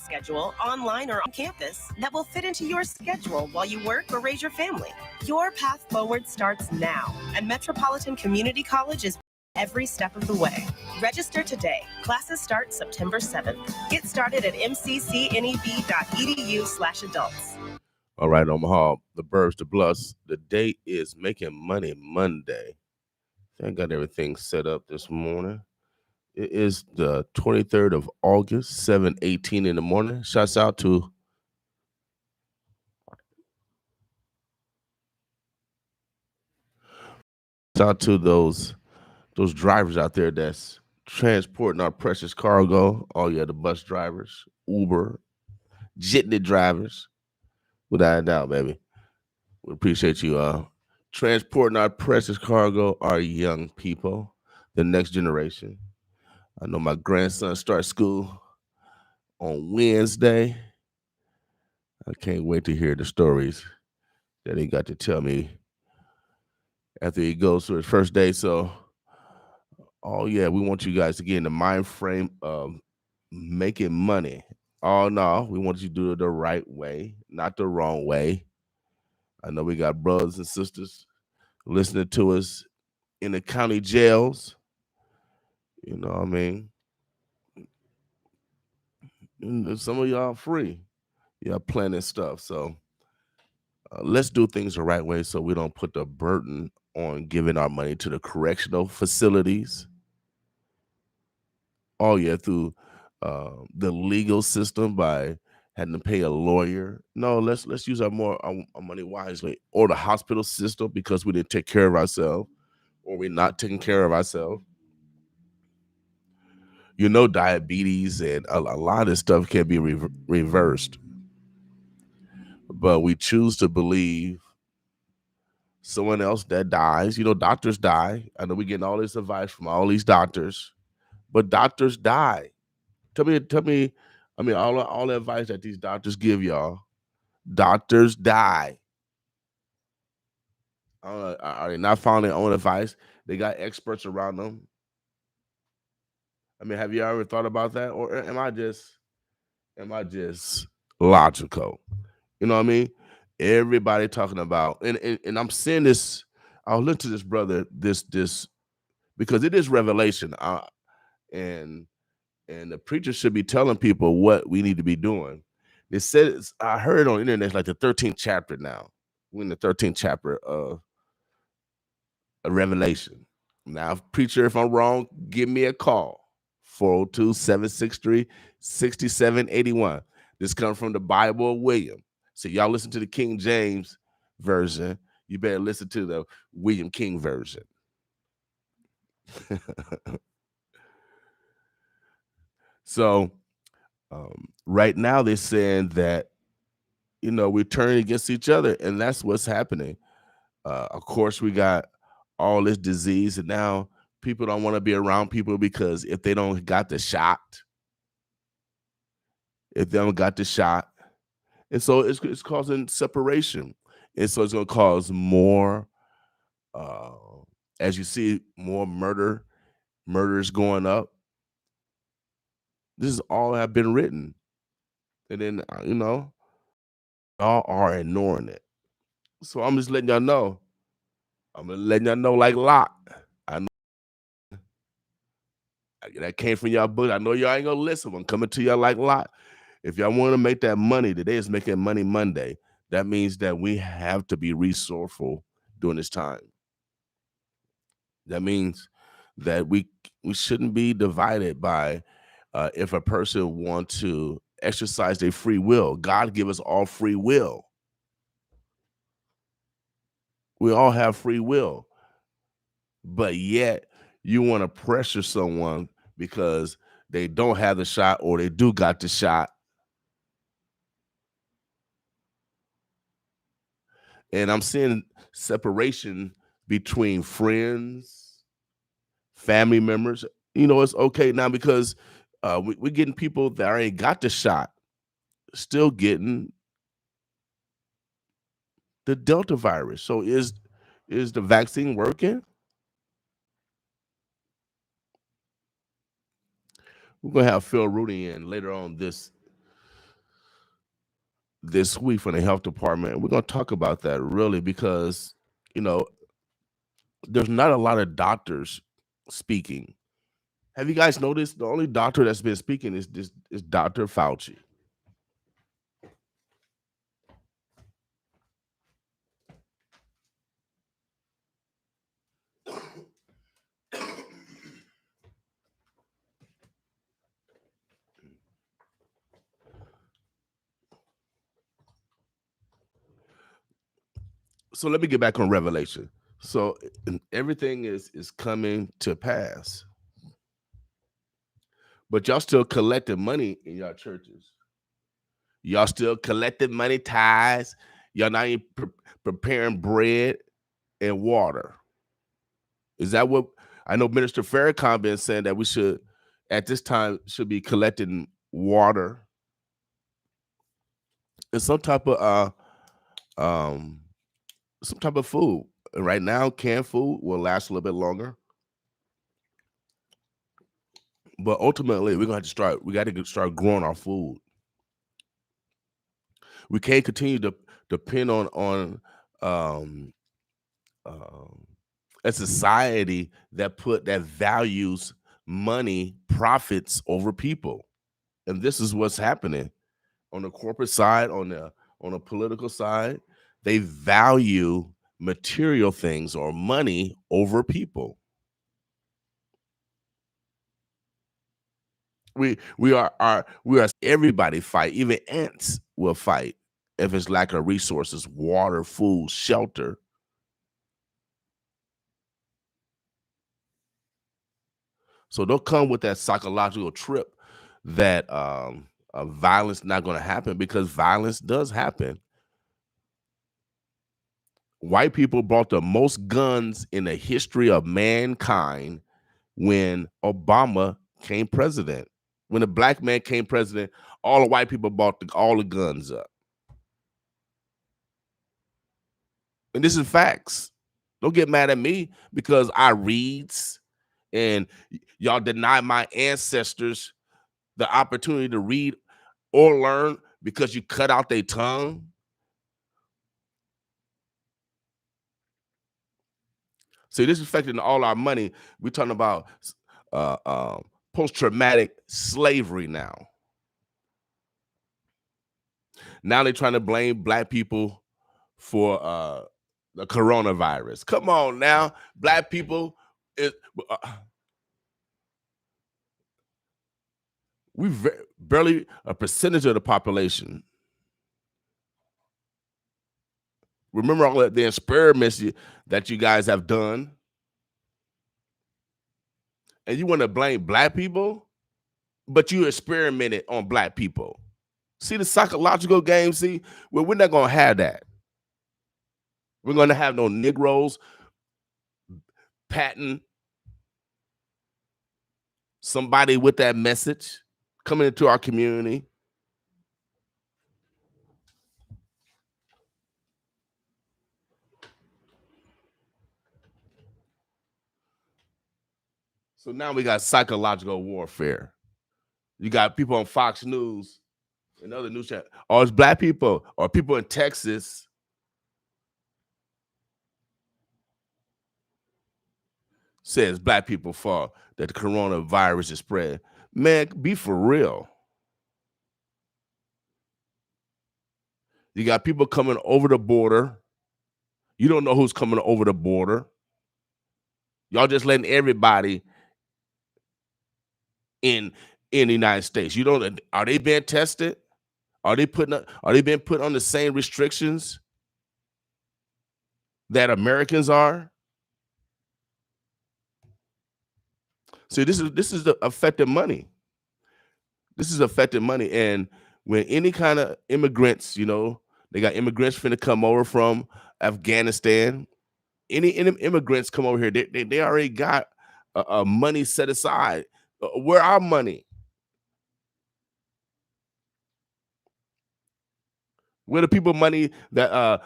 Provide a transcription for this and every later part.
schedule, online or on campus, that will fit into your schedule while you work or raise your family. Your path forward starts now, and Metropolitan Community College is every step of the way. Register today. Classes start September 7th. Get started at mccneb.edu/adults. All right, Omaha, the Burbs, the Bluffs. The date is Making Money Monday. I got everything set up this morning. It is the 23rd of August, 7:18 in the morning. Shouts out to those drivers out there that's transporting our precious cargo. Oh yeah, the bus drivers, Uber, jitney drivers. Without a doubt, baby. We appreciate you transporting our precious cargo, our young people, the next generation. I know my grandson starts school on Wednesday. I can't wait to hear the stories that he got to tell me after he goes through his first day. So, oh yeah, we want you guys to get in the mind frame of making money. Oh no, we want you to do it the right way, not the wrong way. I know we got brothers and sisters listening to us in the county jails. You know what I mean? And some of y'all free. Y'all planning stuff. So let's do things the right way so we don't put the burden on giving our money to the correctional facilities. Oh yeah, through the legal system by having to pay a lawyer. No, let's use our money wisely. Or the hospital system because we didn't take care of ourselves, or we're not taking care of ourselves. You know, diabetes and a lot of this stuff can be reversed, but we choose to believe someone else that dies. You know, doctors die. I know we're getting all this advice from all these doctors, but doctors die. Tell me. I mean, all the advice that these doctors give y'all, doctors die. Are they not following their own advice? They got experts around them. I mean, have you ever thought about that, or am I just logical? You know what I mean? Everybody talking about, and I'm seeing this. I'll listen to this brother, this because it is revelation, and the preacher should be telling people what we need to be doing. It says I heard on the internet, it's like the 13th chapter now. We're in the 13th chapter of Revelation. Now, preacher, if I'm wrong, give me a call. 402-763-6781. This comes from the Bible of William. So y'all listen to the King James version. You better listen to the William King version. So right now they're saying that, you know, we're turning against each other, and that's what's happening. Of course, we got all this disease, and now people don't want to be around people because if they don't got the shot, and so it's causing separation, and so it's going to cause more. As you see, more murders going up. This is all have been written, and then you know, y'all are ignoring it. So I'm just letting y'all know. I'm gonna let y'all know like Lot. I know that came from y'all book. I know y'all ain't gonna listen. I'm coming to y'all like Lot. If y'all want to make that money, today is Making Money Monday. That means that we have to be resourceful during this time. That means that we shouldn't be divided by if a person wants to exercise their free will. God give us all free will. We all have free will, but yet you want to pressure someone because they don't have the shot or they do got the shot. And I'm seeing separation between friends, family members. You know, it's okay now because we're getting people that already got the shot still getting the Delta virus. So is the vaccine working? We're gonna have Phil Rooney in later on this this week from the health department. We're going to talk about that really because, you know, there's not a lot of doctors speaking. Have you guys noticed the only doctor that's been speaking is Dr. Fauci? So let me get back on Revelation. So everything is coming to pass, but y'all still collecting money in y'all churches. Y'all still collecting money, tithes. Y'all not even preparing bread and water. Is that what I know? Minister Farrakhan been saying that we should, at this time, should be collecting water and some type of food. Right now, canned food will last a little bit longer, but ultimately, we're gonna have to start. We got to start growing our food. We can't continue to depend on a society that values money, profits over people, and this is what's happening on the corporate side, on a political side. They value material things or money over people. We are everybody fight. Even ants will fight if it's lack of resources, water, food, shelter. So they'll come with that psychological trip that violence not going to happen, because violence does happen. White people brought the most guns in the history of mankind when Obama came president. When a black man came president, all the white people bought all the guns up. And this is facts. Don't get mad at me because I reads and y'all deny my ancestors the opportunity to read or learn because you cut out their tongue. See, this is affecting all our money. We're talking about post-traumatic slavery now. Now they're trying to blame black people for the coronavirus. Come on now, black people. We barely a percentage of the population. Remember all the experiments that you guys have done, and you want to blame black people, but you experimented on black people. See the psychological game? See, well, we're not going to have that. We're going to have no Negroes patting somebody with that message coming into our community. So now we got psychological warfare. You got people on Fox News and other news channels. Or it's black people or people in Texas says black people fault that the coronavirus is spread. Man, be for real. You got people coming over the border. You don't know who's coming over the border. Y'all just letting everybody in the United States. You don't. Are they being tested? Are they being put on the same restrictions that Americans are? See, this is the affected money. This is affected money, and when any kind of immigrants, they got immigrants finna come over from Afghanistan. Any immigrants come over here, they already got money set aside. Where our money? Where the people money that are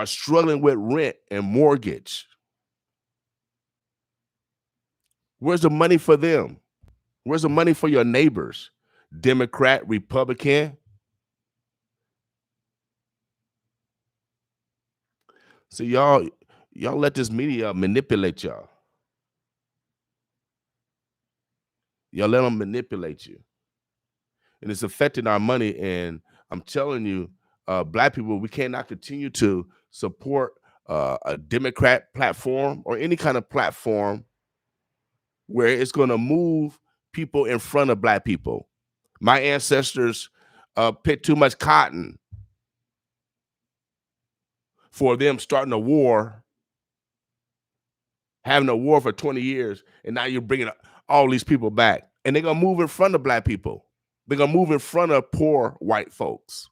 struggling with rent and mortgage? Where's the money for them? Where's the money for your neighbors? Democrat, Republican? So y'all let this media manipulate y'all. Y'all let them manipulate you. And it's affecting our money. And I'm telling you, Black people, we cannot continue to support a Democrat platform or any kind of platform where it's going to move people in front of Black people. My ancestors picked too much cotton for them starting a war, having a war for 20 years, and now you're bringing all these people back. And they're going to move in front of Black people. They're going to move in front of poor white folks.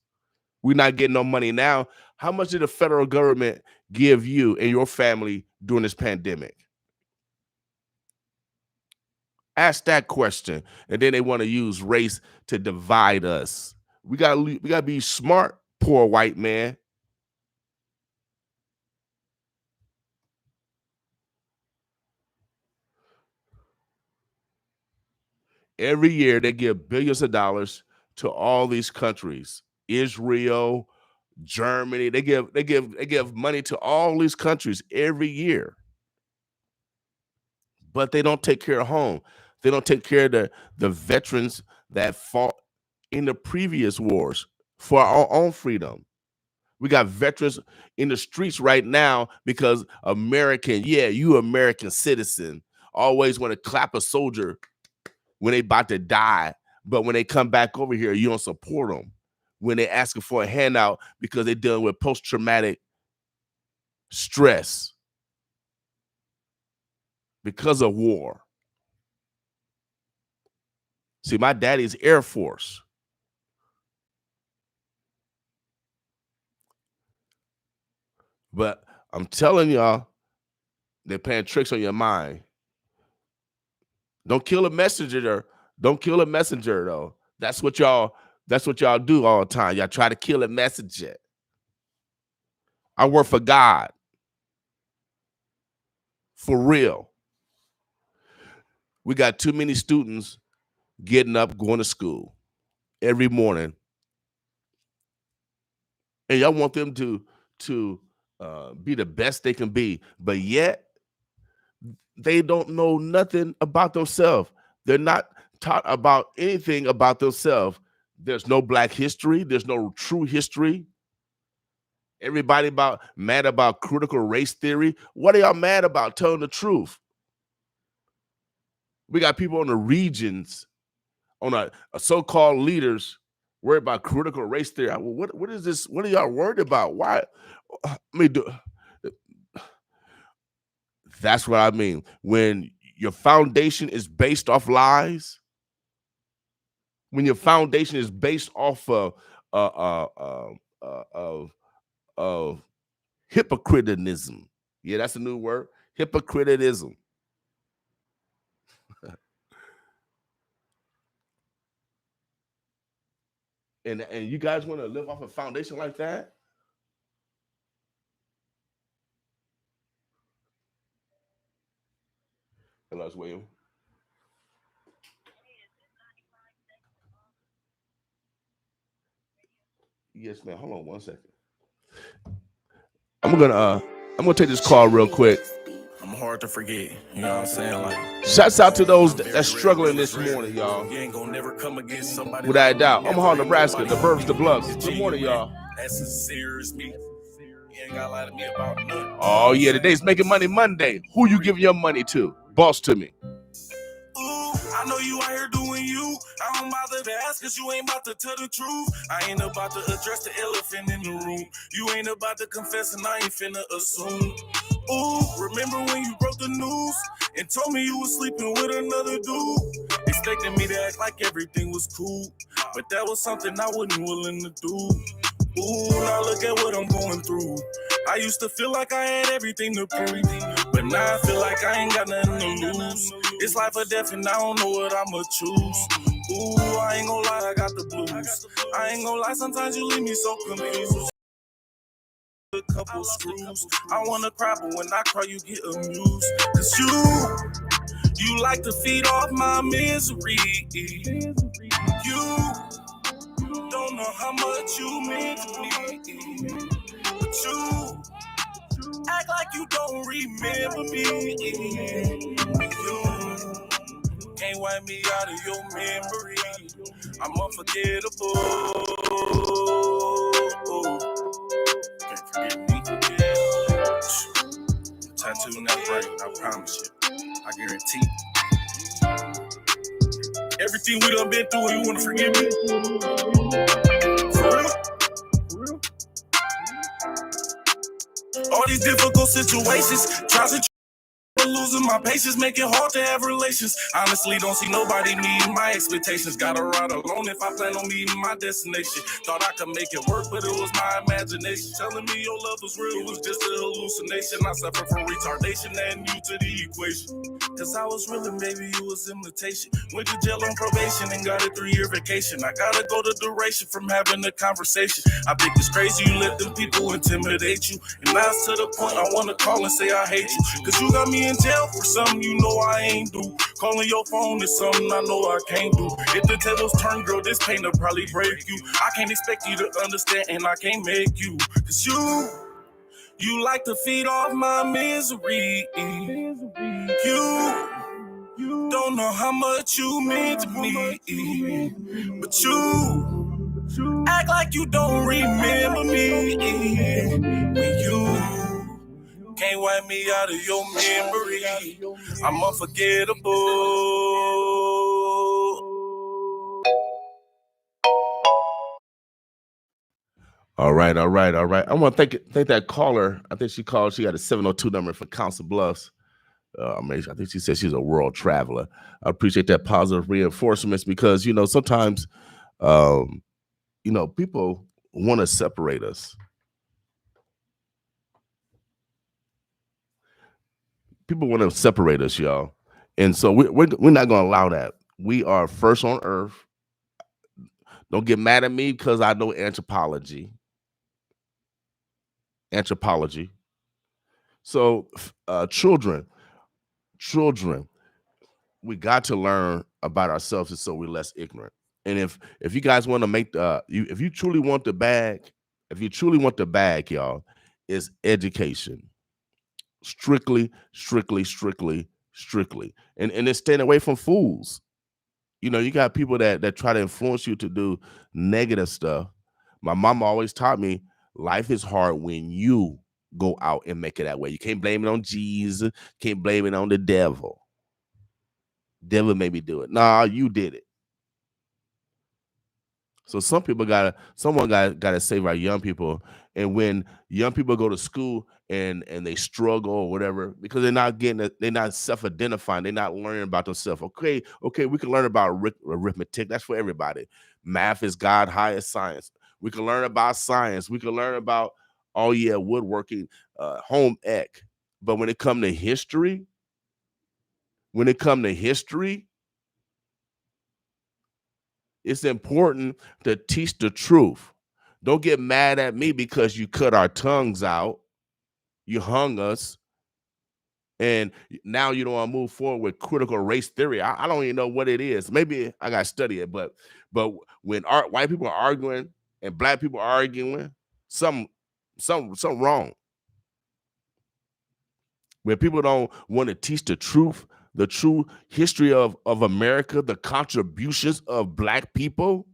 We're not getting no money now. How much did the federal government give you and your family during this pandemic? Ask that question. And then they want to use race to divide us. We gotta be smart, poor white man. Every year they give billions of dollars to all these countries. Israel, Germany, they give money to all these countries every year. But they don't take care of home. They don't take care of the veterans that fought in the previous wars for our own freedom. We got veterans in the streets right now because you American citizen, always want to clap a soldier when they about to die. But when they come back over here, you don't support them. When they asking for a handout because they're dealing with post-traumatic stress because of war. See, my daddy's Air Force. But I'm telling y'all, they're playing tricks on your mind. Don't kill a messenger. Don't kill a messenger, though. That's what y'all do all the time. Y'all try to kill a messenger. I work for God. For real. We got too many students getting up, going to school every morning. And y'all want them to be the best they can be. But yet, they don't know nothing about themselves. They're not taught about anything about themselves. There's no Black history. There's no true history. Everybody mad about critical race theory. What are y'all mad about? Telling the truth. We got people in the regions, on a so-called leaders, worried about critical race theory. What is this? What are y'all worried about? Why? That's what I mean. When your foundation is based off lies, when your foundation is based off of hypocriticism. Yeah, that's a new word. Hypocriticism. and you guys want to live off a foundation like that? Hello, William. Yes, man. Hold on 1 second. I'm gonna take this call real quick. I'm hard to forget. You know what I'm saying? Like, shouts out to those that's struggling this morning, y'all. You ain't gonna never come against somebody. Without a doubt. Omaha, Nebraska, the Burbs, the Bluffs. Good morning, y'all. That's a serious me. You ain't gotta lie to me about nothing. Oh yeah, today's Making Money Monday. Who you giving your money to? Boss to me. Ooh, I know you out here doing you. I don't bother to ask cause you ain't about to tell the truth. I ain't about to address the elephant in the room. You ain't about to confess and I ain't finna assume. Ooh, remember when you broke the news and told me you was sleeping with another dude? Expecting me to act like everything was cool, but that was something I wasn't willing to do. Ooh, now look at what I'm going through. I used to feel like I had everything to prove, but now I feel like I ain't got nothing to lose. It's life or death and I don't know what I'ma choose. Ooh, I ain't gonna lie, I got the blues. I ain't gonna lie, sometimes you leave me so confused. A couple screws. I wanna cry, but when I cry, you get amused. Cause you like to feed off my misery. You don't know how much you mean to me. But Act like you don't remember me. You can't wipe me out of your memory. I'm unforgettable. Can't forget me. Tattoo in that brain, I promise you. I guarantee. Everything we done been through, you wanna forgive me? For real? All these difficult situations, trials and losing my patience, make it hard to have relations. Honestly, don't see nobody meeting my expectations. Gotta ride alone if I plan on meeting my destination. Thought I could make it work, but it was my imagination. Telling me your love was real, it was just a hallucination. I suffer from retardation, adding you to the equation. Cause I was real and baby, you was imitation. Went to jail on probation and got a 3-year vacation. I gotta go to duration from having a conversation. I think it's crazy you let them people intimidate you. And now it's to the point I wanna call and say I hate you. Cause you got me in jail for something you know I ain't do. Calling your phone is something I know I can't do. If the tables turn, girl, this pain will probably break you. I can't expect you to understand and I can't make you. Cause you like to feed off my misery. You don't know how much you mean to me. But you act like you don't remember me. When you can't wipe me out of your memory, I'm unforgettable. All right. I want to thank that caller. I think she called. She got a 702 number for Council Bluffs. I think she said she's a world traveler. I appreciate that positive reinforcements because, sometimes, people want to separate us. People want to separate us, y'all. And so we're not going to allow that. We are first on earth. Don't get mad at me because I know anthropology. So children, we got to learn about ourselves and so we're less ignorant. And if you guys want to make if you truly want the bag, y'all, is education. Strictly. And it's staying away from fools. You got people that try to influence you to do negative stuff. My mom always taught me life is hard when you go out and make it that way. You can't blame it on Jesus. Can't blame it on the devil. Devil made me do it. Nah, you did it. So someone gotta save our young people. And when young people go to school and they struggle or whatever, because they're not self-identifying, they're not learning about themselves. Okay, we can learn about arithmetic. That's for everybody. Math is God's highest science. We can learn about science. We can learn about woodworking, home ec. But when it comes to history, it's important to teach the truth. Don't get mad at me because you cut our tongues out. You hung us. And now you don't want to move forward with critical race theory. I don't even know what it is. Maybe I got to study it. But when white people are arguing and black people are arguing, something wrong. When people don't want to teach the true history of America, the contributions of black people.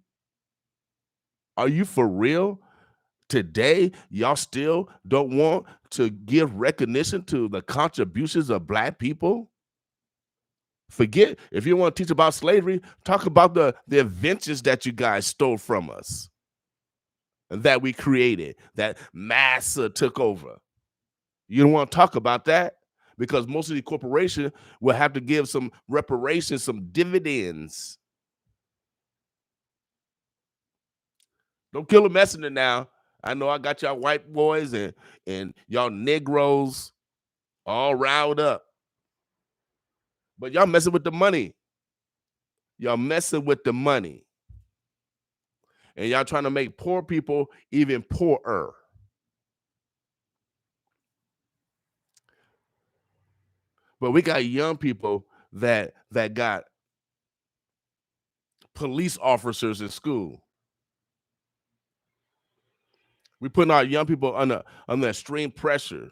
Are you for real? Today, y'all still don't want to give recognition to the contributions of black people? Forget, if you want to teach about slavery, talk about the inventions that you guys stole from us and that we created, that massa took over. You don't want to talk about that because most of the corporation will have to give some reparations, some dividends. Don't kill a messenger now. I know I got y'all white boys and y'all Negroes all riled up. But y'all messing with the money. And y'all trying to make poor people even poorer. But we got young people that got police officers in school. We putting our young people under extreme pressure.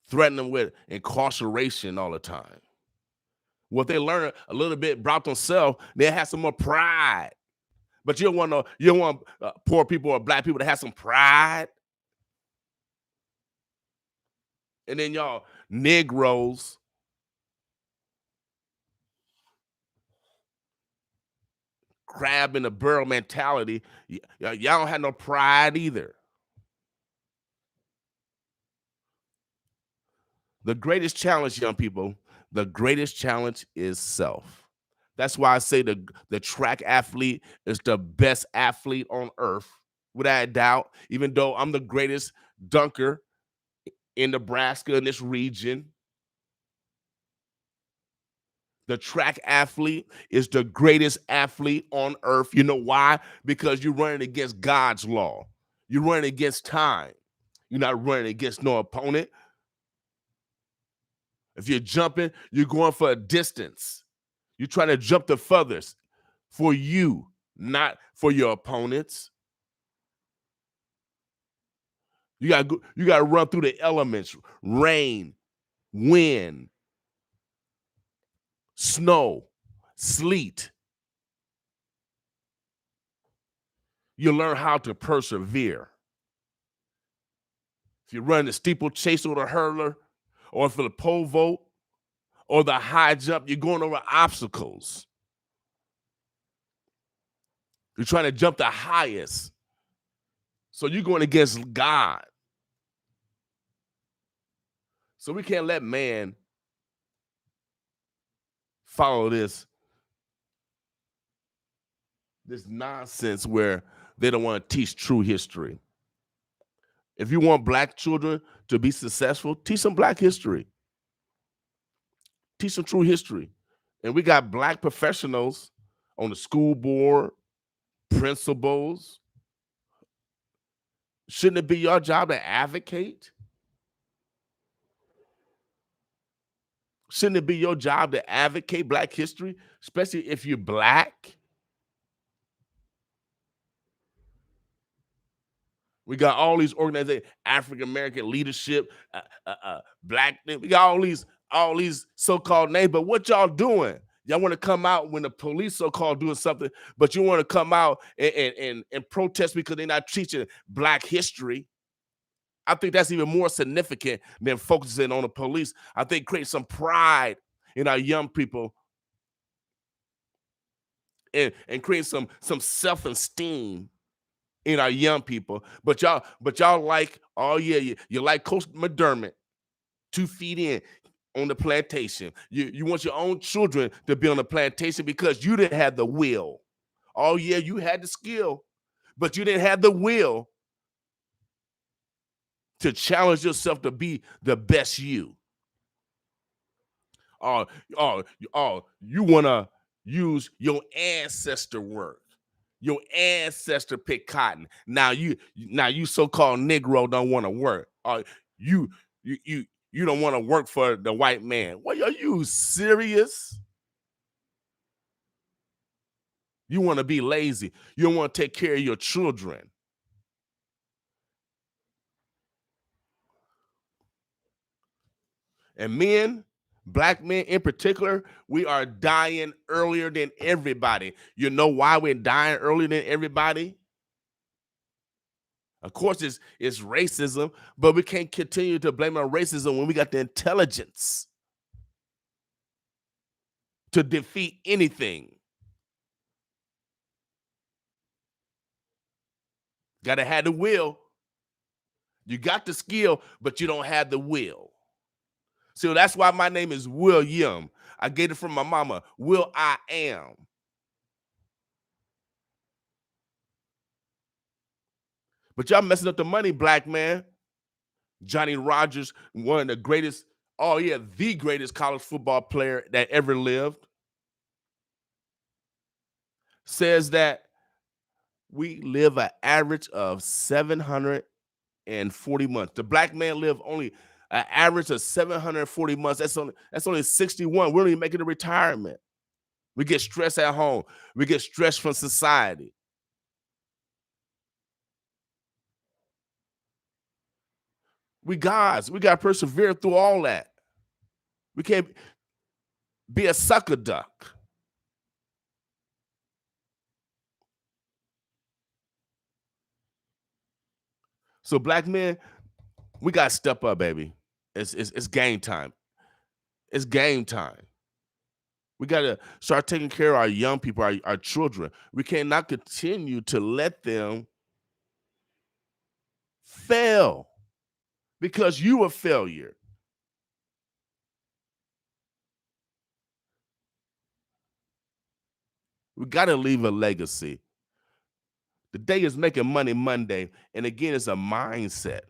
threaten them with incarceration all the time. What they learn a little bit about themselves, they have some more pride. But you don't want poor people or black people to have some pride. And then y'all Negroes, crab in the barrel mentality. Y'all don't have no pride either. The greatest challenge, young people, the greatest challenge is self. That's why I say the track athlete is the best athlete on earth, without a doubt, even though I'm the greatest dunker in Nebraska, in this region. The track athlete is the greatest athlete on earth. You know why? Because you're running against God's law. You're running against time. You're not running against no opponent. If you're jumping, you're going for a distance. You're trying to jump the furthest for you, not for your opponents. You got to run through the elements: rain, wind, snow, sleet. You learn how to persevere. If you run the steeplechase or the hurdler, or for the pole vault, or the high jump, you're going over obstacles. You're trying to jump the highest. So you're going against God. So we can't let man follow this nonsense where they don't want to teach true history. If you want black children to be successful, teach them black history. Teach them true history. And we got black professionals on the school board, principals. Shouldn't it be your job to advocate? Shouldn't it be your job to advocate black history, especially if you're black? We got all these organizations, African American leadership, black. We got all these so-called names. But what y'all doing? Y'all want to come out when the police so-called doing something, but you want to come out and protest because they're not teaching black history. I think that's even more significant than focusing on the police. I think create some pride in our young people and create some self-esteem in our young people. But y'all like, oh yeah, you like Coach McDermott, 2 feet in on the plantation. You want your own children to be on the plantation because you didn't have the will. Oh yeah, you had the skill, but you didn't have the will to challenge yourself to be the best you. You want to use your ancestor work. Your ancestor picked cotton. Now you so-called Negro don't want to work. You don't want to work for the white man. What, are you serious? You want to be lazy. You don't want to take care of your children. And men, black men in particular, we are dying earlier than everybody. You know why we're dying earlier than everybody? Of course, it's racism, but we can't continue to blame on racism when we got the intelligence to defeat anything. Gotta have the will. You got the skill, but you don't have the will. So that's why my name is William. I get it from my mama. Will I am. But y'all messing up the money, black man. Johnny Rodgers, one of the greatest, the greatest college football player that ever lived, says that we live an average of 740 months. The black man live only an average of 740 months. That's only 61. We're only making a retirement. We get stressed at home. We get stressed from society. We gods. We got to persevere through all that. We can't be a sucker duck. So black men, we got to step up, baby. It's game time. It's game time. We got to start taking care of our young people, our children. We cannot continue to let them fail because you a failure. We got to leave a legacy. The day is making money Monday. And again, it's a mindset.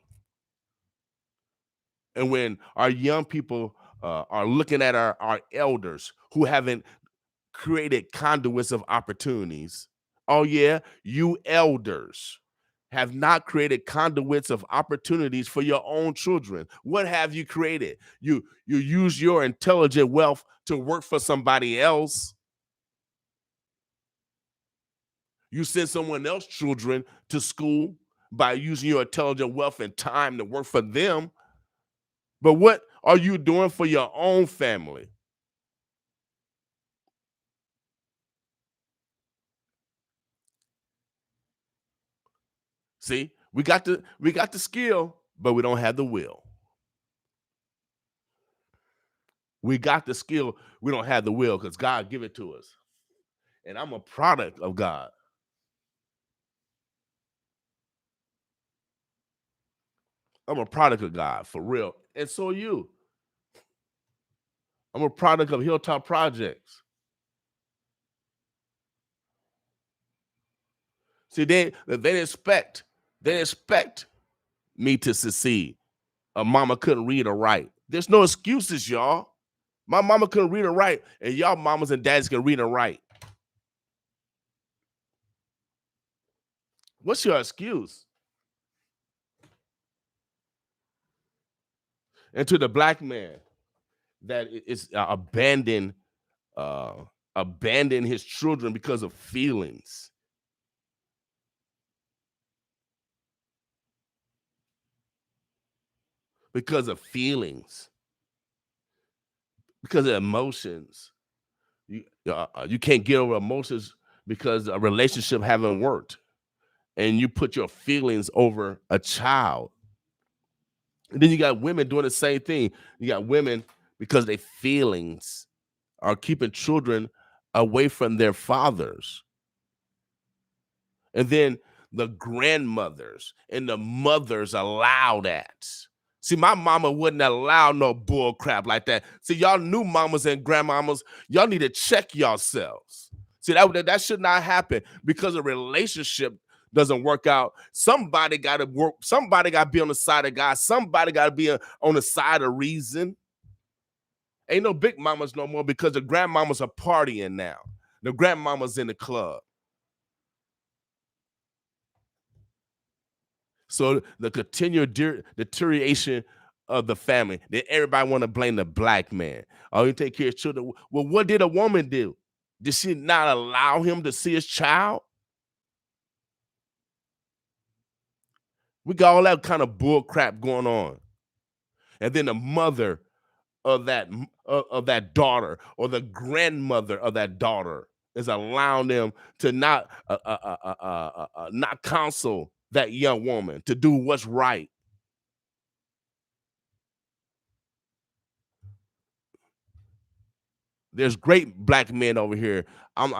And when our young people are looking at our elders who haven't created conduits of opportunities, oh yeah, you elders have not created conduits of opportunities for your own children. What have you created? You use your intelligent wealth to work for somebody else. You send someone else's children to school by using your intelligent wealth and time to work for them. But what are you doing for your own family? See, we got the skill, but we don't have the will. We got the skill, we don't have the will because God give it to us. And I'm a product of God. I'm a product of God, for real. And so are you. I'm a product of Hilltop Projects. See, they expect me to succeed. A mama couldn't read or write. There's no excuses, y'all. My mama couldn't read or write, and y'all mamas and dads can read and write. What's your excuse? And to the black man that is abandon his children because of feelings. Because of feelings. Because of emotions. You can't get over emotions because a relationship haven't worked. And you put your feelings over a child. And then you got women doing the same thing. You got women because their feelings are keeping children away from their fathers. And then the grandmothers and the mothers allow that. See, my mama wouldn't allow no bull crap like that. See, y'all new mamas and grandmamas, y'all need to check yourselves. See, that should not happen because a relationship doesn't work out. Somebody got to work. Somebody got to be on the side of God. Somebody got to be on the side of reason. Ain't no big mamas no more because the grandmamas are partying now. The grandmamas in the club. So the continued deterioration of the family, then everybody want to blame the black man. Oh, you take care of children. Well, what did a woman do? Did she not allow him to see his child? We got all that kind of bull crap going on. And then the mother of that daughter or the grandmother of that daughter is allowing them to not counsel that young woman to do what's right. There's great black men over here. I'm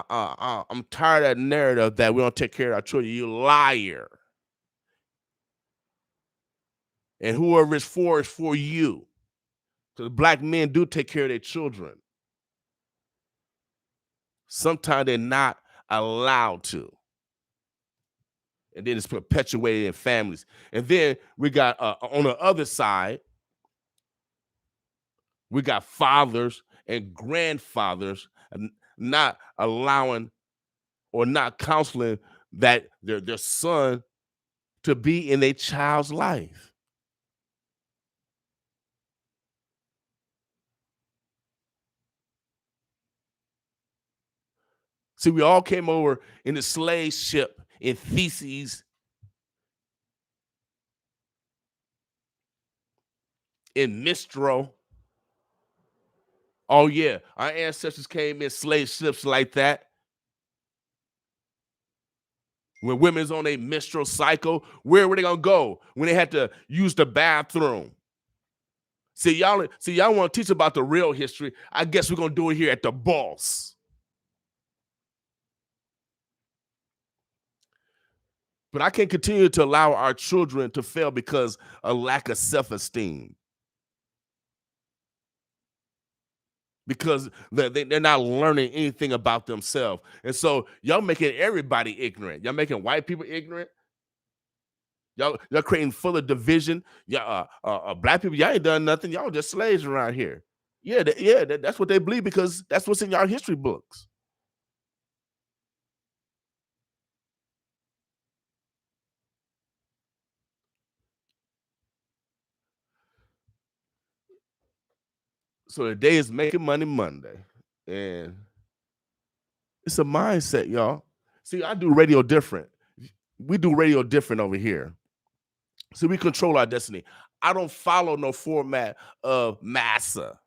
tired of that narrative that we don't take care of our children. You liar. And whoever it's for is for you. Because black men do take care of their children. Sometimes they're not allowed to. And then it's perpetuated in families. And then we got on the other side, we got fathers and grandfathers not allowing or not counseling that their son to be in their child's life. See, we all came over in the slave ship in Theses. in Mistro. Oh, yeah, our ancestors came in slave ships like that. When women's on a menstrual cycle, where were they gonna go when they had to use the bathroom? See, y'all want to teach about the real history. I guess we're gonna do it here at the Boss. But I can't continue to allow our children to fail because of lack of self-esteem. Because they're not learning anything about themselves. And so y'all making everybody ignorant. Y'all making white people ignorant. Y'all creating full of division. Y'all, black people, y'all ain't done nothing. Y'all just slaves around here. Yeah, that's what they believe because that's what's in y'all history books. So the day is Making Money Monday, and it's a mindset, y'all. See, I do radio different. We do radio different over here. So we control our destiny. I don't follow no format of massa.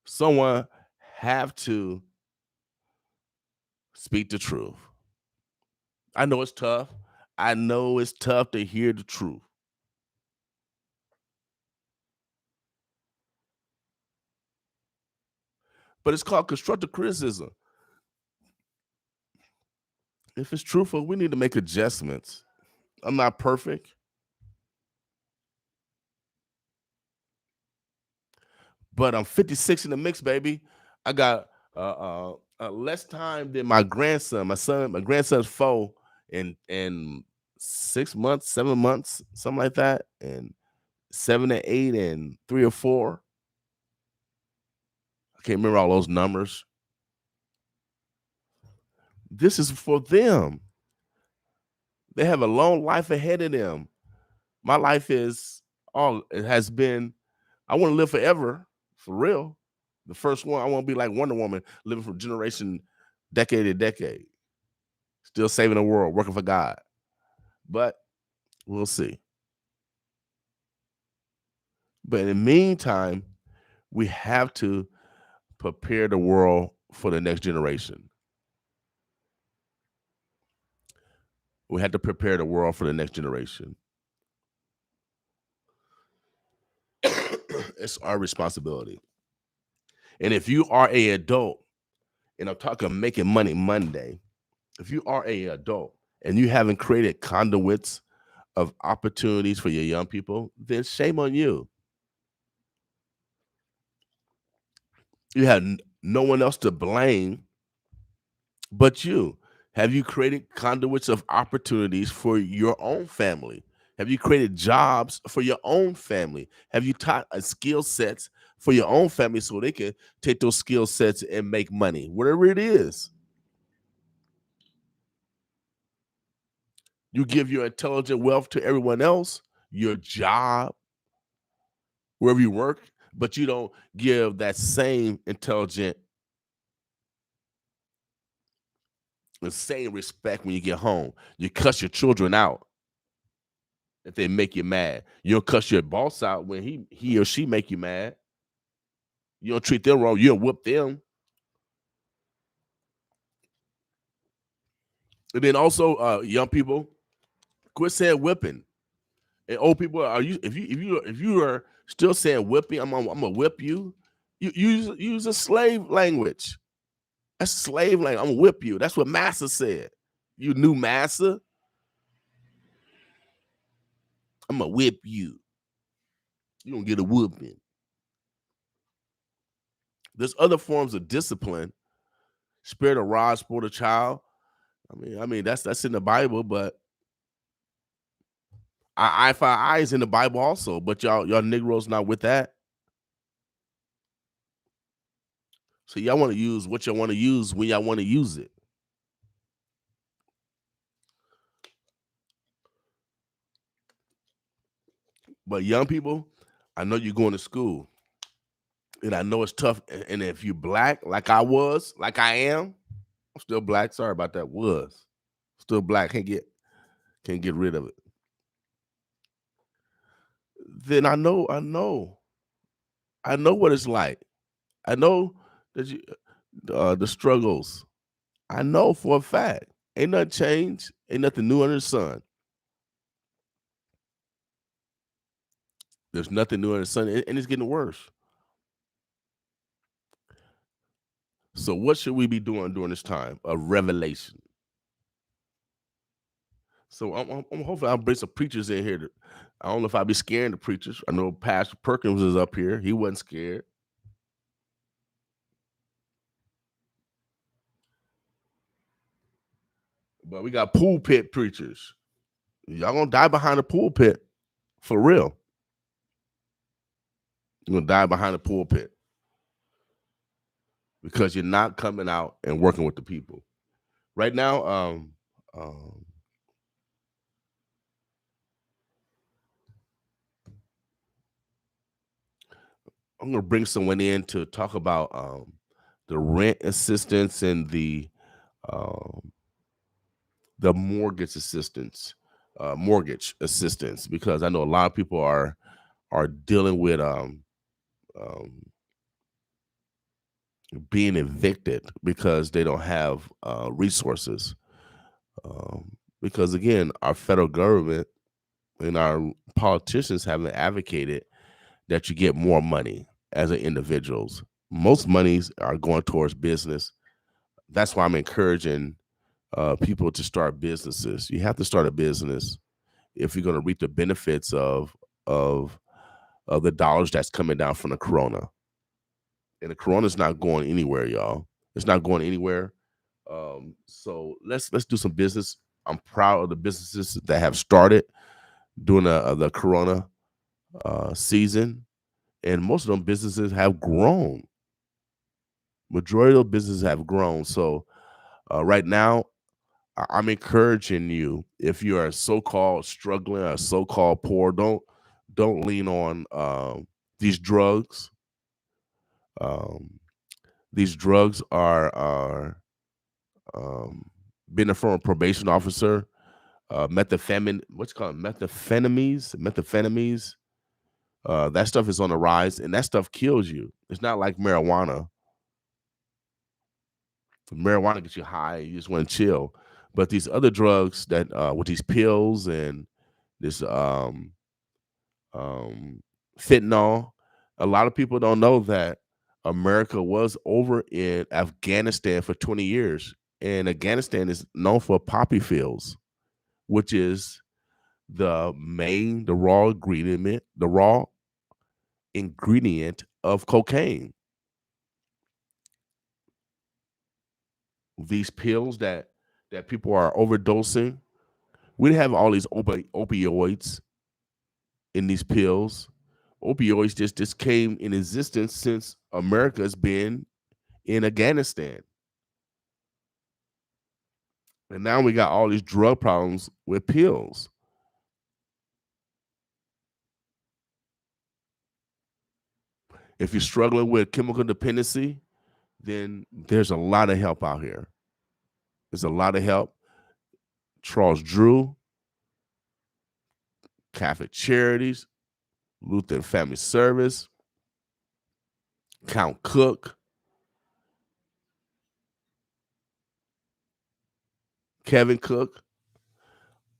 Someone have to speak the truth. I know it's tough. I know it's tough to hear the truth. But it's called constructive criticism. If it's truthful, we need to make adjustments. I'm not perfect. But I'm 56 in the mix, baby. I got less time than my grandson. My grandson's 4 in 6 months, 7 months, something like that, and 7 and 8 and 3 or 4. I can't remember all those numbers. This is for them. They have a long life ahead of them. My life is it has been. I want to live forever, for real. The first one, I want to be like Wonder Woman, living from generation, decade to decade, still saving the world, working for God. But we'll see. But in the meantime, we have to prepare the world for the next generation. We have to prepare the world for the next generation. It's our responsibility. And if you are an adult, and I'm talking Making Money Monday, if you are an adult and you haven't created conduits of opportunities for your young people, then shame on you. You have no one else to blame but you. Have you created conduits of opportunities for your own family? Have you created jobs for your own family? Have you taught skill sets for your own family so they can take those skill sets and make money, whatever it is? You give your intelligent wealth to everyone else, your job, wherever you work, but you don't give that same intelligent, the same respect when you get home. You cuss your children out if they make you mad. You don't cuss your boss out when he or she make you mad. You don't treat them wrong. You don't whoop them. And then also, young people, quit saying whipping. And old people, if you are still saying whipping, I'm gonna whip you. You use a slave language. That's slave language. I'm gonna whip you. That's what Massa said. You knew Massa. I'm gonna whip you. You don't get a whooping. There's other forms of discipline. Spare the rod, spoil the child. I mean that's in the Bible, but eye for eye is in the Bible also. But y'all Negroes not with that. So y'all want to use what y'all want to use when y'all want to use it. But young people, I know you're going to school. And I know it's tough. And if you're black, like I was, like I am, I'm still black. Sorry about that. Was still black. Can't get rid of it. Then I know what it's like. I know that the struggles. I know for a fact. Ain't nothing changed. Ain't nothing new under the sun. There's nothing new under the sun, and it's getting worse. So what should we be doing during this time of revelation? So I'm hopefully I'll bring some preachers in here. I don't know if I'll be scaring the preachers. I know Pastor Perkins is up here. He wasn't scared. But we got pulpit preachers. Y'all gonna die behind the pulpit. For real. You're gonna die behind the pulpit. Because you're not coming out and working with the people. Right now, I'm gonna bring someone in to talk about the rent assistance and the mortgage assistance, because I know a lot of people are dealing with being evicted because they don't have resources. Because again, our federal government and our politicians haven't advocated that you get more money as an individuals. Most monies are going towards business. That's why I'm encouraging people to start businesses. You have to start a business if you're going to reap the benefits of the dollars that's coming down from the corona. And the corona's not going anywhere, y'all. It's not going anywhere. So let's do some business. I'm proud of the businesses that have started during the corona season, and most of them businesses have grown. Majority of businesses have grown. So right now, I'm encouraging you, if you are so-called struggling or so-called poor, don't lean on these drugs. These drugs are been a former probation officer. Methamphetamines. That stuff is on the rise, and that stuff kills you. It's not like marijuana. Marijuana gets you high, you just want to chill. But these other drugs that with these pills and this fentanyl, a lot of people don't know that America was over in Afghanistan for 20 years. And Afghanistan is known for poppy fields, which is the raw ingredient of cocaine. These pills that people are overdosing. We have all these opioids in these pills. Opioids just came in existence since America's been in Afghanistan. And now we got all these drug problems with pills. If you're struggling with chemical dependency, then there's a lot of help out here. There's a lot of help. Charles Drew, Catholic Charities, Lutheran Family Service, Count Cook, Kevin Cook.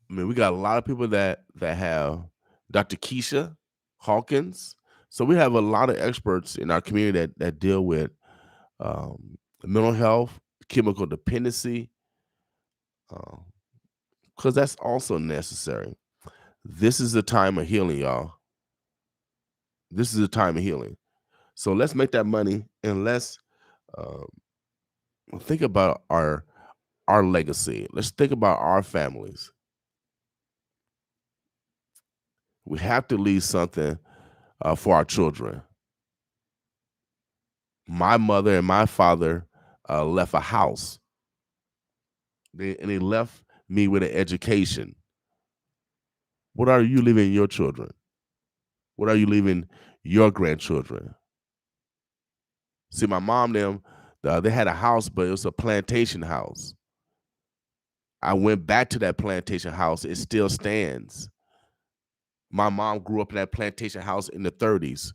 I mean, we got a lot of people that have Dr. Keisha Hawkins. So we have a lot of experts in our community that deal with mental health, chemical dependency, because that's also necessary. This is a time of healing, y'all. This is a time of healing. So let's make that money, and let's think about our legacy. Let's think about our families. We have to leave something for our children. My mother and my father left a house. They left me with an education. What are you leaving your children? What are you leaving your grandchildren? See, my mom, them, They had a house, but it was a plantation house. I went back to that plantation house. It still stands. My mom grew up in that plantation house in the 30s.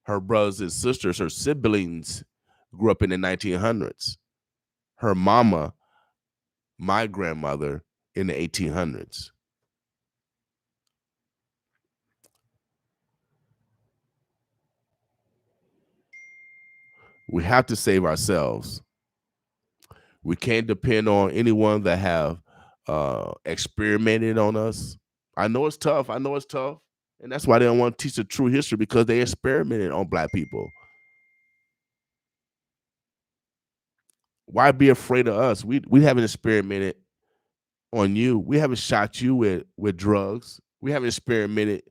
Her brothers and sisters, her siblings, grew up in the 1900s. Her mama, my grandmother, in the 1800s. We have to save ourselves. We can't depend on anyone that have experimented on us. I know it's tough. And that's why they don't want to teach the true history, because they experimented on Black people. Why be afraid of us? We haven't experimented on you. We haven't shot you with drugs. We haven't experimented.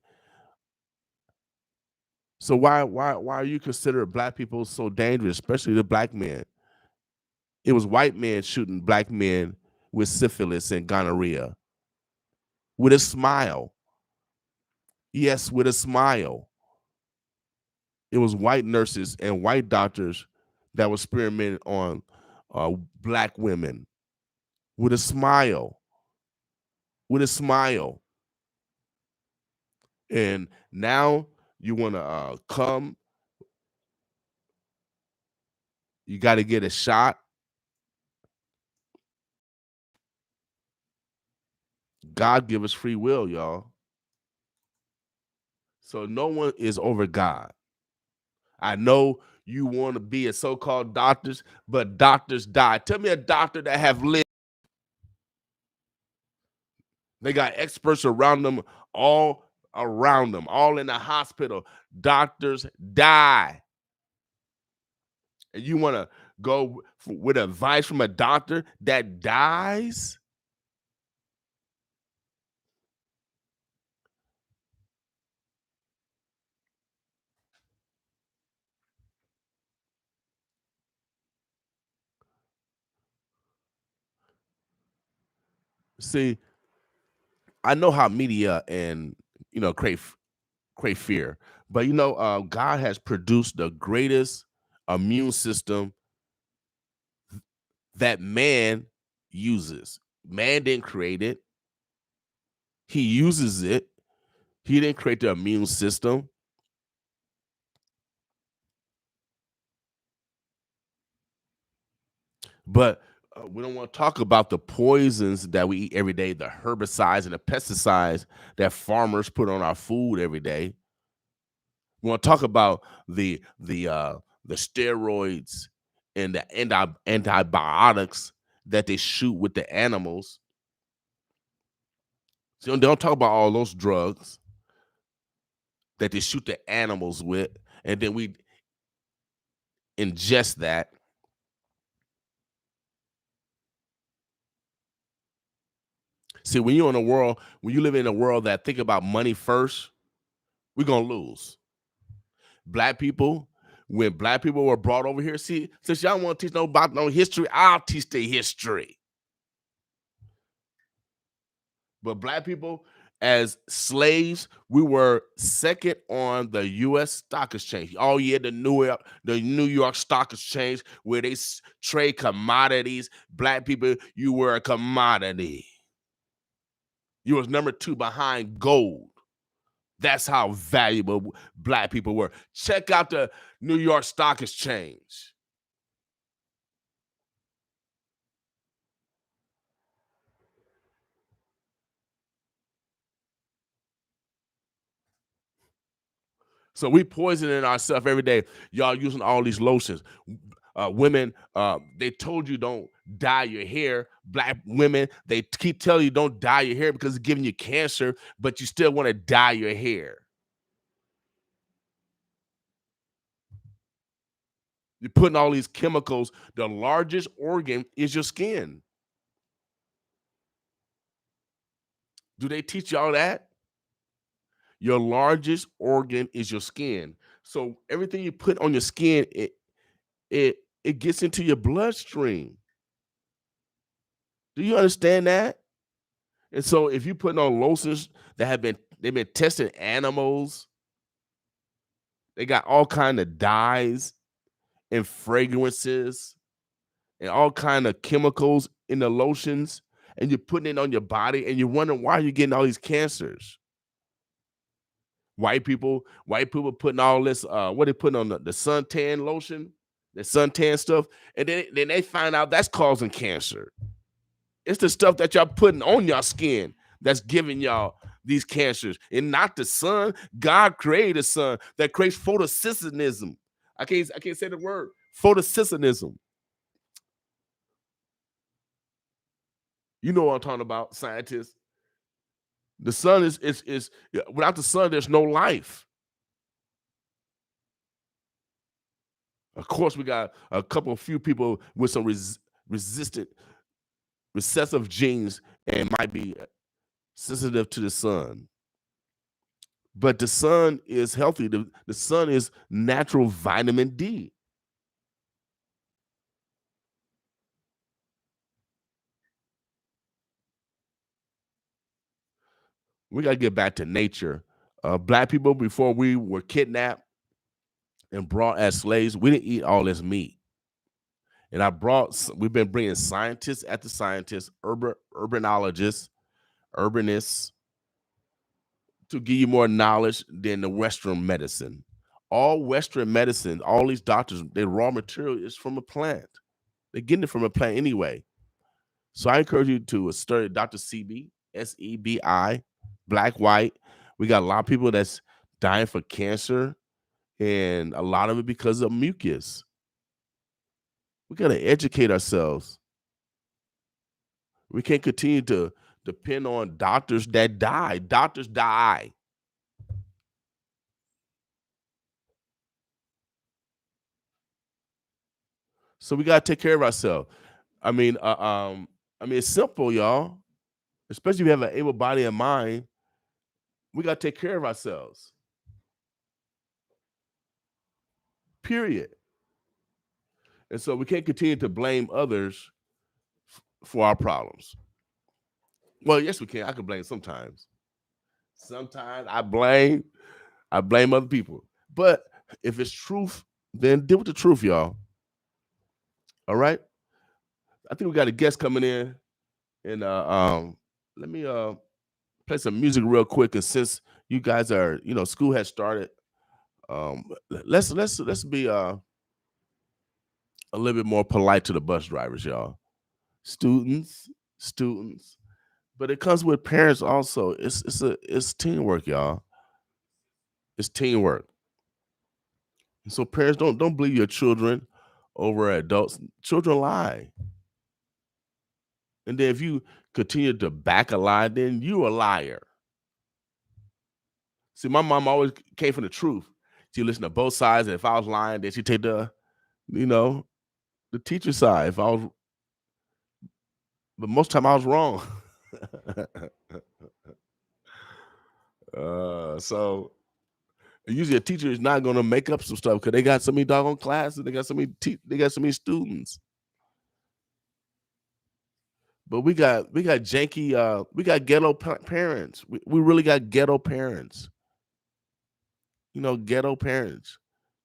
So why are you considered Black people so dangerous, especially the Black men? It was white men shooting Black men with syphilis and gonorrhea. With a smile. Yes, with a smile. It was white nurses and white doctors that were experimenting on Black women. With a smile. With a smile. And now you want to come. You got to get a shot. God give us free will, y'all. So no one is over God. I know you want to be a so-called doctors, but doctors die. Tell me a doctor that have lived. They got experts around them, all in the hospital. Doctors die. And you want to go with advice from a doctor that dies? See, I know how media and create fear, but God has produced the greatest immune system that man uses. Man didn't create it. He uses it. He didn't create the immune system. But we don't want to talk about the poisons that we eat every day, the herbicides and the pesticides that farmers put on our food every day. We want to talk about the steroids and the antibiotics that they shoot with the animals. So they don't talk about all those drugs that they shoot the animals with, and then we ingest that. See, when you live in a world that think about money first, we're gonna lose. Black people, when Black people were brought over here, see, since y'all want to teach no history, I'll teach the history. But Black people, as slaves, we were second on the U.S. Stock Exchange. Oh yeah, the New York Stock Exchange, where they trade commodities. Black people, you were a commodity. You was number 2 behind gold. That's how valuable Black people were. Check out the New York Stock Exchange. So we poisoning ourselves every day. Y'all using all these lotions. Women, they told you don't dye your hair. Black women, they keep telling you don't dye your hair because it's giving you cancer, but you still want to dye your hair. You're putting all these chemicals. The largest organ is your skin. Do they teach y'all that? Your largest organ is your skin. So everything you put on your skin, it gets into your bloodstream. Do you understand that? And so if you're putting on lotions that they've been testing animals, they got all kind of dyes and fragrances and all kind of chemicals in the lotions, and you're putting it on your body, and you're wondering why you're getting all these cancers. White people putting all this, what they putting on the suntan lotion, the suntan stuff, and then they find out that's causing cancer. It's the stuff that y'all putting on your skin that's giving y'all these cancers, and not the sun. God created the sun that creates photosynthesis. I can't say the word photosynthesis. You know what I'm talking about, scientists. The sun is without the sun, there's no life. Of course, we got a few people with some recessive genes and might be sensitive to the sun. But the sun is healthy. The sun is natural vitamin D. We got to get back to nature. Black people, before we were kidnapped and brought as slaves, we didn't eat all this meat. And we've been bringing scientists after scientists, urbanologists, urbanists, to give you more knowledge than the Western medicine. All Western medicine, all these doctors, their raw material is from a plant. They're getting it from a plant anyway. So I encourage you to study Dr. Sebi, Sebi, Black, White. We got a lot of people that's dying for cancer, and a lot of it because of mucus. We got to educate ourselves. We can't continue to depend on doctors that die. Doctors die. So we got to take care of ourselves. I mean, it's simple, y'all. Especially if you have an able body and mind, we got to take care of ourselves. Period. And so we can't continue to blame others for our problems. Well, yes, we can. I can blame sometimes. Sometimes I blame other people. But if it's truth, then deal with the truth, y'all. All right? I think we got a guest coming in. And let me play some music real quick. And since you guys are, school has started, let's be a little bit more polite to the bus drivers, y'all. Students, but it comes with parents also. It's teamwork, y'all. It's teamwork. And so parents, don't believe your children over adults. Children lie. And then if you continue to back a lie, then you a liar. See, my mom always came from the truth. She listened to both sides, and if I was lying, then she'd take the teacher side. But most of the time I was wrong. So usually a teacher is not going to make up some stuff because they got so many doggone classes, they got so many students. But we got janky, we got ghetto parents. We really got ghetto parents. Ghetto parents.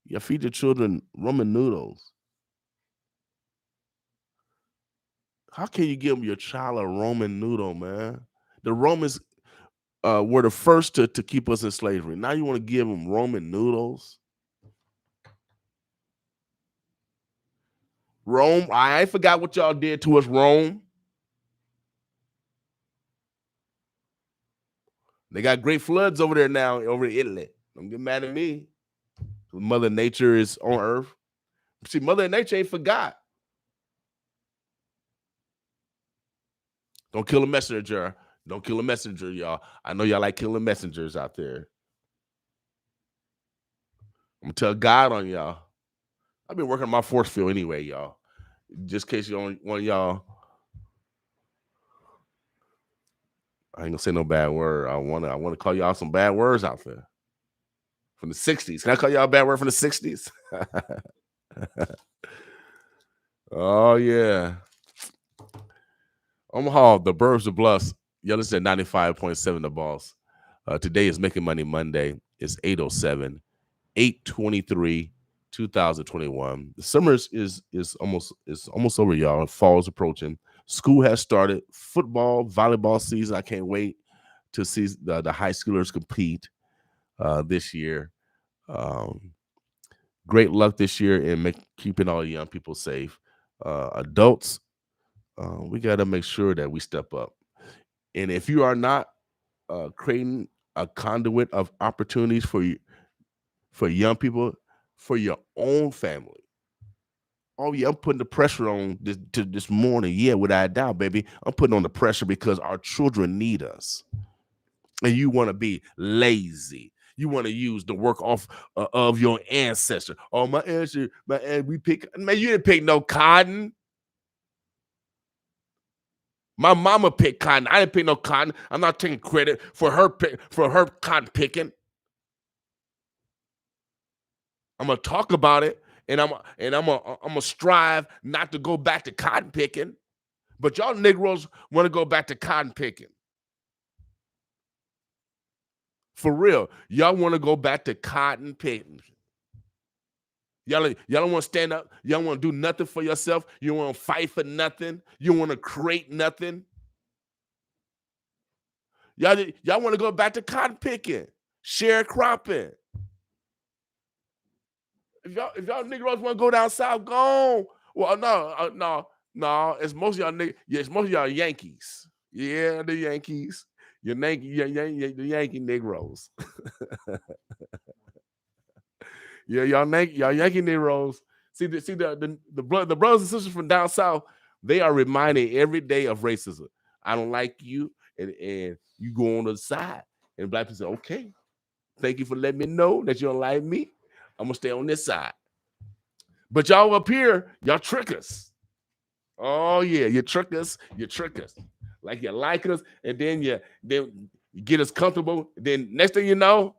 You feed your children ramen noodles. How can you give your child a Roman noodle, man? The Romans were the first to keep us in slavery. Now you want to give them Roman noodles? Rome, I ain't forgot what y'all did to us, Rome. They got great floods over there now, over in Italy. Don't get mad at me. Mother Nature is on Earth. See, Mother Nature ain't forgot. Don't kill a messenger. Don't kill a messenger, y'all. I know y'all like killing messengers out there. I'm going to tell God on y'all. I've been working on my force field anyway, y'all. Just in case you don't want y'all. I ain't gonna say no bad word. I wanna call y'all some bad words out there. From the 60s. Can I call y'all a bad word from the 60s? Oh yeah. Omaha, the Burbs, the Bluffs. Y'all listen at 95.7 The Boss. Today is Making Money Monday. It's 8:07, 8:23 2021. The summer is almost over, y'all. Fall's approaching. School has started. Football, volleyball season. I can't wait to see the high schoolers compete this year. Great luck this year in keeping all young people safe. Adults, we got to make sure that we step up. And if you are not creating a conduit of opportunities for young people, for your own family. Oh yeah, I'm putting the pressure on this morning. Yeah, without a doubt, baby. I'm putting on the pressure because our children need us. And you want to be lazy. You want to use the work off of your ancestor. Oh, my ancestor, we pick. Man, you didn't pick no cotton. My mama picked cotton. I didn't pick no cotton. I'm not taking credit for her cotton picking. I'm gonna talk about it, and I'm gonna strive not to go back to cotton picking. But y'all Negroes want to go back to cotton picking. For real, y'all want to go back to cotton picking. Y'all don't want to stand up. Y'all want to do nothing for yourself. You don't want to fight for nothing. You don't want to create nothing. Y'all want to go back to cotton picking, sharecropping. If y'all Negroes want to go down south, go on. Well, no. It's most of y'all niggas. Yeah, it's most of y'all Yankees. Yeah, the Yankees. The Yankee Negroes. Yeah, y'all Yankee Negroes. See the brothers and sisters from down south. They are reminded every day of racism. I don't like you, and you go on the side. And black people say, okay, thank you for letting me know that you don't like me. I'm gonna stay on this side. But y'all up here, y'all trick us. Oh yeah, you trick us. Like you like us, and then you get us comfortable. Then next thing you know,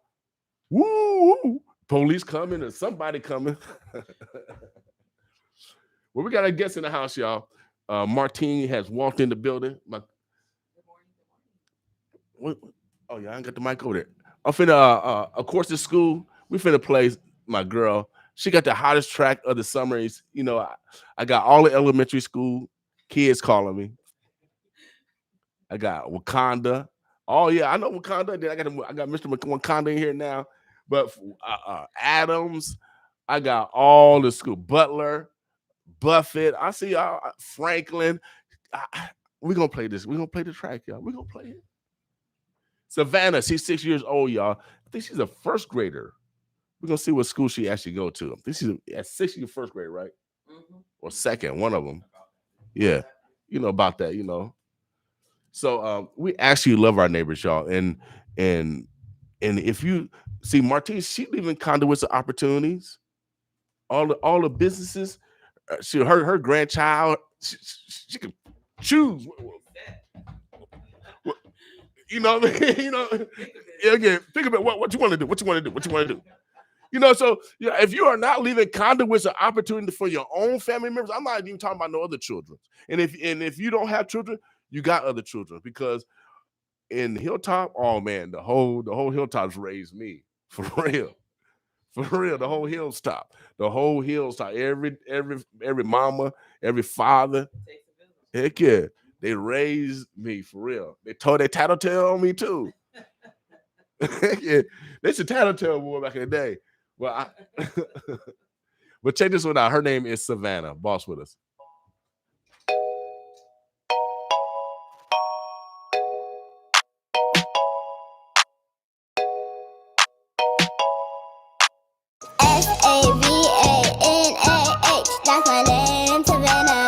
woo, police coming or somebody coming. Well, we got a guest in the house, y'all. Martine has walked in the building. Oh yeah, I ain't got the mic over there. I'm finna, of course, the school. We finna play my girl. She got the hottest track of the summer. You know, I got all the elementary school kids calling me. I got Wakanda. Oh yeah, I know Wakanda. Then I got Mr. Wakanda in here now. But Adams, I got all the school. Butler, Buffett. I see y'all. Franklin. We're gonna play this. We're gonna play the track, y'all. We're gonna play it. Savannah, she's 6 years old, y'all. I think she's a first grader. We're gonna see what school she actually go to. I think she's at 6 years first grade, right? Mm-hmm. Or second, one of them. Yeah, you know about that, you know. So we actually love our neighbors, y'all. And if you see Martine, she leaving conduits of opportunities. All the businesses, her grandchild, she can choose. You know, you know. Again, think about what you want to do. What you want to do. You know, so if you are not leaving conduits of opportunity for your own family members, I'm not even talking about no other children. And if you don't have children, you got other children, because in Hilltop, oh man, the whole Hilltop's raised me for real. The whole Hilltop, every mama, every father, heck yeah, they raised me for real. They tattletale on me too. Yeah, they should tattletale more back in the day. Well, but check this one out. Her name is Savannah. Boss with us. Savannah, that's my name, Savannah.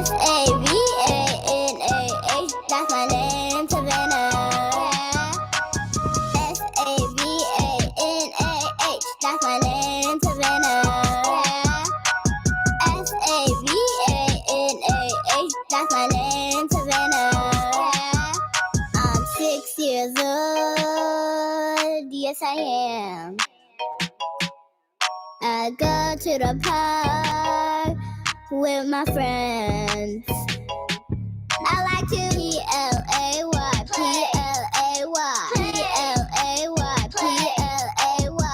Savannah, that's my name, Savannah. That's my name, Savannah. I'm 6 years old, yes I am. I go to the park with my friends. I like to P-L-A-Y, P-L-A-Y, P-L-A-Y, P-L-A-Y.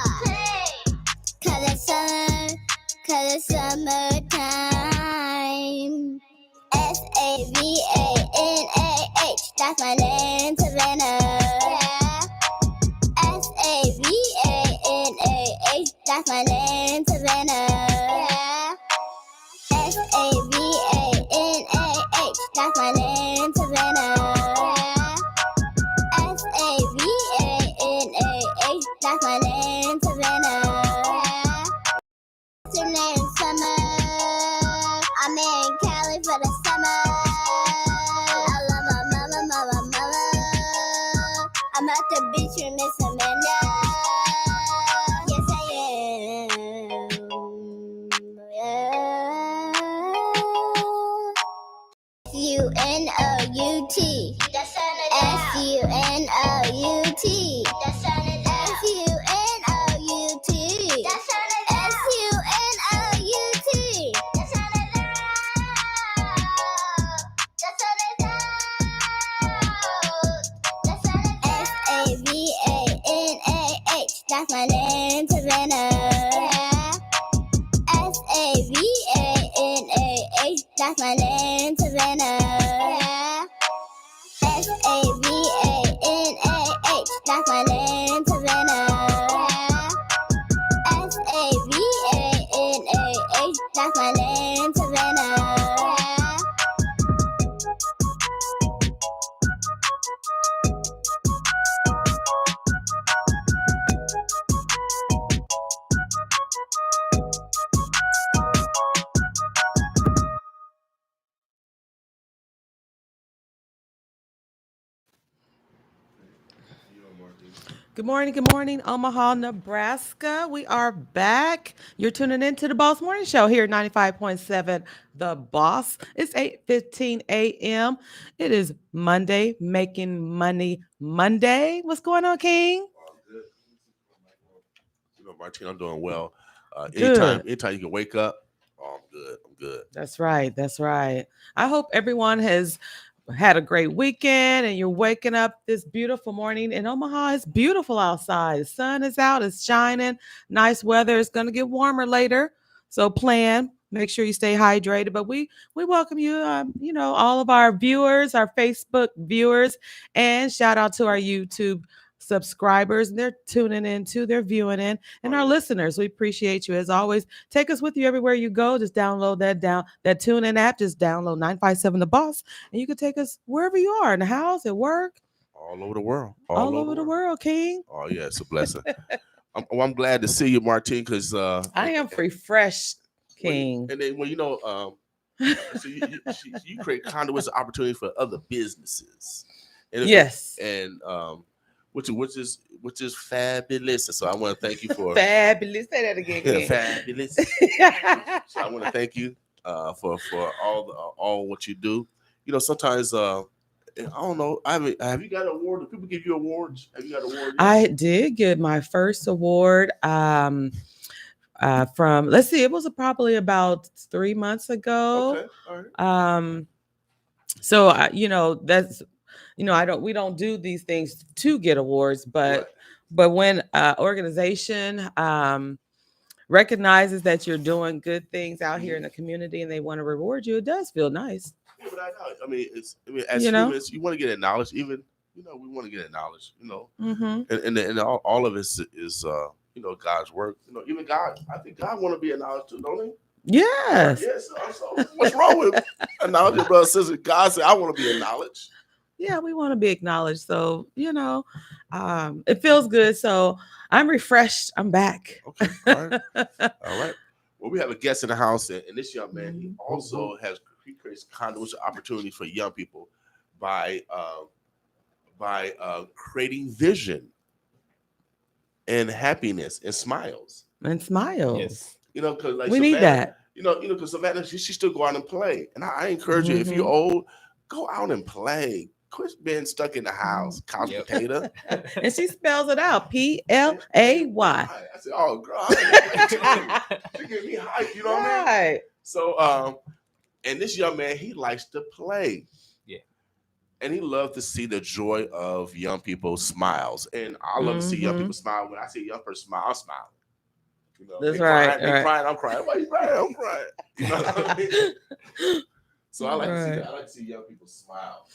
that's my name, Savannah. Savannah. That's my name, Savannah. Savannah. That's my name, Savannah. That's my name, Savannah. Her name Summer. I'm in Cali for the summer. I love my mama. I'm at the beach with Miss Amanda. Yes, I am. SUNOUT. SUNOUT. That's my name, Savannah. Savannah. That's my name, Savannah. Savannah. That's my name, Savannah. That's my name, Savannah. Good morning, Omaha, Nebraska. We are back. You're tuning in to the Boss Morning Show here at 95.7 The Boss. It's 8:15 a.m. It is Monday, Making Money Monday. What's going on, King? Good. Martine, I'm doing well. Good. Anytime you can wake up, I'm good. That's right. I hope everyone has had a great weekend and you're waking up this beautiful morning in Omaha. It's beautiful outside. The sun is out, it's shining, nice weather. It's going to get warmer later, so make sure you stay hydrated. But we welcome you, all of our viewers, our Facebook viewers, and shout out to our YouTube subscribers. They're tuning in too, they're viewing in, and our listeners, we appreciate you as always. Take us with you everywhere you go. Just download that tune in app. Just download 957 The Boss, and you can take us wherever you are, in the house, at work, all over the world. all over the world, King. Oh yeah, it's a blessing. I'm glad to see you, Martine, because I am refreshed, King. And then so you create conduits of opportunity for other businesses. And Yes. And which is fabulous. So I want to thank you for Fabulous. Say that again. King. Fabulous. So I want to thank you for all what you do. Sometimes I don't know. Have you got an award? Do people give you awards? Have you got an award? I did get my first award from, let's see, it was probably about 3 months ago. Okay. All right. So that's, we don't do these things to get awards, but when organization recognizes that you're doing good things out here in the community and they want to reward you, it does feel nice. Yeah, but as humans, you want to get acknowledged. Even we want to get acknowledged. Mm-hmm. And all of this is God's work. Even God. I think God want to be acknowledged too, don't he? Yes. Yes. So what's wrong with acknowledging, brother, sister? God said, "I want to be acknowledged." Yeah, we want to be acknowledged. So it feels good. So I'm refreshed. I'm back. Okay. All right. Well, we have a guest in the house, and this young man, he also creates conduits of opportunity for young people by creating vision and happiness and smiles. Yes. Because we need that. Because Savannah, she still go out and play, and I encourage you, if you're old, go out and play. Quit being stuck in the house, couch potato. And she spells it out, PLAY. I said, "Oh, girl, she give me hype." You know what I mean? So, and this young man, he likes to play. Yeah. And he loves to see the joy of young people's smiles. And I love to see young people smile. When I see a young person smile, I'm smiling. That's they right. They crying, I'm crying. Why you crying? I'm crying. You know what I mean? So I like to see that. I like to see young people smile.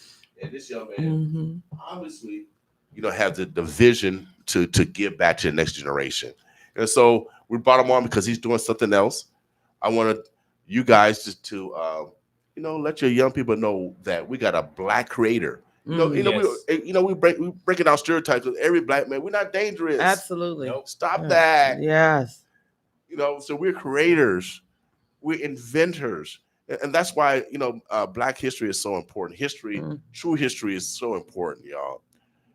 And this young man, Mhm. obviously, have the vision to give back to the next generation. And so we brought him on because he's doing something else. I wanted you guys just to let your young people know that we got a Black creator. We breaking down stereotypes. 'Cause every Black man, we're not dangerous. Absolutely. Nope. Stop Yeah. that. Yes. So we're creators, we're inventors, and that's why Black history is so important. History, true history, is so important, y'all,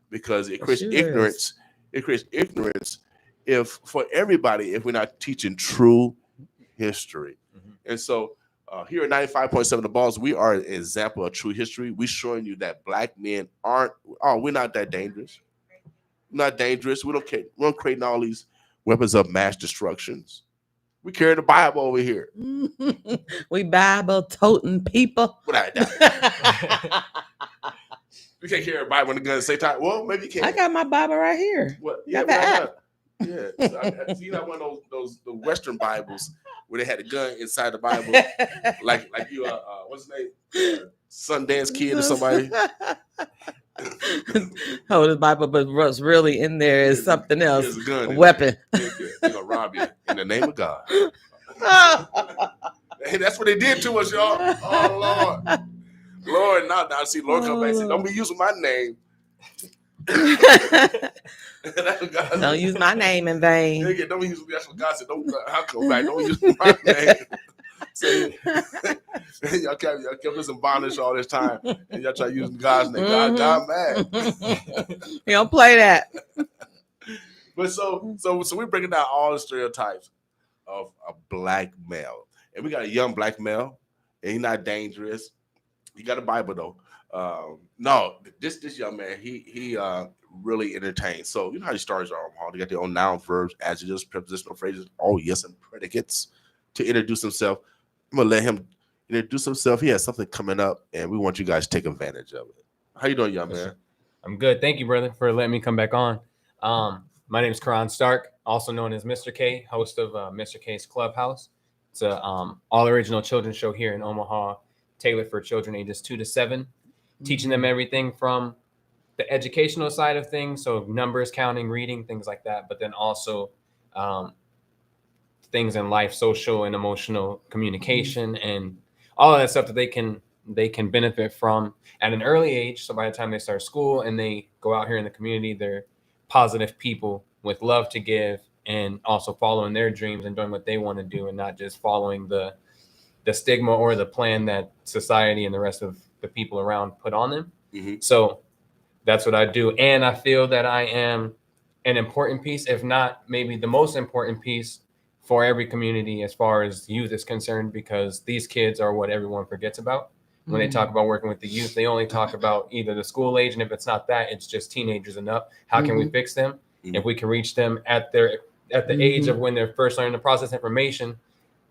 because it creates sure ignorance. It creates ignorance if we're not teaching true history. And so here at 95.7 The Balls, we are an example of true history. We're showing you that Black men we're not that dangerous. We're not dangerous. We don't create all these weapons of mass destructions. We carry the Bible over here. We Bible toting people. Without that. You can't carry a Bible and a gun at the same time. Well, maybe you can. I got my Bible right here. What? Got why the app. not? Yeah. So you know, one of those the Western Bibles where they had a gun inside the Bible, like you what's his name? Sundance Kid or somebody. Hold the Bible, but what's really in there is something else. There's a gun. A weapon. Gonna rob you in the name of God. Hey, that's what they did to us, y'all. Oh Lord, now see, Lord come back and say, don't be using my name. Don't use my name in vain. Don't use. That's what God said. I'll come back. Don't use my name. So, y'all kept us in bondage all this time, and y'all try using God's name. God mad. You don't play that. But so we're breaking down all the stereotypes of a Black male, and we got a young Black male, and he's not dangerous. He got a Bible though. No, this young man, he really entertains. So you know how he starts our They got their own nouns, verbs, adjectives, prepositional phrases, all yes and predicates to introduce himself. I'm gonna let him introduce himself. He has something coming up, and we want you guys to take advantage of it. How you doing, young man? I'm good. Thank you, brother, for letting me come back on. My name is Karan Stark, also known as Mr. K, host of Mr. K's Clubhouse. It's a all original children's show here in Omaha, tailored for children ages 2 to 7, teaching them everything from the educational side of things, so numbers, counting, reading, things like that, but then also things in life, social and emotional communication, and all of that stuff that they can benefit from at an early age. So by the time they start school and they go out here in the community, they're positive people with love to give, and also following their dreams and doing what they want to do, and not just following the stigma or the plan that society and the rest of the people around put on them. So that's what I do. And I feel that I am an important piece, if not maybe the most important piece, for every community as far as youth is concerned, because these kids are what everyone forgets about. When they talk about working with the youth, they only talk about either the school age, and if it's not that, it's just teenagers and up. How can we fix them? If we can reach them at the age of when they're first learning to process information,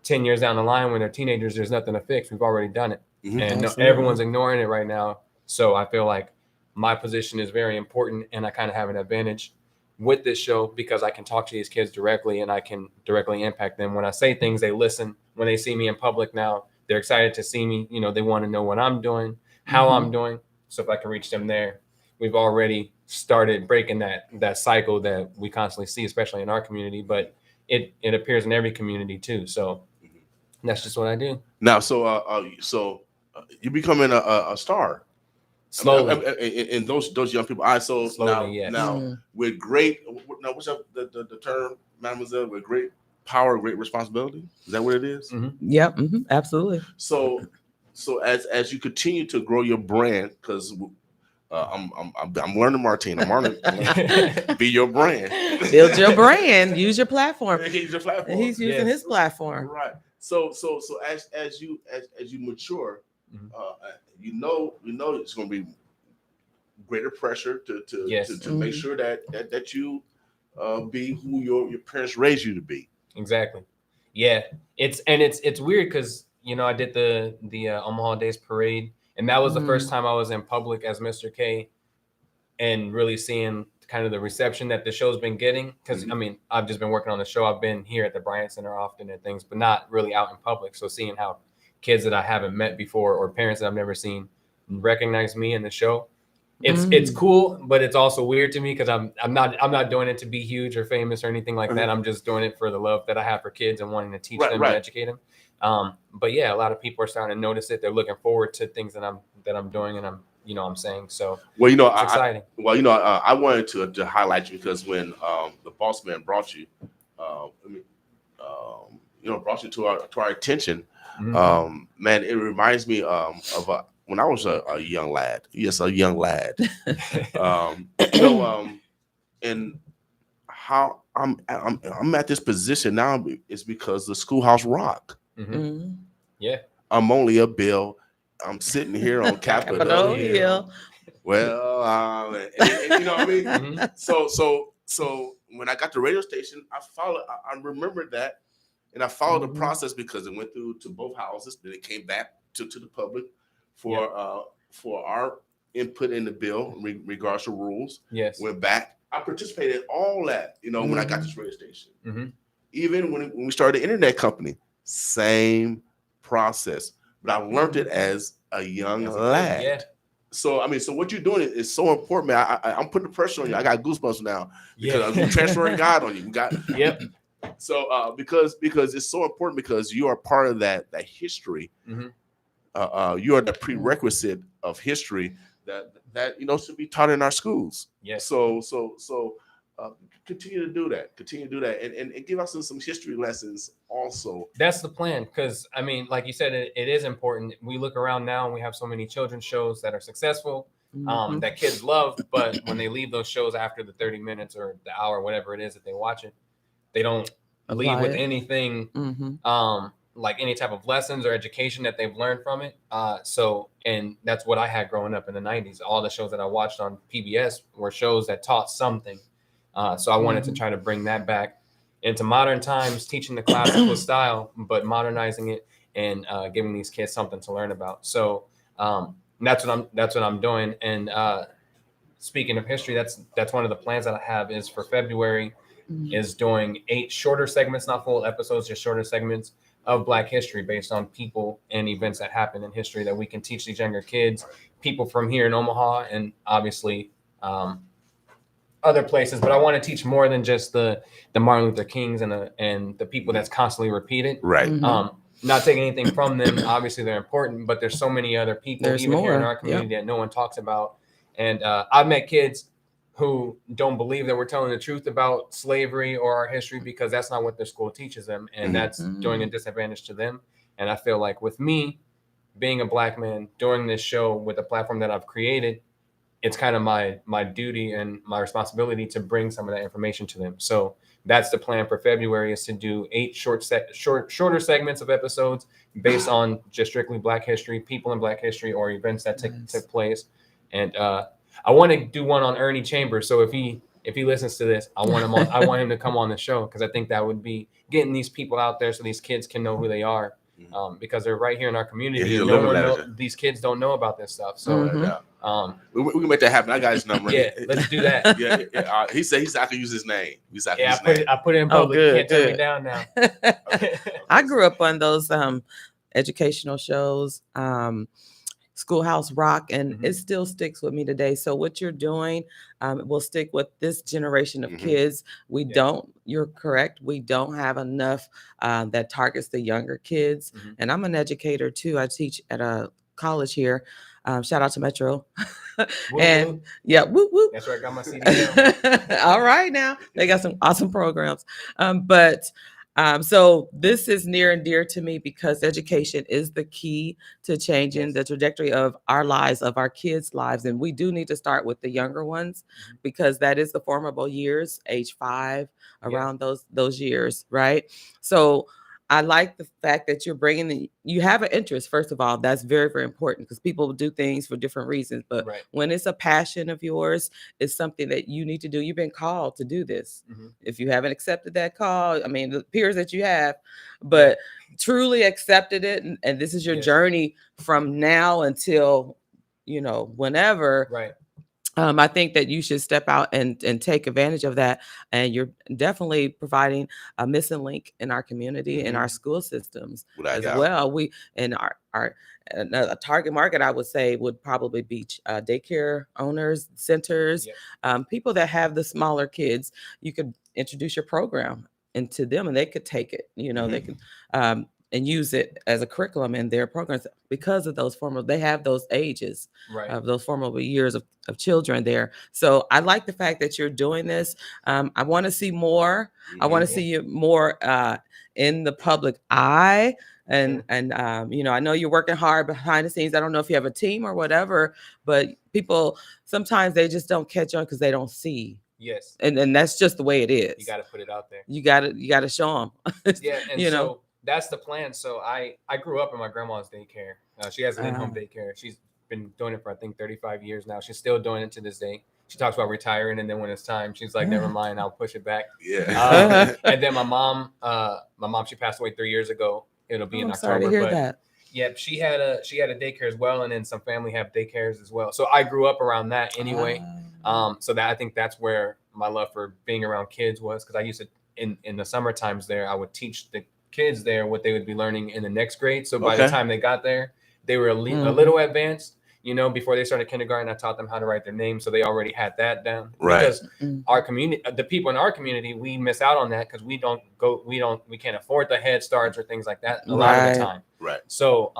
10 years down the line when they're teenagers, there's nothing to fix. We've already done it. And everyone's ignoring it right now. So I feel like my position is very important, and I kind of have an advantage with this show because I can talk to these kids directly, and I can directly impact them. When I say things, they listen. When they see me in public now, they're excited to see me. They want to know what I'm doing, how I'm doing. So if I can reach them there, we've already started breaking that cycle that we constantly see, especially in our community, but it appears in every community too. So that's just what I do. Now, so you're becoming a star. Slowly. And those young people. Slowly, yes. Now with great. Now, what's up the term, mademoiselle? With great power, great responsibility. Is that what it is? Yep. Absolutely. So as you continue to grow your brand, because I'm learning, Martine. I'm learning. Be your brand. Build your brand. Use your platform. Use your platform. He's using his platform. Right. So as you mature, you know it's going to be greater pressure to make sure that you be who your parents raised you to be. Exactly. Yeah. It's weird because I did the Omaha Days Parade, and that was the first time I was in public as Mr. K, and really seeing kind of the reception that the show's been getting. Because I've just been working on the show. I've been here at the Bryant Center often and things, but not really out in public. So seeing how kids that I haven't met before or parents that I've never seen recognize me in the show. It's cool, but it's also weird to me because I'm not doing it to be huge or famous or anything like that. I'm just doing it for the love that I have for kids and wanting to teach them and educate them. But yeah, a lot of people are starting to notice it. They're looking forward to things that I'm doing, and I'm saying so. Well, it's exciting. I wanted to highlight you because when the boss man brought you, brought you to our attention, man, it reminds me of when I was a young lad. Yes, a young lad. And how I'm at this position now is because the Schoolhouse Rock. Yeah, I'm only a bill. I'm sitting here on Capitol Hill. Well, and you know what I mean. So when I got the radio station, I remembered that, and I followed the process because it went through to both houses. Then it came back to the public for our input in the bill in regards to rules. Yes, went back. I participated in all that. When I got this radio station, even when we started the internet company, same process. But I learned it as a young lad. Yeah. So so what you're doing is so important, man. I'm putting the pressure on you. I got goosebumps now because I'm transferring God on you. We got So because it's so important because you are part of that history. You are the prerequisite of history that should be taught in our schools. Yes. So continue to do that. And give us some history lessons also. That's the plan, because like you said, it is important. We look around now and we have so many children's shows that are successful, that kids love, but when they leave those shows after the 30 minutes or the hour, whatever it is that they watch it, they don't leave with anything like any type of lessons or education that they've learned from it. And that's what I had growing up in the 90s. All the shows that I watched on PBS were shows that taught something. So I wanted to try to bring that back into modern times, teaching the classical style, but modernizing it and giving these kids something to learn about. So that's what I'm doing. And speaking of history, that's one of the plans that I have is for February is doing 8 shorter segments, not full episodes, just shorter segments of Black history based on people and events that happen in history that we can teach these younger kids, people from here in Omaha, and obviously other places. But I want to teach more than just the Martin Luther Kings and the people that's constantly repeated. Right. Not taking anything from them. Obviously, they're important, but there's so many other people here in our community that no one talks about. And I've met kids who don't believe that we're telling the truth about slavery or our history because that's not what their school teaches them. And that's doing a disadvantage to them. And I feel like with me being a Black man doing this show with a platform that I've created, it's kind of my duty and my responsibility to bring some of that information to them. So that's the plan for February, is to do 8 shorter segments of episodes based on just strictly Black history, people in Black history, or events that took place. And I want to do one on Ernie Chambers. So if he listens to this, I want him to come on the show, because I think that would be getting these people out there so these kids can know who they are, because they're right here in our community. These kids don't know about this stuff. So we can make that happen. I got his number. Yeah, let's do that. He said I could use his name. I put it in public. You can't turn me down now. I grew up on those educational shows. Schoolhouse Rock, and it still sticks with me today. So what you're doing will stick with this generation of kids. You're correct, we don't have enough that targets the younger kids. And I'm an educator too. I teach at a college here. Shout out to Metro. And yeah, whoop whoop. That's where I got my CD. All right, now they got some awesome programs. So this is near and dear to me because education is the key to changing the trajectory of our lives, of our kids' lives. And we do need to start with the younger ones because that is the formable years, age 5, around those years, right? So I like the fact that you're bringing you have an interest, first of all. That's very, very important because people do things for different reasons. But when it's a passion of yours, it's something that you need to do. You've been called to do this. If you haven't accepted that call, it appears that you have, but truly accepted it. And this is your journey from now until, whenever. Right. I think that you should step out and take advantage of that. And you're definitely providing a missing link in our community, in our school systems Without as doubt. well. We in our a target market, I would say, would probably be daycare owners, centers, Yep. people that have the smaller kids. You could introduce your program into them, and they could take it. They could and use it as a curriculum in their programs because of those formal. They have those ages Right. of those formative years of children there. So I like the fact that you're doing this. I want to see more. I want to see you more in the public eye. And I know you're working hard behind the scenes. I don't know if you have a team or whatever, but people sometimes they just don't catch on because they don't see. Yes. And that's just the way it is. You got to put it out there. You got to show them. Yeah, and so that's the plan. So I grew up in my grandma's daycare. She has an in-home daycare. She's been doing it for I think 35 years now. She's still doing it to this day. She talks about retiring, and then when it's time, she's like, "Never mind, I'll push it back." Yeah. And then my mom, she passed away 3 years ago. It'll be in October. Sorry to hear that. Yep, she had a daycare as well, and then some family have daycares as well. So I grew up around that anyway. So that I think that's where my love for being around kids was, because I used to in the summer times there, I would teach the kids there what they would be learning in the next grade. So by the time they got there, they were a little advanced. Before they started kindergarten, I taught them how to write their name, so they already had that down. Right. Because our community, the people in our community, we miss out on that because we can't afford the Head Starts or things like that a lot of the time. Right. So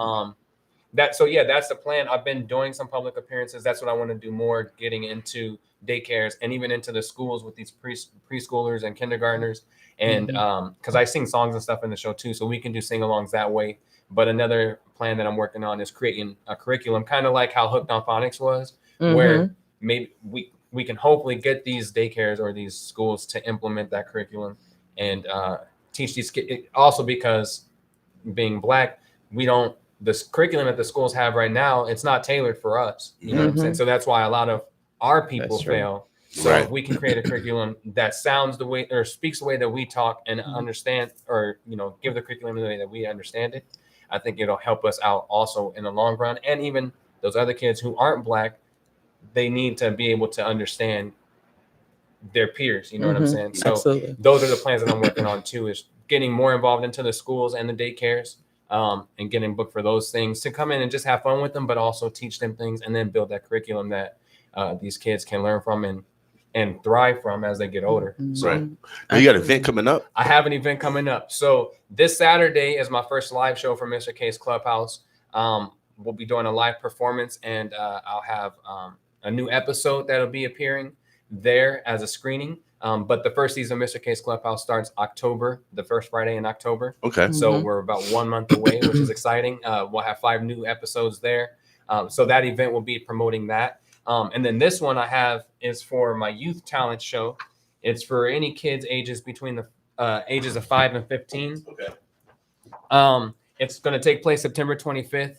that's the plan. I've been doing some public appearances. That's what I want to do more, getting into daycares and even into the schools with these preschoolers and kindergartners. And because I sing songs and stuff in the show too, so we can do sing-alongs that way. But another plan that I'm working on is creating a curriculum, kind of like how Hooked on Phonics was, where maybe we can hopefully get these daycares or these schools to implement that curriculum and teach these kids. Also, because being Black, the curriculum that the schools have right now, it's not tailored for us. You know what I'm saying? So that's why a lot of our people fail. So if we can create a curriculum that sounds the way or speaks the way that we talk and understand, or give the curriculum the way that we understand it, I think it'll help us out also in the long run. And even those other kids who aren't Black, they need to be able to understand their peers. You know what I'm saying? So those are the plans that I'm working on too, is getting more involved into the schools and the daycares, and getting booked for those things to come in and just have fun with them, but also teach them things and then build that curriculum that these kids can learn from and thrive from as they get older. Right. Now you got an event coming up? I have an event coming up. So this Saturday is my first live show for Mr. K's Clubhouse. We'll be doing a live performance, and I'll have a new episode that'll be appearing there as a screening. But the first season of Mr. K's Clubhouse starts October, the first Friday in October. Okay. So we're about 1 month away, which is exciting. We'll have 5 new episodes there. So that event will be promoting that. And then this one I have is for my youth talent show. It's for any kids ages between the ages of 5 and 15. Okay. It's going to take place September 25th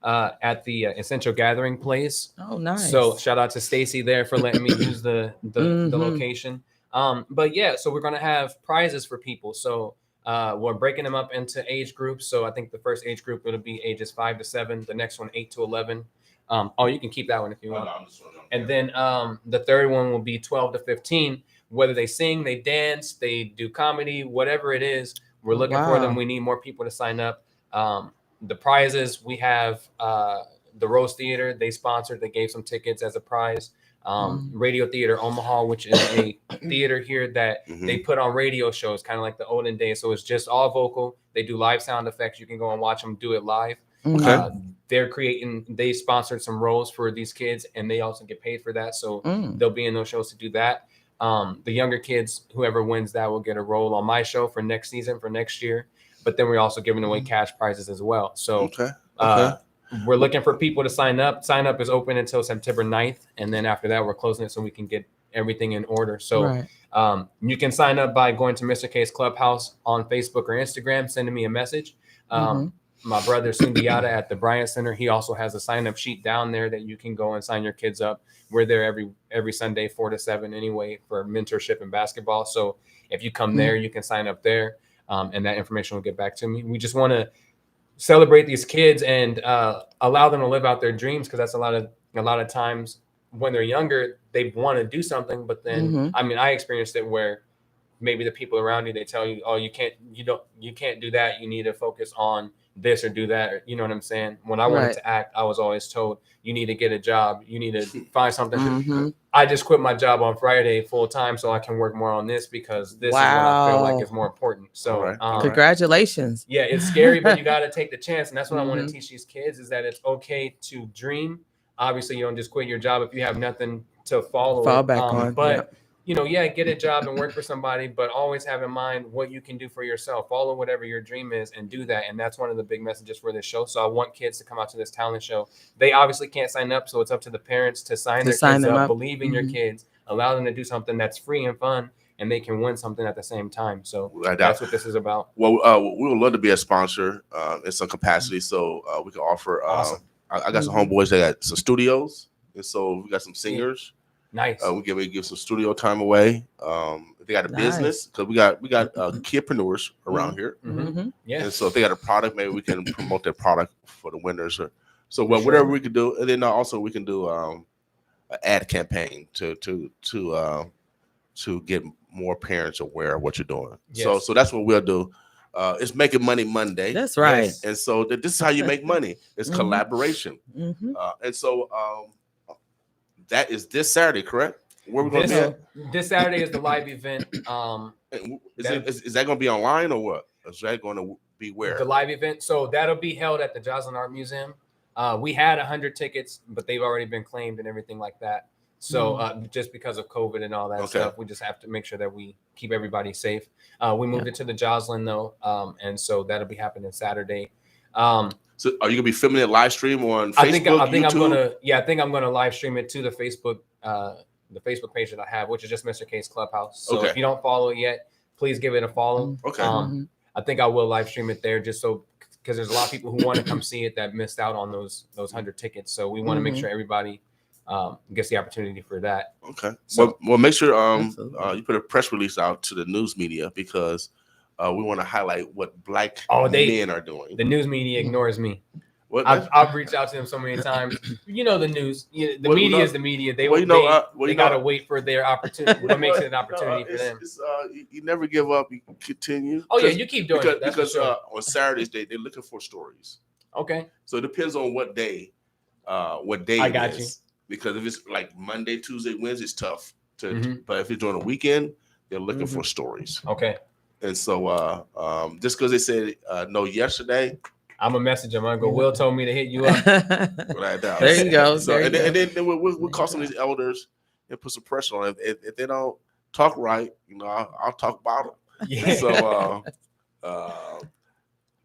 at the Essential Gathering Place. Oh, nice. So shout out to Stacy there for letting me use the location. But yeah, so we're going to have prizes for people. So we're breaking them up into age groups. So I think the first age group will be ages 5 to 7. The next one 8 to 11. You can keep that one if you want. And then the third one will be 12 to 15. Whether they sing, they dance, they do comedy, whatever it is, we're looking for them. We need more people to sign up. The prizes, we have the Rose Theater. They sponsored. They gave some tickets as a prize. Radio Theater Omaha, which is a theater here that they put on radio shows, kind of like the olden days. So it's just all vocal. They do live sound effects. You can go and watch them do it live. Okay. They sponsored some roles for these kids, and they also get paid for that. So they'll be in those shows to do that. The younger kids, whoever wins that, will get a role on my show for next season, for next year. But then we're also giving away cash prizes as well. So we're looking for people to sign up. Sign up is open until September 9th. And then after that, we're closing it so we can get everything in order. So you can sign up by going to Mr. K's Clubhouse on Facebook or Instagram, sending me a message. My brother Sundiata at the Bryant Center, he also has a sign-up sheet down there that you can go and sign your kids up. We're there every Sunday, 4 to 7 anyway, for mentorship and basketball. So if you come there, you can sign up there, and that information will get back to me. We just want to celebrate these kids and allow them to live out their dreams, because that's a lot of times when they're younger, they want to do something, but then Mhm. I mean, I experienced it where maybe the people around you, they tell you, oh, you can't do that. You need to focus on this or do that. Or, you know what I'm saying? When I wanted Right. to act, I was always told you need to get a job. You need to find something. Mhm. I just quit my job on Friday full time so I can work more on this because this is what I feel like Wow. is more important. So All right, all right. Congratulations. yeah, it's scary, but you got to take the chance. And that's what I want Mhm. to teach these kids is that it's okay to dream. Obviously, you don't just quit your job if you have nothing to fall back on. But you know, yeah, get a job and work for somebody, but always have in mind what you can do for yourself. Follow whatever your dream is and do that. And that's one of the big messages for this show. So I want kids to come out to this talent show. They obviously can't sign up, so it's up to the parents to sign their kids them up, up. believe in your Mhm. kids, allow them to do something that's free and fun, and they can win something at the same time. So Without doubt. that's what this is about. Well, we would love to be a sponsor in some capacity, so we can offer. Awesome. I got some Mhm. homeboys that got some studios, and so we got some singers. Nice. We give some studio time away. If they got a Nice. business, because we got kidpreneurs around here, Mhm. Yeah. and so if they got a product, maybe we can promote their product for the winners. Or so For well, sure. whatever we can do, and then also we can do an ad campaign to get more parents aware of what you're doing. Yes. So that's what we'll do. It's Making Money Monday. That's right. Yes. And so this is how you make money. It's Mhm. collaboration. Mhm. And so that is this Saturday, correct? Where we going to be This, at? this Saturday is the live event. And that- is that going to be online or what? Is that going to be where? The live event. So that'll be held at the Joslyn Art Museum. We had 100 tickets, but they've already been claimed and everything like that. So just because of COVID and all that Okay. stuff, we just have to make sure that we keep everybody safe. We moved it to the Joslyn though, and so that'll be happening Saturday. So are you going to be filming it live stream on Facebook, I think YouTube? I'm gonna live stream it to the Facebook page that I have, which is just Mr. K's Clubhouse. So Okay. if you don't follow it yet, please give it a follow. Okay. Mhm. I think I will live stream it there just so because there's a lot of people who want to come see it that missed out on those 100 tickets. So we want to make Mhm. sure everybody gets the opportunity for that. Okay. So- Well, make sure Absolutely. you put a press release out to the news media because we want to highlight what Black they- men are doing. The news media ignores me. What- I've reached out to them so many times. You know the news. The Well, media no- is the media. They well, you know, well, they you gotta know- wait for their opportunity. What makes it an opportunity for them? You never give up. You continue. Oh yeah, you keep doing it. That's because for sure. on Saturdays they're looking for stories. Okay. So it depends on what day. I it got is. Because if it's like Monday, Tuesday, Wednesday, it's tough. Mhm. But if it's during the weekend, they're looking Mm-hmm. for stories. Okay. And so just because they said no yesterday, I'm gonna message them. I'm gonna go. Will told me to hit you up. without a doubt. There you go. So There you and go. then we'll call some of these elders and put some pressure on them. If they don't talk right, I'll talk about them. Yeah. So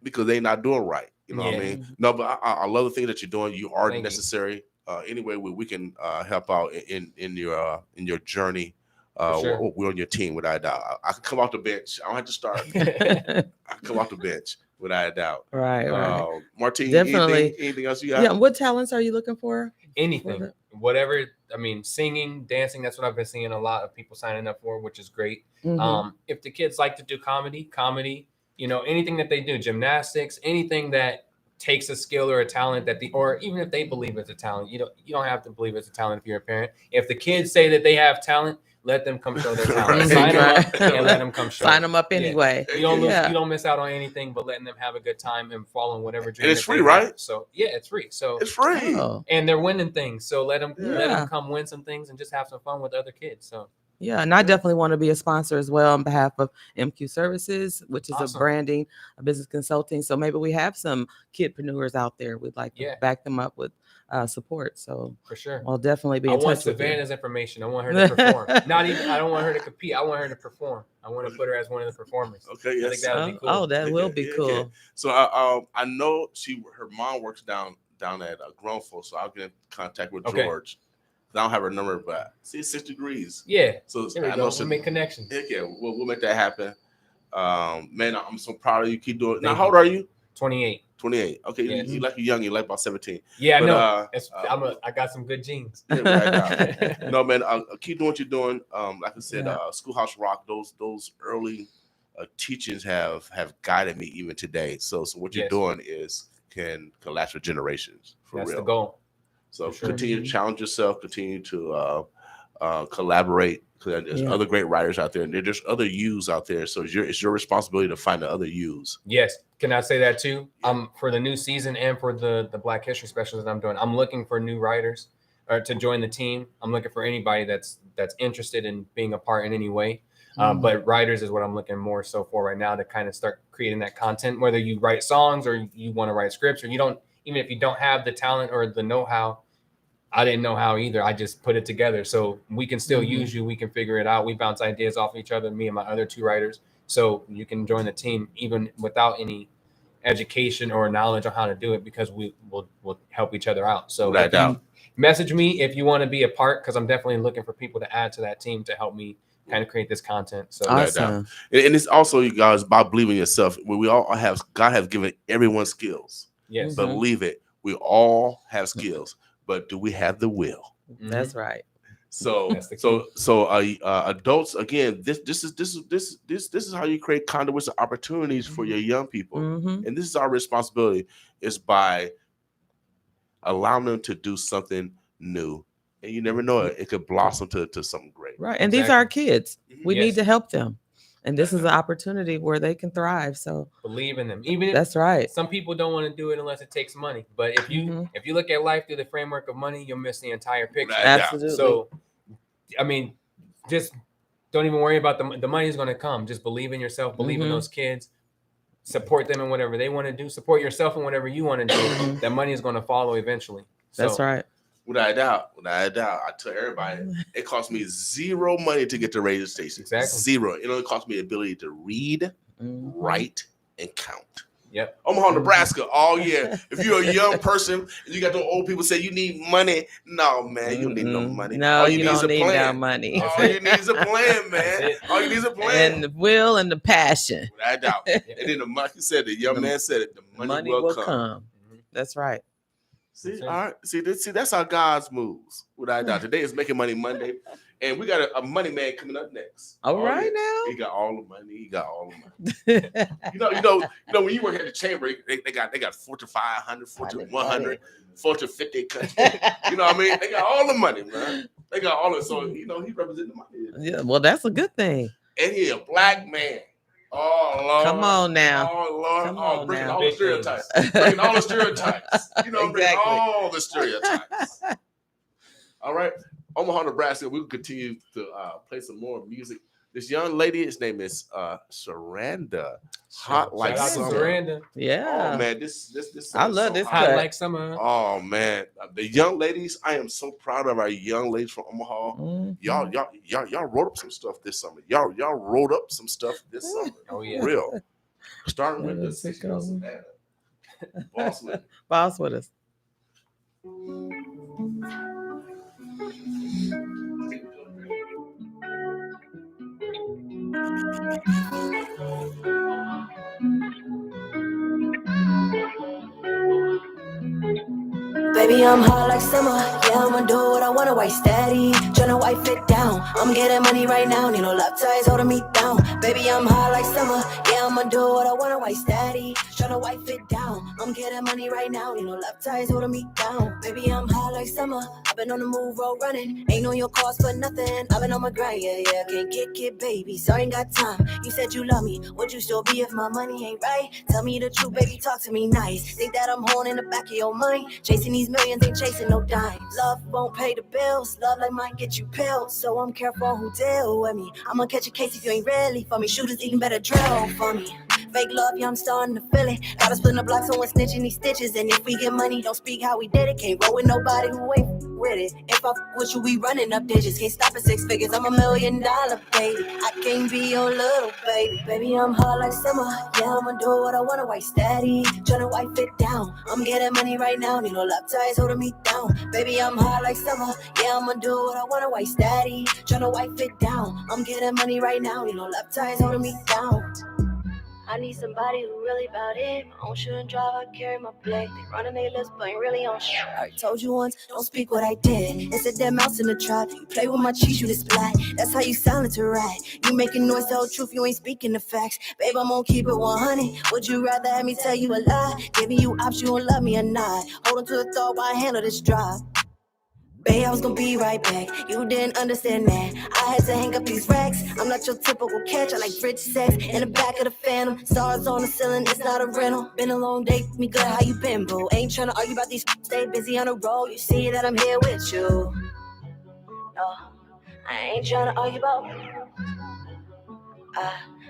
because they not doing right, what I Yeah. mean. No, but I love the thing that you're doing. You are Thank you. necessary. Anyway, we can help out in your journey. For sure. We're on your team without a doubt. I can come off the bench. I don't have to start. I can come off the bench without a doubt. Right. Martine, Definitely. anything else you got? Yeah. What talents are you looking for? Anything, whatever. I mean, singing, dancing. That's what I've been seeing a lot of people signing up for, which is great. Mhm. If the kids like to do comedy, anything that they do, gymnastics, anything that takes a skill or a talent or even if they believe it's a talent, you don't have to believe it's a talent if you're a parent. If the kids say that they have talent, let them come show their talent. Right. Sign them up Right. and let them come show. Sign them up Yeah. anyway. You don't lose, Yeah. you don't miss out on anything, but letting them have a good time and following whatever dream. And it's that they free, have. right? So yeah, it's free. So It's free. Oh, and they're winning things. So let them Yeah. come win some things and just have some fun with other kids. So yeah. And I definitely want to be a sponsor as well on behalf of MQ Services, which is a Awesome. branding, a business consulting. So maybe we have some kidpreneurs out there. We'd like to Yeah. back them up with support. So for sure. I'll definitely be I in want touch with you. Savannah's information. I want her to perform. I don't want her to compete. I want her to perform. I want to put her as one of the performers. Okay, I yes. think that would be cool. Oh, that will be Yeah, cool. yeah. So I know her mom works down at Grown Folks, so I'll get in contact with Okay. George. I don't have her number, but see, it's 6 degrees. Yeah. So There we I go. know We'll make connections. Heck yeah, we'll make that happen. Man, I'm so proud of you. Keep doing it. Now, Thank how you. old are you? 28. 28. Okay, Yes. you like young. You like about 17. Yeah, But, no. uh, I got some good genes. Yeah, right. No, man, keep doing what you're doing. Like I said, Yeah. Schoolhouse Rock. Those early teachings have guided me even today. So what you're Yes. doing can last for generations. For That's real. the goal. So For sure. continue to challenge yourself, continue to collaborate. Because there's Yeah. other great writers out there, and there's other yous out there. So it's your responsibility to find the other yous. Yes, can I say that too? For the new season and for the Black History specials that I'm doing, I'm looking for new writers to join the team. I'm looking for anybody that's interested in being a part in any way. But writers is what I'm looking more so for right now to kind of start creating that content. Whether you write songs or you want to write scripts, or you don't, even if you don't have the talent or the know-how. I didn't know how either. I just put it together. So we can still use you. We can figure it out. We bounce ideas off each other, me and my other two writers. So you can join the team even without any education or knowledge on how to do it, because we'll help each other out. So Without doubt. message me if you want to be a part, because I'm definitely looking for people to add to that team to help me kind of create this content. So Awesome. And it's also, you guys, about believing in yourself. We all have, God has given everyone skills. yes, Believe it. We all have skills, but do we have the will? That's right. So, That's the key. adults, again, this is how you create conduits of opportunities for your young people, Mhm. and this is our responsibility, is by allowing them to do something new, and you never know, it could blossom to something great. Right. And these are our kids. We Yes. need to help them. And this is an opportunity where they can thrive. So Believe in them. Even if that's right. some people don't want to do it unless it takes money. But if you look at life through the framework of money, you'll miss the entire picture. Right. Absolutely. So, I mean, just don't even worry about the money is going to come. Just believe in yourself. Believe in those kids. Support them in whatever they want to do. Support yourself in whatever you want to do. That money is going to follow eventually. That's So, right. Without a doubt, I tell everybody, it cost me zero money to get to radio station. Exactly. Zero. It only cost me the ability to read, Mhm. write, and count. Yep. Omaha, Nebraska, all year. If you're a young person and you got the old people say you need money, no, man, you don't need no money. No, all you need is don't a need no plan. money. All you need is a plan, man. That's it. All you need is a plan. And the will and the passion. Without a doubt. And then like you said, the young man said it, the money, will come. That's right. See, That's it. all right. See, that's how God's moves. Without a doubt. Today is Making Money Monday, and we got a money man coming up next. All right He got all the money. He got all the money. now. You know, when you work at the chamber, they got Fortune 500, Fortune 100, Fortune 50 country. You know what I mean? They got all the money, man. They got all of it. So he represents the money. Yeah, well, that's a good thing. And he a black man. Oh Lord. Come on now. Oh Lord. Come Oh, on bringing now. all the stereotypes. Bringing all the stereotypes. Bringing Exactly. all the stereotypes. All right. Omaha, Nebraska, we'll continue to play some more music. This young lady, his name is Saranda. Hot like Shout out to summer. Saranda. Yeah. Oh man, this I love so this hot. Hot like summer. Oh man, the young ladies, I am so proud of our young ladies from Omaha. Mhm. Y'all wrote up some stuff this summer. Y'all wrote up some stuff this summer. Oh yeah. Real. Starting with Let's this. go. Boss lady. Boss with us. Baby, I'm hot like summer. Yeah, I'ma do what I wanna, white steady. Tryna wipe it down. I'm getting money right now. Need no lap ties holding me down. Baby, I'm hot like summer. Yeah, I'ma do what I wanna, white steady. Tryna wipe it down. I'm getting money right now. Need no lap ties holding me down. Baby, I'm hot like summer. I've been on the move, road running. Ain't on your cars for nothing. I've been on my grind, yeah. Can't kick it, baby. So I ain't got time. You said you love me. Would you still be if my money ain't right? Tell me the truth, baby. Talk to me nice. Think that I'm holding in the back of your mind. Chasing these millions, ain't chasing no dimes. Love won't pay the bills. Love like mine get you pills. So I'm careful who deal with me. I'ma catch a case if you ain't really for me. Shooters even better drill for me. Fake love, yeah, I'm starting to feel it. Gotta split the block, someone snitching these stitches. And if we get money, don't speak how we did it. Can't roll with nobody who ain't with it. If I with you, we running up digits. Can't stop at 6 figures, I'm $1 million, baby. I can't be your little baby. Baby, I'm hot like summer. Yeah, I'ma do what I wanna, white steady. Tryna wipe it down. I'm getting money right now. Need no lap ties holding me down. Baby, I'm hot like summer. Yeah, I'ma do what I wanna, white steady. Tryna wipe it down. I'm getting money right now. Need no lap ties holding me down. I need somebody who really about it. My own shoe and drive, I carry my blick. They running their lips, but ain't really on shit. I told you once, don't speak what I did. It's a dead mouse in the trap. You play with my cheese, you this black. That's how you sound to right. You making noise, tell the truth, you ain't speaking the facts. Babe, I'm gonna keep it 100. Would you rather have me tell you a lie? Giving you options, you don't love me or not. Hold on to the thought while I handle this drive. Babe, I was gonna be right back. You didn't understand that. I had to hang up these racks. I'm not your typical catch. I like rich sex in the back of the Phantom. Stars on the ceiling, it's not a rental. Been a long day, me good, how you been, boo? Ain't tryna argue about these. Stay busy on the road. You see that I'm here with you. No, I ain't tryna argue about.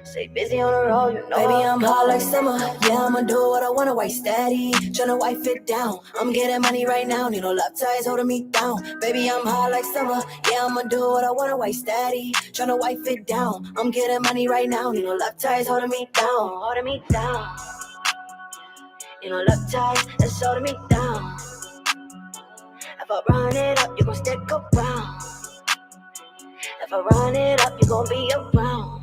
Stay busy on the road, you know. Baby, I'm hot like summer. Yeah, I'ma do what I wanna, white steady. Tryna wipe it down. I'm getting money right now. Need no love ties holding me down. Baby, I'm hot like summer. Yeah, I'ma do what I wanna, white steady. Tryna wipe it down. I'm getting money right now. Need no love ties holding me down. Holding me down. You know, love ties that's holding me down. If I run it up, you gon' stick around. If I run it up, you gon' be around.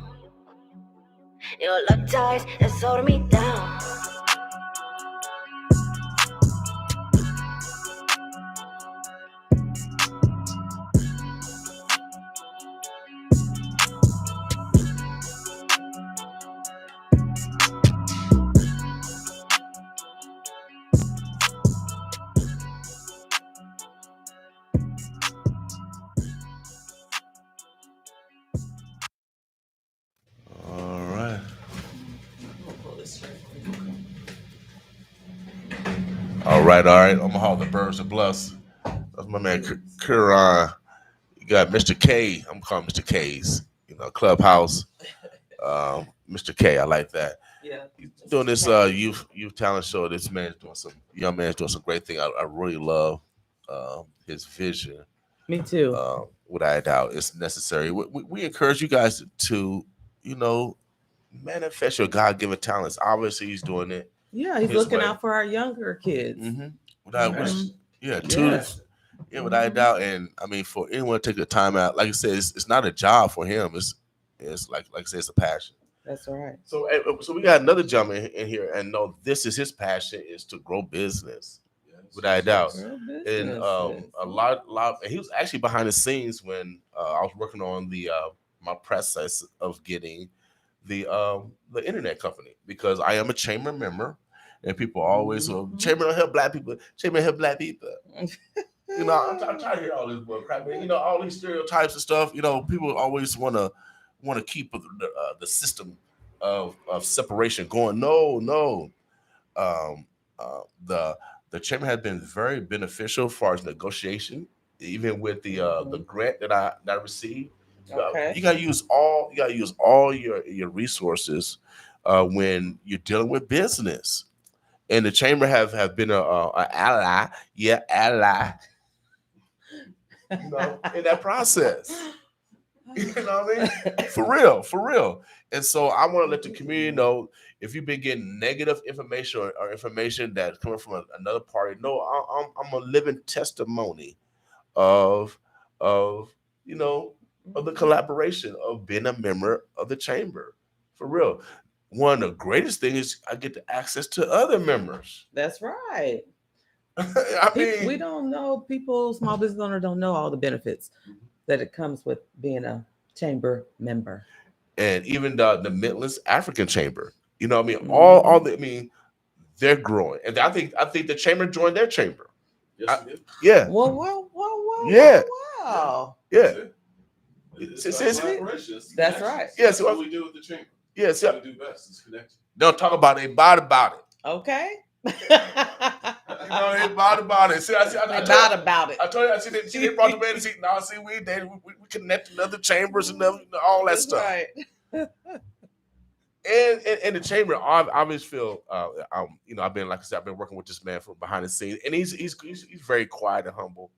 Your love ties that's holding me down. All right. All right. Omaha, the Birds of Bluffs. That's my man, Kuran. You got Mr. K. I'm calling Mr. K's. Clubhouse. Mr. K. I like that. Yeah. He's doing this youth talent show. This young man's doing some great thing. I really love his vision. Me too. Without a doubt, it's necessary. We encourage you guys to, manifest your God-given talents. Obviously, he's doing it. Yeah, he's his looking way. out for our younger kids. Mm-hmm. Without a doubt. And I mean, for anyone to take the time out, like I said, it's not a job for him. It's like I said, it's a passion. That's all right. So we got another gentleman in here, and this is his passion, is to grow business. Without a doubt. And a lot. And he was actually behind the scenes when I was working on the my process of getting the internet company, because I am a chamber member, and people always chamber don't help black people. Chamber help black people. I'm tired of hearing all this crap. All these stereotypes and stuff. People always want to keep the system of separation going. No. The chamber has been very beneficial as far as negotiation, even with the grant that I received. Okay. You gotta use all your resources when you're dealing with business. And the chamber have been an ally, in that process. You know what I mean? For real. And so I want to let the community know, if you've been getting negative information or information that's coming from another party, no, I'm a living testimony of the collaboration of being a member of the chamber. For real. One of the greatest things is I get the access to other members. That's right. I mean, we don't know, small business owners don't know all the benefits that it comes with being a chamber member. And even the Midlands African Chamber, all they're growing, and I think the chamber joined their chamber. Yes, yeah. Whoa. Yeah. Wow. Yeah. That's right. Yeah. So what we do with the chamber. Yeah. So what we do best is connect. Don't talk about it. About it. Okay. About it. See, about it. I told you. I see they brought the man. See, we connected other chambers and all that stuff. Right. And the chamber, I always feel, I've been, like I said, I've been working with this man from behind the scenes, and he's very quiet and humble,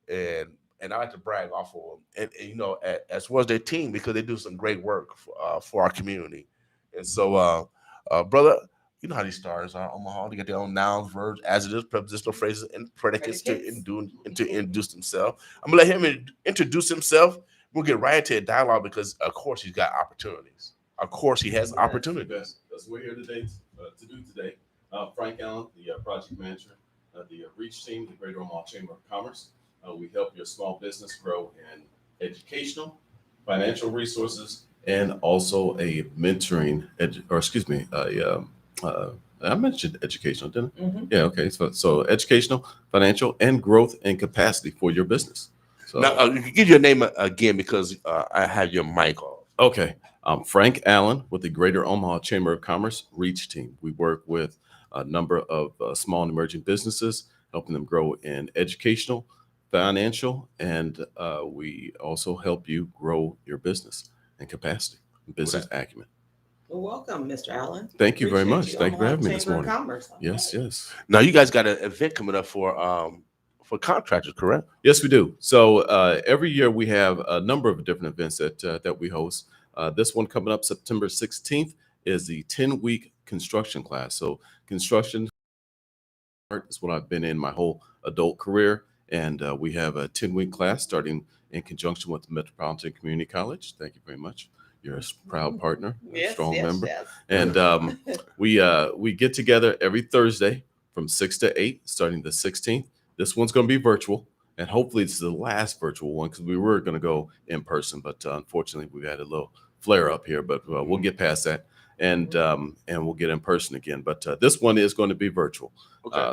and I like to brag off of him, and as well as their team, because they do some great work for our community. And so, brother, you know how these stars are. Omaha, they get their own nouns, verbs, adjectives, prepositional phrases, and predicates to introduce themselves. I'm gonna let him introduce himself. We'll get right into a dialogue, because of course he's got opportunities. Of course he has opportunities. That's what we're here today to do today. Frank Allen, the project manager of the REACH team, the Greater Omaha Chamber of Commerce. We help your small business grow in educational, financial resources, and also a mentoring, I mentioned educational, didn't I? Mhm. Yeah. Okay. So educational, financial, and growth and capacity for your business. So Now, you can give your name again because I have your mic off. okay. I'm Frank Allen with the Greater Omaha Chamber of Commerce Reach Team. We work with a number of small and emerging businesses, helping them grow in educational, financial, and we also help you grow your business and capacity, and business acumen. Well, welcome, Mr. Allen. Thank you very Appreciate much. Thank you for Omaha having me this Chamber of morning. Commerce. Yes, yes. Now, you guys got an event coming up for contractors, correct? Yes, we do. So every year we have a number of different events that we host. This one coming up September 16th is the 10-week construction class. So construction is what I've been in my whole adult career. And we have a 10-week class starting in conjunction with Metropolitan Community College. Thank you very much. You're a proud partner, a strong member. Yes. And we get together every Thursday from 6 to 8, starting the 16th. This one's going to be virtual, and hopefully it's the last virtual one because we were going to go in person, but unfortunately we had a little flare up here. But we'll get past that, and we'll get in person again. But this one is going to be virtual,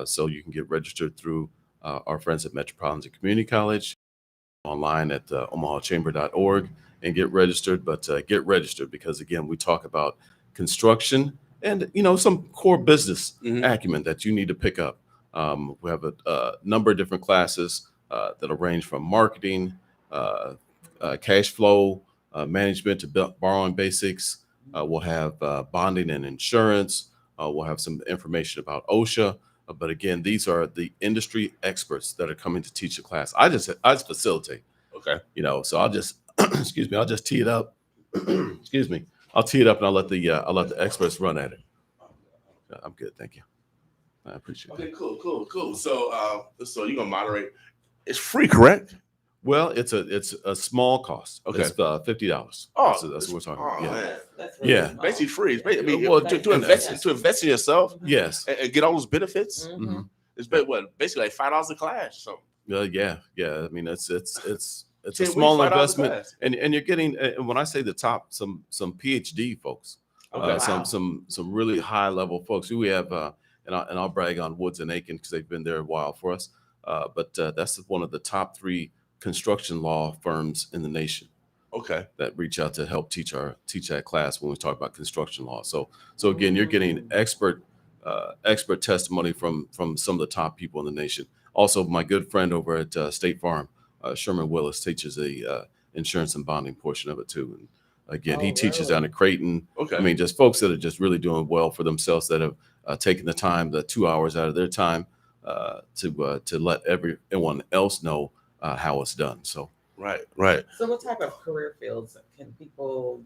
so you can get registered through our friends at Metropolitan Community College, online at omahachamber.org, and get registered. But get registered because again, we talk about construction and some core business acumen that you need to pick up. We have a number of different classes that'll range from marketing, cash flow management to borrowing basics. We'll have bonding and insurance. We'll have some information about OSHA. But again, these are the industry experts that are coming to teach the class. I just facilitate. Okay. So I'll just excuse me. I'll just tee it up. Excuse me. I'll tee it up and I'll let the experts run at it. I'm good, thank you. I appreciate it. Okay, cool. So you're gonna moderate. It's free, correct? Well, it's a small cost. Okay. It's $50. Oh, that's what we're talking oh, about. Yeah. man. That's really Yeah. small. Basically free. I mean, Well, to invest in yourself Yes. and get all those benefits. Mhm. Mhm. It's basically like $5 a class. So Yeah. I mean, it's a 10 small weeks, $5 a investment, class. and you're getting. And when I say the top, some PhD folks, Okay. some really high level folks. We have, and I'll brag on Woods and Aiken because they've been there a while for us. But that's one of the top 3 construction law firms in the nation Okay. that reach out to help teach that class when we talk about construction law. So again, you're getting expert testimony from some of the top people in the nation. Also, my good friend over at State Farm, Sherman Willis, teaches the insurance and bonding portion of it too. And again, he teaches down at Creighton. Okay. I mean, just folks that are just really doing well for themselves, that have taken the time, the 2 hours out of their time to let everyone else know how it's done. So Right. So what type of career fields can people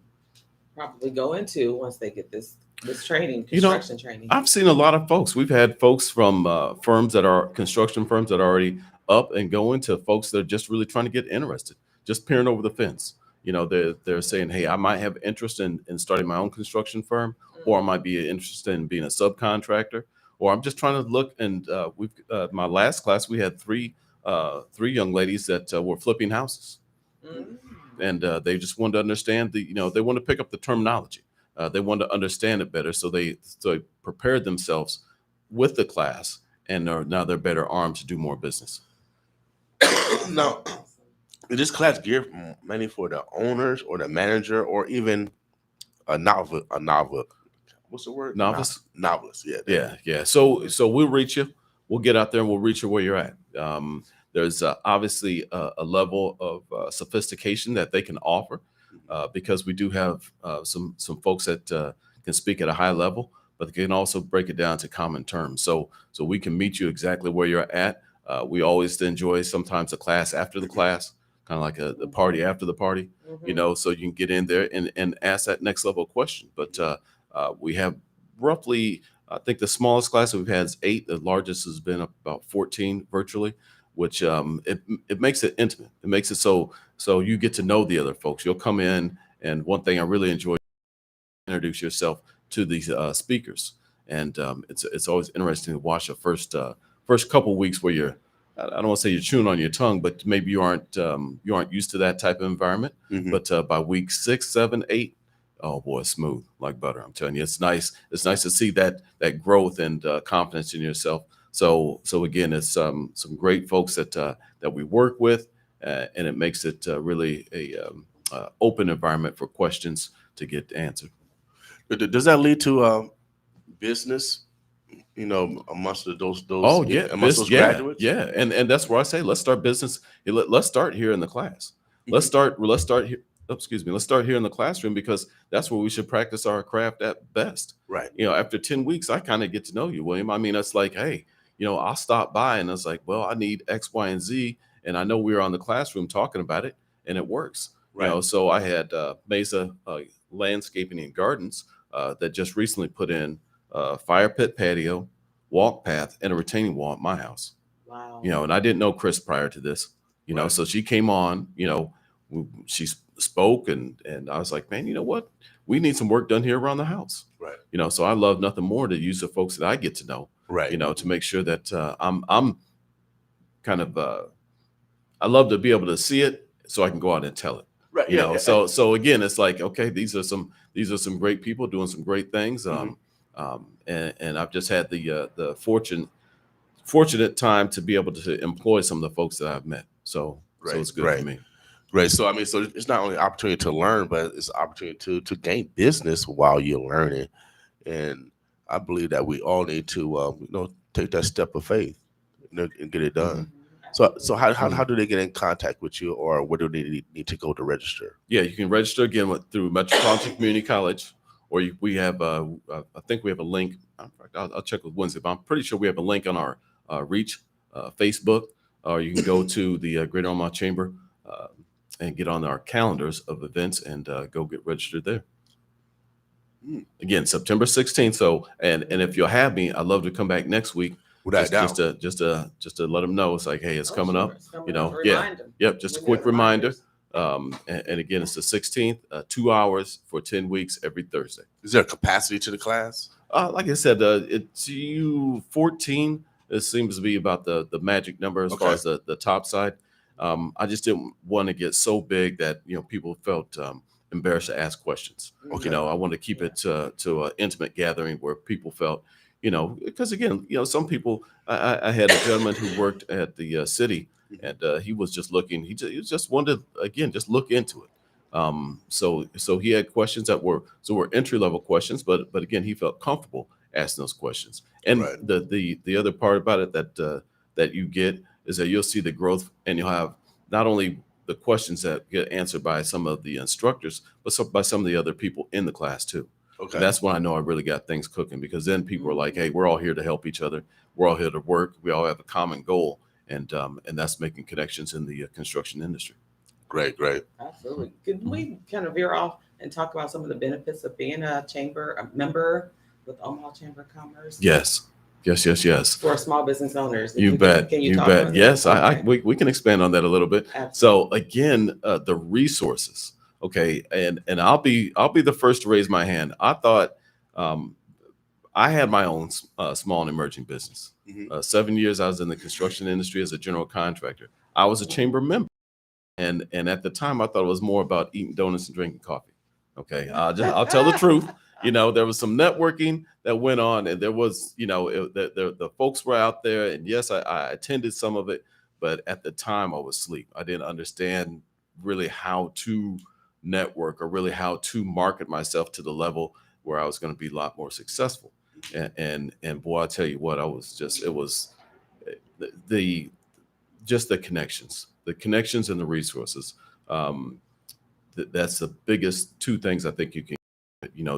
probably go into once they get this training, construction training? I've seen a lot of folks. We've had folks from firms that are construction firms that are already up and going to folks that are just really trying to get interested, just peering over the fence. They're saying, hey, I might have interest in starting my own construction firm, or I might be interested in being a subcontractor, or I'm just trying to look. And we've my last class, we had three young ladies that were flipping houses, and they just wanted to understand they want to pick up the terminology. They wanted to understand it better, so they prepared themselves with the class, and now they're better armed to do more business. Now, is this class geared mainly for the owners or the manager or even a novice? What's the word? Novice? Novice. Yeah. Yeah. So we'll reach you. We'll get out there and we'll reach you where you're at. There's obviously a level of sophistication that they can offer because we do have some folks that can speak at a high level, but they can also break it down to common terms. So we can meet you exactly where you're at. We always enjoy sometimes a class after the class, kind of like a party after the party, so you can get in there and ask that next level question. But we have roughly, I think the smallest class that we've had is 8. The largest has been about 14 virtually, which it makes it intimate. It makes it so you get to know the other folks. You'll come in, and one thing I really enjoy is introduce yourself to these speakers. And it's always interesting to watch the first couple weeks where you're, I don't want to say you're chewing on your tongue, but maybe you aren't used to that type of environment. Mhm. But by week 6, 7, 8, oh boy, it's smooth like butter. I'm telling you, it's nice. It's nice to see that growth and confidence in yourself. So again, it's some great folks that we work with, and it makes it really a open environment for questions to get answered. Does that lead to business? Amongst those Oh yeah, amongst those yeah, graduates. yeah, and that's where I say let's start business. Let's start here in the class. Let's start here. Oh, excuse me. Let's start here in the classroom because that's where we should practice our craft at best. Right. After 10 weeks, I kind of get to know you, William. I mean, it's like, hey, I'll stop by and it's like, well, I need X, Y, and Z, and I know we were on the classroom talking about it, and it works. Right. So I had Mesa Landscaping and Gardens that just recently put in fire pit patio, walk path, and a retaining wall at my house. Wow. And I didn't know Chris prior to this, Right. so she came on, she spoke and I was like, man, you know what? We need some work done here around the house. Right. So I love nothing more to use the folks that I get to know, Right. to make sure that I'm kind of, I love to be able to see it so I can go out and tell it. Right. Yeah. So again, it's like, okay, these are some great people doing some great things. And I've just had the fortunate time to be able to employ some of the folks that I've met. So it's good for me. Great. So so it's not only an opportunity to learn, but it's an opportunity to gain business while you're learning. And I believe that we all need to take that step of faith and get it done. So how do they get in contact with you, or where do they need to go to register? Yeah, you can register again through Metropolitan Community College, or we have I think we have a link. I'll check with Wednesday, but I'm pretty sure we have a link on our Reach Facebook, or you can go to the Greater Omaha Chamber and get on our calendars of events and go get registered there. Again, September 16th. So and if you'll have me, I'd love to come back next week. Just to let them know, it's like, hey, it's coming up. Yep, just a quick reminder. And again, it's the 16th, 2 hours for 10 weeks every Thursday. Is there a capacity to the class? Like I said, it's 14. It seems to be about the magic number as far as the top side. I just didn't want to get so big that people felt embarrassed to ask questions. Okay. I want to keep it to an intimate gathering where people felt, because again, some people. I had a gentleman who worked at the city, and he was just looking. He just wanted again just look into it. So he had questions that were entry level questions, but again, he felt comfortable asking those questions. And Right. the other part about it that you get is that you'll see the growth, and you'll have not only the questions that get answered by some of the instructors, but by some of the other people in the class too. Okay. And that's when I know I really got things cooking, because then people are like, hey, we're all here to help each other. We're all here to work. We all have a common goal. And that's making connections in the construction industry. Great. Absolutely. Could we kind of veer off and talk about some of the benefits of being a member with Omaha Chamber of Commerce? Yes. For small business owners. You bet. Can you You talk bet. about Yes, that? we can expand on that a little bit. Absolutely. So again, the resources. Okay, and I'll be the first to raise my hand. I thought I had my own small and emerging business. 7 years I was in the construction industry as a general contractor. I was a chamber member, and at the time I thought it was more about eating donuts and drinking coffee. Okay, I'll tell the truth. There was some networking that went on, and there was the folks were out there, and yes, I attended some of it, but at the time I was asleep. I didn't understand really how to network or really how to market myself to the level where I was going to be a lot more successful. And boy, I tell you what, it was the connections and the resources. That's the biggest two things I think you can,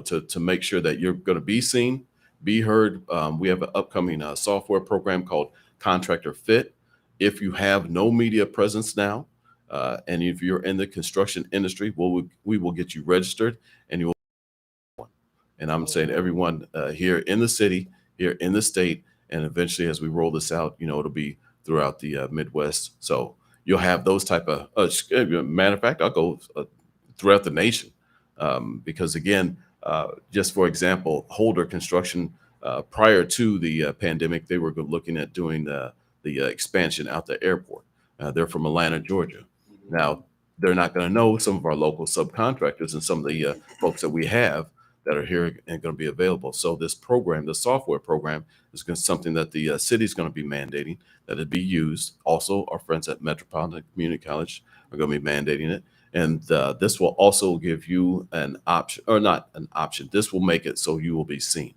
to make sure that you're going to be seen, be heard. We have an upcoming software program called Contractor Fit. If you have no media presence now, and if you're in the construction industry, we will get you registered, and you will. And I'm saying everyone here in the city, here in the state, and eventually as we roll this out, it'll be throughout the Midwest. So you'll have those type of, matter of fact, I'll go throughout the nation, because again, just for example, Holder Construction, prior to the pandemic, they were looking at doing the expansion out the airport. They're from Atlanta, Georgia. Now, they're not going to know some of our local subcontractors and some of the folks that we have that are here and going to be available. So this program, the software program, is something that the city is going to be mandating that it be used. Also, our friends at Metropolitan Community College are going to be mandating it. And this will also give you an option, or not an option. This will make it so you will be seen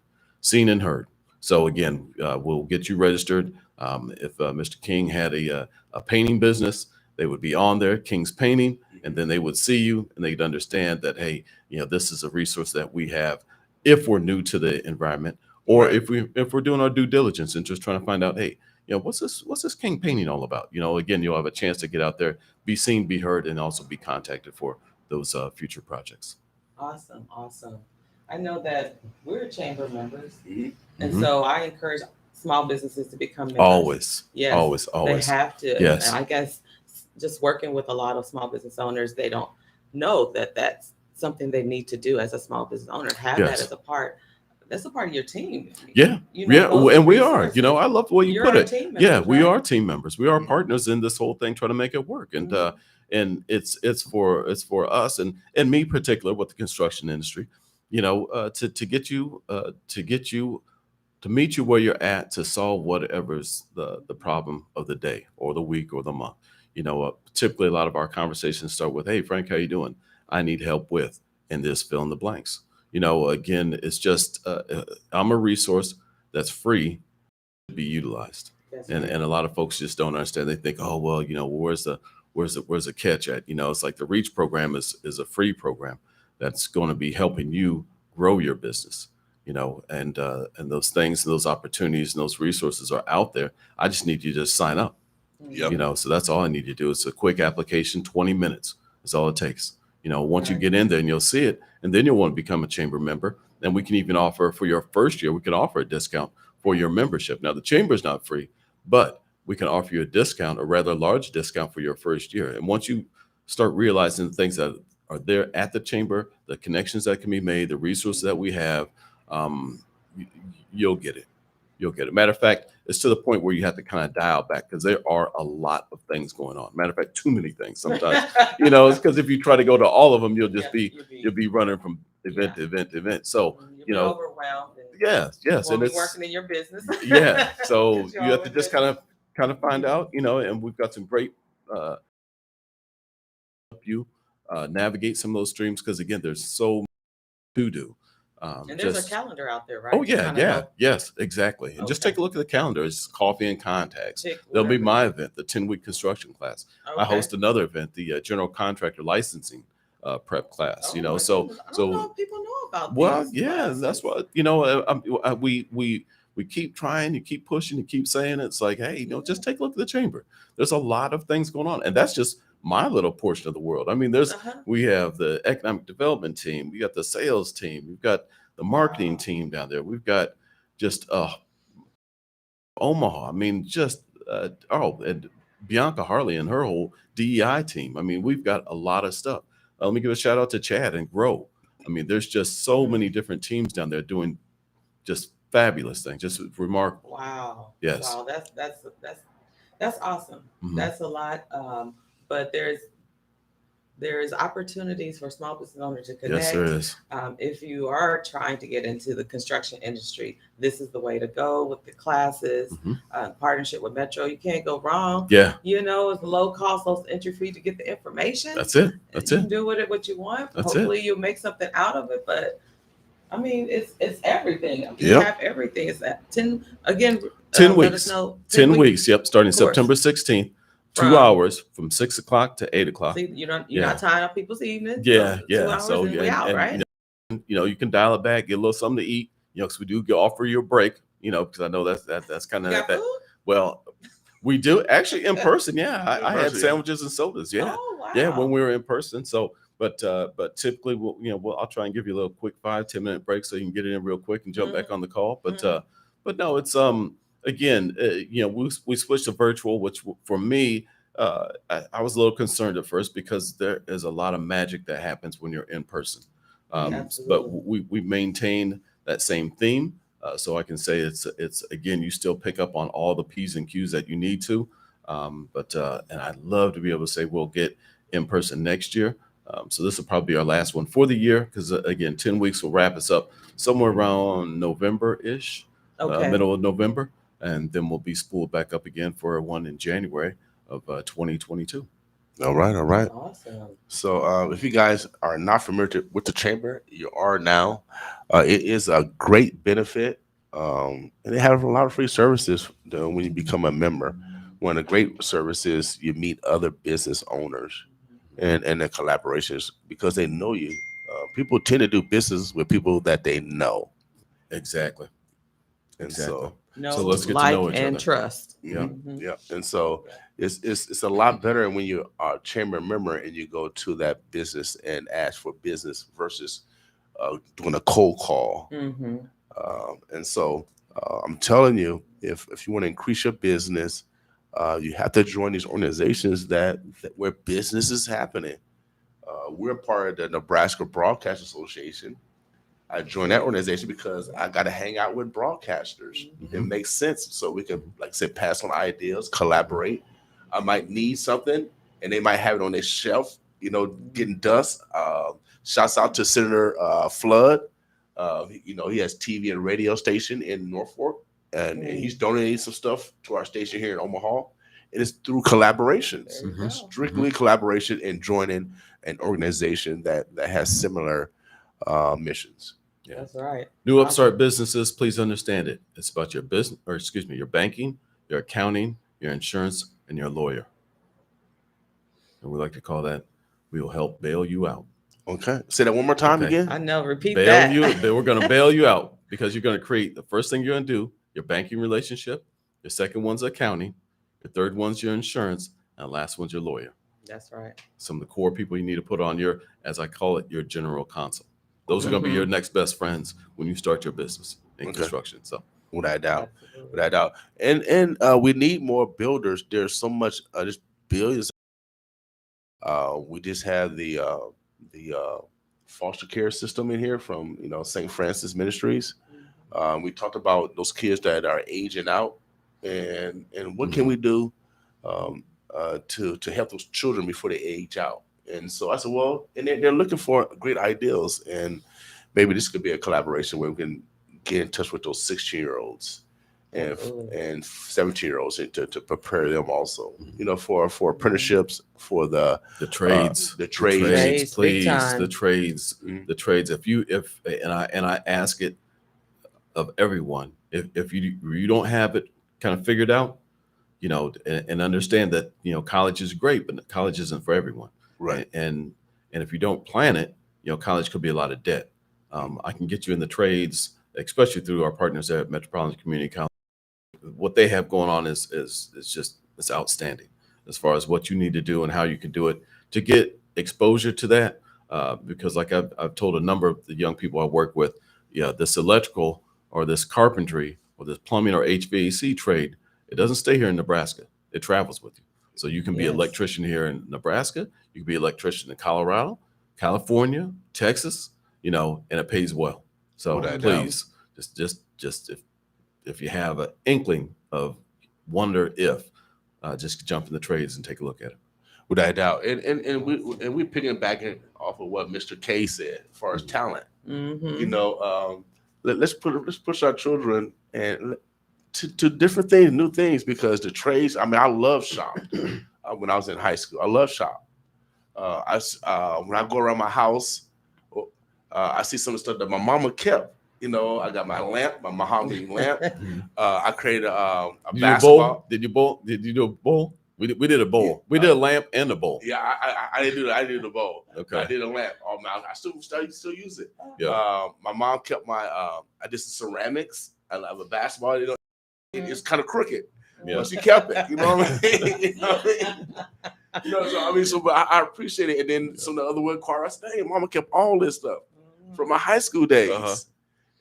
and heard. So again, we'll get you registered. If Mr. King had a painting business, they would be on there, King's Painting, and then they would see you and they'd understand that, hey, this is a resource that we have if we're new to the environment, or if we're doing our due diligence and just trying to find out, hey, what's this King Painting all about? Again, you'll have a chance to get out there, be seen, be heard, and also be contacted for those future projects. Awesome. I know that we're chamber members, and Mhm. so I encourage small businesses to become members. Always. Yes, Always. they have to. Yes. And I guess just working with a lot of small business owners, they don't know that that's something they need to do as a small business owner. Have Yes. that as a part. That's a part of your team. Yeah. those And we are. resources. I love the way you You're put our it. team Yeah, members, we right? are team members. We are Mhm. partners in this whole thing, trying to make it work. And Mhm. and it's for us and me particular with the construction industry, to get you to meet you where you're at, to solve whatever's the problem of the day or the week or the month. Typically a lot of our conversations start with, hey, Frank, how you doing? I need help with, and this fill in the blanks. Again, it's just I'm a resource that's free to be utilized. That's And right. a lot of folks just don't understand. They think, oh, well, where's the catch at? It's like the REACH program is a free program that's going to be helping you grow your business. And those things, those opportunities, and those resources are out there. I just need you to sign up. Mhm. So that's all I need you to do. It's a quick application, 20 minutes is all it takes. Once you Right. get in there and you'll see it, and then you'll want to become a chamber member. And we can even offer for your first year, we can offer a discount for your membership. Now the chamber is not free, but we can offer you a discount, a rather large discount for your first year. And once you start realizing the things that are there at the chamber, the connections that can be made, the resources that we have, you, you'll get it. You'll get it. Matter of fact, it's to the point where you have to kind of dial back because there are a lot of things going on. Matter of fact, too many things sometimes. It's because if you try to go to all of them, you'll just Yeah, you'll be running from event to event to event. So You'll be overwhelmed. And yes, you and won't be it's working in your business. yeah. So 'Cause you you're have to always just busy. kind of find out, and we've got some great help you navigate some of those streams because again, there's so much to do. And there's Just a calendar out there, right? oh to yeah, kinda yeah, help yes, exactly. And just take Okay. a look at the calendar. It's Coffee and Contacts. pick There'll be whatever. my event, the 10-week construction class. I Okay. host another event, the general contractor licensing prep class. Oh my So goodness. I don't know so if people know about well, these yeah, that's classes. what we keep trying, you keep pushing, you keep saying it. It's like, hey, just take a look at the chamber. There's a lot of things going on, and that's just my little portion of the world. I mean, Uh-huh. we have the economic development team, we got the sales team, we've got the marketing Wow. team down there, we've got just Omaha. I mean, just and Bianca Harley and her whole DEI team. I mean, we've got a lot of stuff. Let me give a shout out to Chad and Grow. I mean, there's just so many different teams down there doing just fabulous things, just remarkable. Wow. Yes. Wow. That's awesome. Mhm. That's a lot. But there's opportunities for small business owners to Yes, connect. there is. If you are trying to get into the construction industry, this is the way to go with the classes. Mhm. Partnership with Metro, you can't go wrong. Yeah, It's low cost, low entry fee to get the information. that's it. That's You it. can do with it what you want. That's it. Hopefully, you'll make something out of it. But I mean, it's everything. You Yep. have everything. It's at 10 again. 10 Let us weeks. know. 10 weeks. Yep. Starting Of course. September 16th, 2 From- hours from 6 o'clock to 8 o'clock. See, you're Yeah. not tying up people's evenings. Yeah, So 2 yeah. hours So and we yeah, out, and, right? you can dial it back, get a little something to eat. Because we do offer you a break. Because I know that's kind You of got that. food? Well, we do actually in person. Yeah, In I had person, yeah. sandwiches and sodas. Yeah, Oh, wow. yeah, when we were in person. So, but typically, I'll try and give you a little quick 5-10 minute break so you can get it in real quick and jump back on the call. But no, it's again, we switched to virtual, which for me, I was a little concerned at first because there is a lot of magic that happens when you're in person. But Absolutely. we maintain that same theme. So I can say it's again, you still pick up on all the P's and Q's that you need to. And I'd love to be able to say we'll get in person next year. So this will probably be our last one for the year because, again, 10 weeks will wrap us up somewhere around November-ish, Okay. middle of November. And then we'll be spooled back up again for one in January of 2022. All right, all right. Awesome. So if you guys are not familiar with the chamber, you are now. It is a great benefit, and they have a lot of free services when you become a member. One of the great services, you meet other business owners and the collaborations because they know you. People tend to do business with people that they know. Exactly. And Exactly. No, So let's get to like know each and other. trust. Yeah, Mhm. yeah. And so it's a lot better when you are a chamber member and you go to that business and ask for business versus doing a cold call. Mhm. And so I'm telling you, if you want to increase your business, you have to join these organizations that where business is happening. We're part of the Nebraska Broadcast Association. I joined that organization because I got to hang out with broadcasters. It makes sense. So we can, like I said, pass on ideas, collaborate. I might need something and they might have it on their shelf, getting dust. Shouts out to Senator Flood. He has TV and radio station in Norfolk and he's donating some stuff to our station here in Omaha. It is through collaborations, There you go. strictly collaboration and joining an organization that has similar missions. Yeah. That's right. New upstart businesses, please understand it. It's about your business, or excuse me, your banking, your accounting, your insurance, and your lawyer. And we like to call that, we will help bail you out. Okay. Say that one more time Okay. again. I know. Repeat Bail that. you, we're going to bail you out because you're going to create the first thing you're going to do, your banking relationship. Your second one's accounting. Your third one's your insurance. And the last one's your lawyer. That's right. Some of the core people you need to put on your, as I call it, your general counsel. Those are going to be your next best friends when you start your business in construction. So Without doubt. Absolutely. Without doubt. And we need more builders. There's so much, just billions. We just had the foster care system in here from St. Francis Ministries. We talked about those kids that are aging out, and what can we do to help those children before they age out? And so I said, well, and they're looking for great ideas, and maybe this could be a collaboration where we can get in touch with those 16-year-olds and 17-year-olds to prepare them also, for apprenticeships, for the trades, the trades. Trades, big please, time. the trades, the trades. If I ask it of everyone, if you don't have it kind of figured out, and understand that college is great, but college isn't for everyone. Right. And if you don't plan it, college could be a lot of debt. I can get you in the trades, especially through our partners at Metropolitan Community College. What they have going on is just, it's outstanding as far as what you need to do and how you can do it to get exposure to that. Because like I've told a number of the young people I work with, this electrical or this carpentry or this plumbing or HVAC trade, it doesn't stay here in Nebraska. It travels with you. So you can be an electrician here in Nebraska. You can be an electrician in Colorado, California, Texas, and it pays well. So please, just if you have an inkling of wonder if, just jump in the trades and take a look at it. Without a doubt. And we picking back off of what Mr. K said as far as talent. Mhm. Let's push our children and to different things, new things, because the trades. I mean, I love shop. When I was in high school, I love shop. When I go around my house, I see some of the stuff that my mama kept. I got my lamp, my mahogany lamp. I created a basketball. Did you bowl? Did you do a bowl? We did a bowl. We did a lamp and a bowl. Yeah, I didn't do that. I did the bowl. Okay. I did a lamp. Oh man, I still use it. Yeah. My mom kept my I did some ceramics. I have a basketball. It's kind of crooked, but she kept it. You know what I mean? So but I appreciate it. And then some of the other wood carvers. Hey, mama kept all this stuff from my high school days,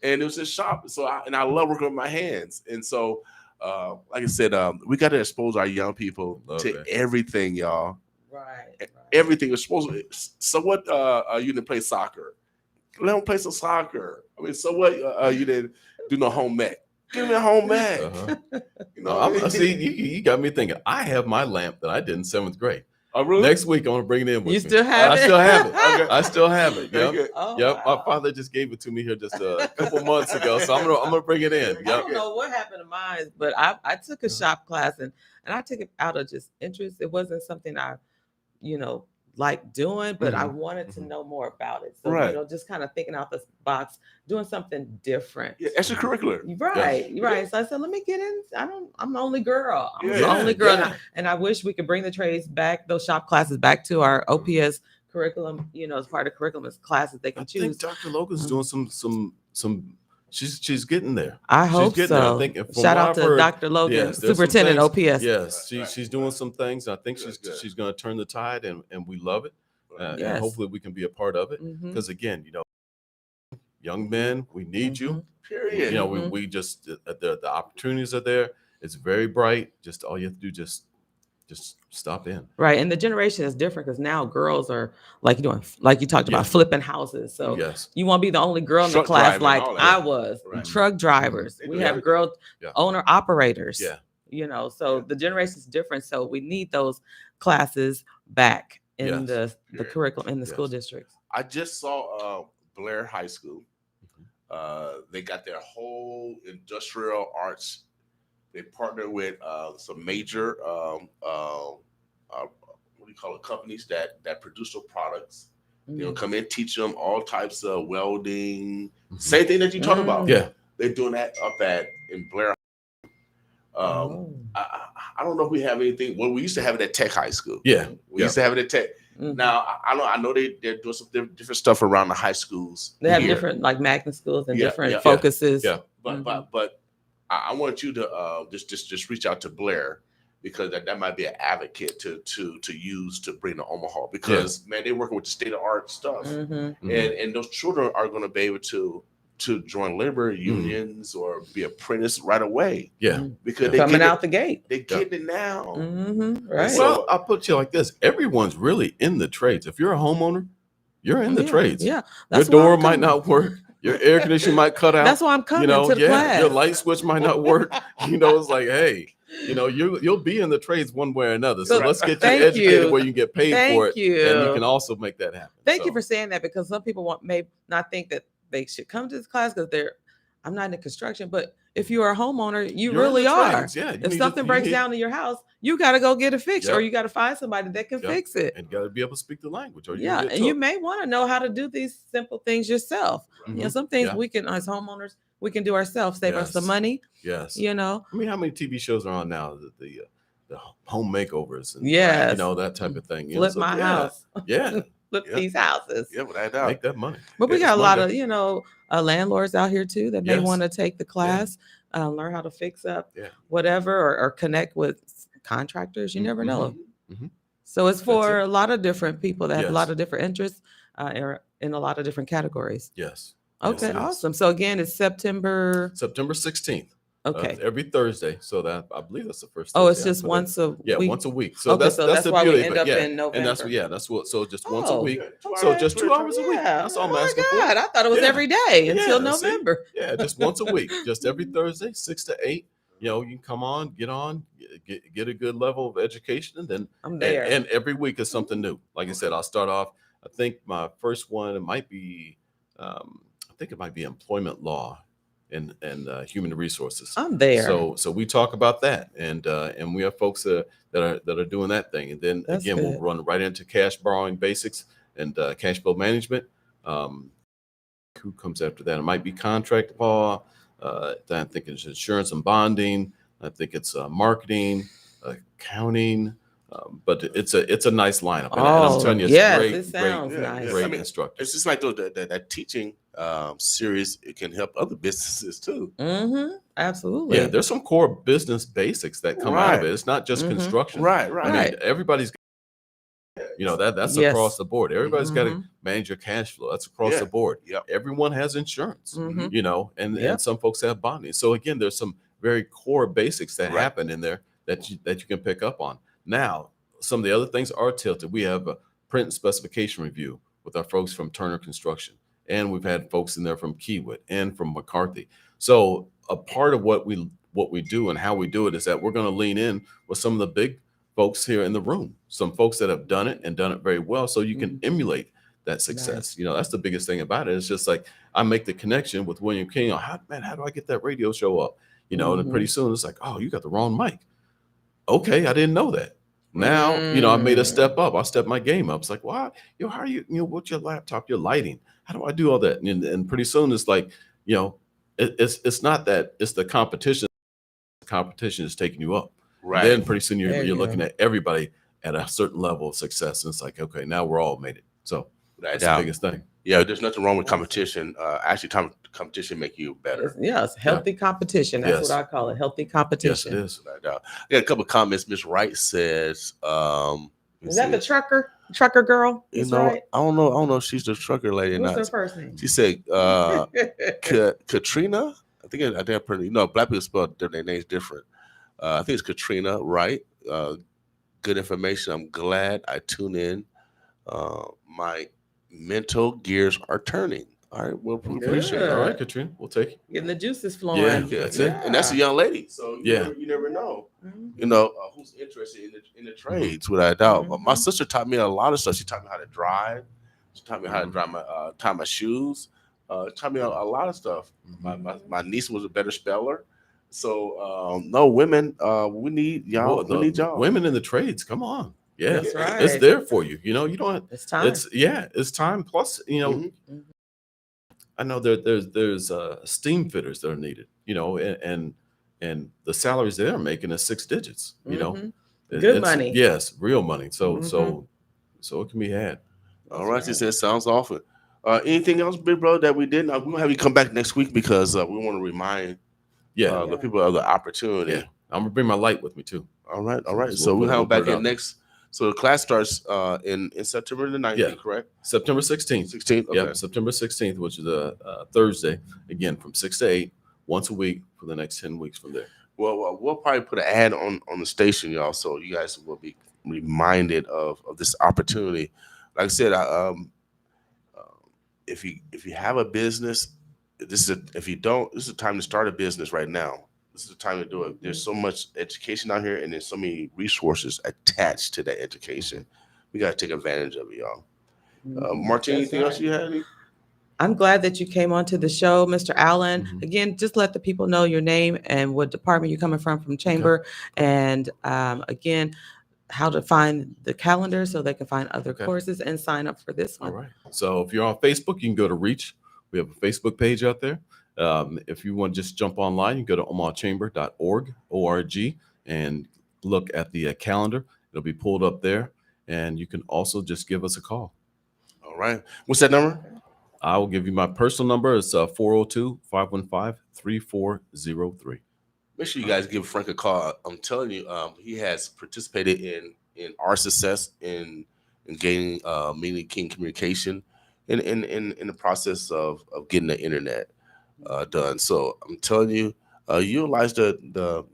and it was just shop. So I love working with my hands. And so, like I said, we got to expose our young people to everything, y'all. Right. Everything is supposed to. So what? You didn't play soccer. Let them play some soccer. I mean, so what? You didn't do no home ec. Give me a home ec. See, you got me thinking. I have my lamp that I did in 7th grade. Oh, really? Next week, I'm gonna bring it in with You me. still have I it? still have it. Okay. I still have it. Very Yep. good. Oh, Yep. wow. My father just gave it to me here just a couple months ago, so I'm gonna bring it in. I Yep. don't know what happened to mine, but I took a shop class and I took it out of just interest. It wasn't something I, like doing, but I Mhm, wanted to mhm. know more about it. So, Right. just kind of thinking out the box, doing something different. Yeah, extracurricular. Right, Yeah. right. So I said, let me get in. I'm the only girl. I'm the Yeah, only girl. yeah. And I wish we could bring the trades back, those shop classes back to our OPS curriculum, as part of curriculum as classes they I can think choose. Dr. Logan's Mhm. doing some. She's getting there. I She's hope getting there. I so. think, and from Shout what out I've to heard, Dr. Logan, yes, there's some Superintendent things- OPS. Yes, Right. she's doing some things. I think Good, good. she's going to turn the tide, and we love it. And Yes. hopefully we can be a part of it. Mhm. Because again, young men, we need you. Period. Mhm. We just the opportunities are there. It's very bright. Just all you have to do, just stop in. Right. And the generation is different because now girls are like you talked Yeah. about flipping houses. So Yes. you won't be the only girl in the Truck class driving, like all that. I was. Right. Truck drivers. They We do have everything. girl Yeah. owner operators. Yeah. So the generation is different. So we need those classes back in Yes. the curriculum in the school Yes. districts. I just saw Blair High School. They got their whole industrial arts. They partner with some major what do you call it, companies that produce their products. Mhm. Come in, teach them all types of welding. Same thing that you talked about. Yeah. They're doing that up in Blair. Oh. I don't know if we have anything. Well, we used to have it at Tech High School. Yeah. We used to have it at Tech. Mhm. Now I know they're doing some different stuff around the high schools. They have here. different like magnet schools and Yeah, different yeah, yeah. focuses. Yeah. But I want you to just reach out to Blair, because that might be an advocate to use to bring to Omaha, because man, they're working with the state of art stuff, Mhm. and those children are going to be able to join labor unions or be apprentice right away, Yeah. because Coming out the gate. they getting it now. Mhm. Right. So- Well, I'll put you like this. Everyone's really in the trades. If you're a homeowner, you're in the Yeah, trades. Yeah. Your That's why door I'm might coming. not work. Your air conditioning might cut out. That's why I'm coming to the class. Your light switch might not work. It's like, hey, you'll be in the trades one way or another. So So, let's get you thank educated you. where you can get paid Thank for it, you. and you can also make that happen. Thank you So, for saying that, because some people may not think that they should come to this class because I'm not in construction, but if you are a homeowner, you you're in really the are. trades. Yeah. If something breaks down in your house, you got to go get it fixed, or Yep. you got to find somebody that can Yep. fix it. and you got to be able to speak the language, or Yeah, you get and you took. may want to know how to do these simple things yourself. Mhm. Some things Yeah. we can, as homeowners, we can do ourselves, save us some Yes. money. Yes. You know, I mean, how many TV shows are on now? The home makeovers and Yes. that type of thing. flip my house, Yeah. flip Yeah. these houses. Yeah, without a doubt. Make that money. But we It's got a lot Monday. of, landlords out here too that may Yes. want to take the class, learn how to fix up Yeah. whatever, or connect with contractors. You never know. Mhm. So it's That's for it. a lot of different people that have a lot Yes. of different interests, in a lot of different categories. Yes. Okay, it is. awesome. So again, it's September. September 16th. Okay. Every Thursday. So that I believe that's the first. Oh, it's Thursday just after that. once a Yeah, week. once a week. So Okay, that's so that's that's the why we beauty. end of it. up Yeah. in And that's November. that's what. So just once a Oh. week. All So right, just 2 hours a week. Yeah. That's all I'm Oh my asking for. God, I thought it was Yeah. every day until Yeah, see? November. Yeah, just once a week, just every Thursday, 6 to 8. You can come on, get a good level of education, and then I'm there. and every week is something new. Like I said, I'll start off. I think my first one, it might be, I think it might be employment law and human resources. I'm there. So we talk about that, and we have folks that are doing that thing, and then That's again we'll good. run right into cash borrowing basics and cash flow management. Who comes after that? It might be contract law. I think it's insurance and bonding. I think it's marketing, accounting. But it's a nice lineup, and I'm telling you, it's yes, great, it sounds great, nice. great I mean, instructors. It's just like that teaching series. It can help other businesses too. Mm-hmm. Absolutely. Yeah, there's some core business basics that come out of Right. it. It's not just Mhm. construction. Right, I right. mean, everybody's, that's Yes. across the board. Everybody's got to Mhm. manage your cash flow. That's across Yeah. the board. Yep. Everyone has insurance, Mhm. and Yep. some folks have bonding. So again, there's some very core basics that Right. happen in there that you can pick up on. Now, some of the other things are tilted. We have a print and specification review with our folks from Turner Construction, and we've had folks in there from Keywood and from McCarthy. So a part of what we do and how we do it is that we're going to lean in with some of the big folks here in the room, some folks that have done it and done it very well, so you can Mhm. emulate that success. You know, that's the biggest thing about it. It's just like I make the connection with William King. How do I get that radio show up? You know, and then pretty soon it's like, oh, you got the wrong mic. Okay, I didn't know that. Now, I made a step up. I stepped my game up. It's like, why? How are you, what's your laptop, your lighting? How do I do all that? And pretty soon it's like, it's not that, it's the competition. The competition is taking you up. Right. Then pretty soon There you're you looking go. at everybody at a certain level of success. And it's like, okay, now we're all made it. So Without that's doubt. the biggest thing. Yeah, there's nothing wrong with competition. Actually, competition make you better. Yes, healthy competition. That's Yes. what I call it. Healthy Yes, it competition. is. Without doubt. I got a couple of comments. Miss Wright says, Is that the trucker girl? you Miss know, Wright? I don't know if she's the trucker lady or What's her not. first name? She said, Katrina. I think black people spell their names different. I think it's Katrina Wright. Good information. I'm glad I tune in. My mental gears are turning. All right, well, we appreciate it. All All right, right. Katrina, we'll take it. Getting the juices flowing. Yeah. That's it. And that's a young lady. So you never know. Mhm. Who's interested in the trades, without a doubt. But my Mhm. sister taught me a lot of stuff. She taught me how to drive. She taught me how to Mhm. drive tie my shoes. Taught me a lot of stuff. My niece was a better speller. So no, women, we need y'all. Well, we need y'all. Women in the trades, come on. Yeah, That's right. it's there for you. You don't. It's time. It's time. Plus, Mhm. I know there's steam fitters that are needed. And the salaries they're making is 6 digits. Mhm. It- Good it's- money. Yes, real money. So Mhm. it can be had. All right, she said sounds awful. Anything else, big bro, that we didn't? We're gonna have you come back next week because we want to remind Yeah, the people of the opportunity. yeah. I'm gonna bring my light with me too. All right. So So we'll have we'll it back put it in out next. So the class starts in September the 19th, Yeah. correct? September 16th. 16th. Okay. Yeah, September 16th, which is a Thursday, again from 6 to 8, once a week for the next 10 weeks from there. Well, we'll probably put an ad on the station, y'all, so you guys will be reminded of this opportunity. Like I said, if you have a business, if you don't, this is the time to start a business right now. This is the time to do it. There's so much education out here, and there's so many resources attached to that education. We got to take advantage of it, y'all. Martine, That's anything else right. you had? I'm glad that you came onto the show, Mr. Allen. Mhm. Again, just let the people know your name and what department you're coming from Chamber, and again, how to find the calendar so they can find other Okay. courses and sign up for this All one. right. So if you're on Facebook, you can go to Reach. We have a Facebook page out there. If you want to just jump online, you can go to omahachamber.org, and look at the calendar. It'll be pulled up there, and you can also just give us a call. All right. What's that number? I will give you my personal number. It's 402-515-3403. Make sure you guys give Frank a call. I'm telling you, he has participated in our success in gaining Meaning King communication in the process of getting the internet done. So I'm telling you, utilize the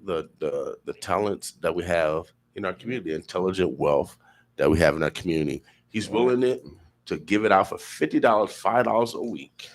talents that we have in our community, the intelligent wealth that we have in our community. He's willing to give it out for $50, $5 a week.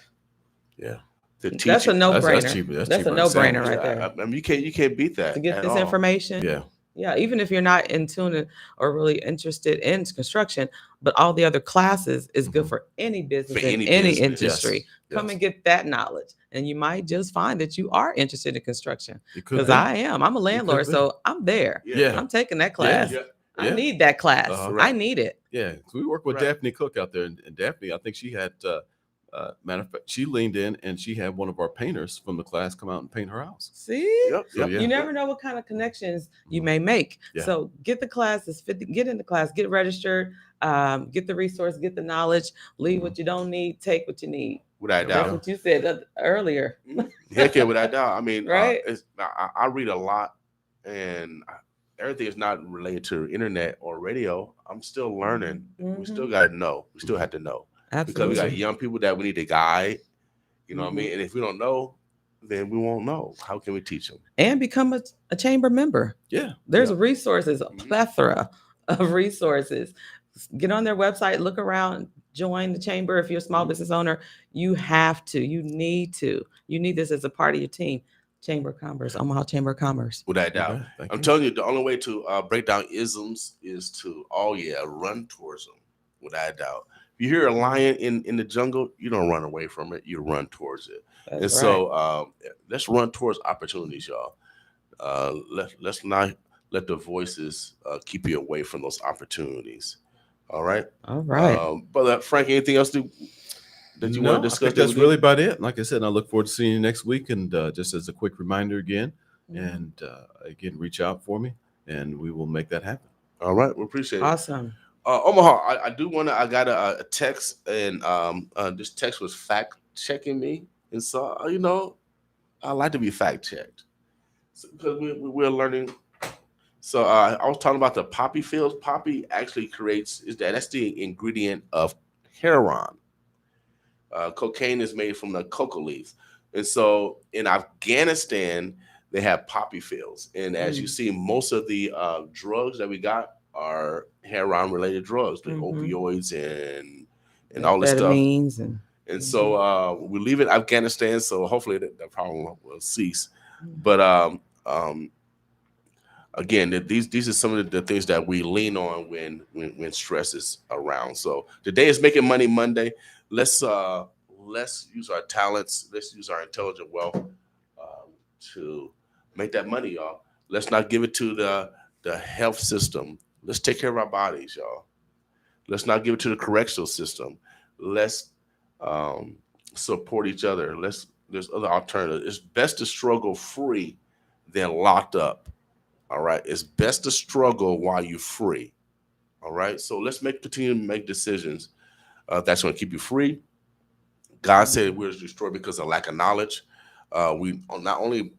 Yeah. To teach That's a it. no-brainer. That's cheaper. That's That's a cheaper than no-brainer sandwich. right there. I mean, you can't beat that To get at this all. information. Yeah. Yeah, even if you're not in tune or really interested in construction, but all the other classes is good Mhm. for any business For in any any business, industry. Come yes. and get that knowledge, and you might just find that you are interested in construction. It could Because be. I am. I'm a landlord, be. so I'm there. Yeah. I'm taking that class. Yeah. I Yeah. need that class. Uh-huh. I need it. Yeah, 'cause we work with Right. Daphne Cook out there, and Daphne, I think she had, matter of fact, she leaned in and she had one of our painters from the class come out and paint her house. See? Yep. So, yeah. You never know what kind of connections you Mhm. may make. Yeah. So get the classes, get in the class, get registered, get the resource, get the knowledge, leave what you don't need, take what you need. Without There we That's doubt. what you said earlier. Heck yeah, without doubt. I mean, Right? I read a lot, and everything is not related to internet or radio. I'm still learning. We still got to know. We still have to know because we Absolutely. got young people that we need to guide. You know what I mean? And if we don't know, then we won't know. How can we teach them? And become a chamber member. Yeah. There's Yeah. resources, a Mhm. plethora of resources. Get on their website, look around, join the chamber. If you're a small business owner, you have to, you need this as a part of your team. Chamber of Commerce, Omaha Chamber of Commerce. Without a doubt. Okay, thank I'm you. telling you, the only way to break down isms is to, run towards them. Without a doubt. If you hear a lion in the jungle, you don't run away from it. You run towards it. That's And so let's run towards opportunities, y'all. Let's not let the voices keep you away from those opportunities. All right. All right. Brother Frank, anything else that you No, want to I discuss? think that's really about it. Like I said, I look forward to seeing you next week. And just as a quick reminder again, and again, reach out for me, and we will make that happen. All right. We appreciate it. Awesome. Omaha, I do want to. I got a text, and this text was fact checking me, and so I like to be fact checked because we're learning. So I was talking about the poppy fields. Poppy actually that's the ingredient of heroin. Cocaine is made from the coca leaves, and so in Afghanistan they have poppy fields. And as you see, most of the drugs that we got are heroin-related drugs, the opioids and all this stuff. And so we leave it Afghanistan, so hopefully that problem will cease. But again, these are some of the things that we lean on when stress is around. So today is Making Money Monday. Let's use our talents. Let's use our intelligent wealth to make that money, y'all. Let's not give it to the health system. Let's take care of our bodies, y'all. Let's not give it to the correctional system. Let's support each other. There's other alternatives. It's best to struggle free than locked up. All right. It's best to struggle while you're free. All right. So let's continue to make decisions that's going to keep you free. God said we were destroyed because of lack of knowledge. We not only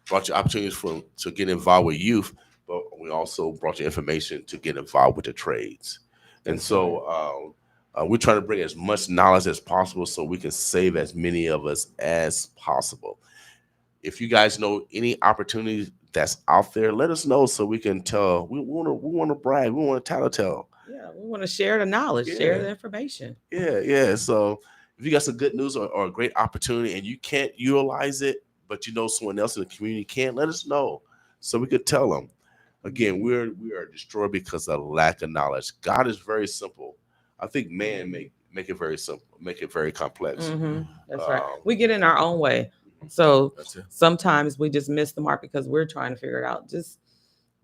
brought you opportunities to get involved with youth, but we also brought you information to get involved with the trades. And so we're trying to bring as much knowledge as possible so we can save as many of us as possible. If you guys know any opportunities that's out there, let us know so we can tell. We want to brag. We want to tell. Yeah, we want to share the knowledge, share the information. Yeah. So if you got some good news or a great opportunity and you can't utilize it, but you know someone else in the community can, let us know so we could tell them. Again, we are destroyed because of lack of knowledge. God is very simple. I think man make it very simple, make it very complex. That's right. We get in our own way. So That's it. sometimes we just miss the mark because we're trying to figure it out. Just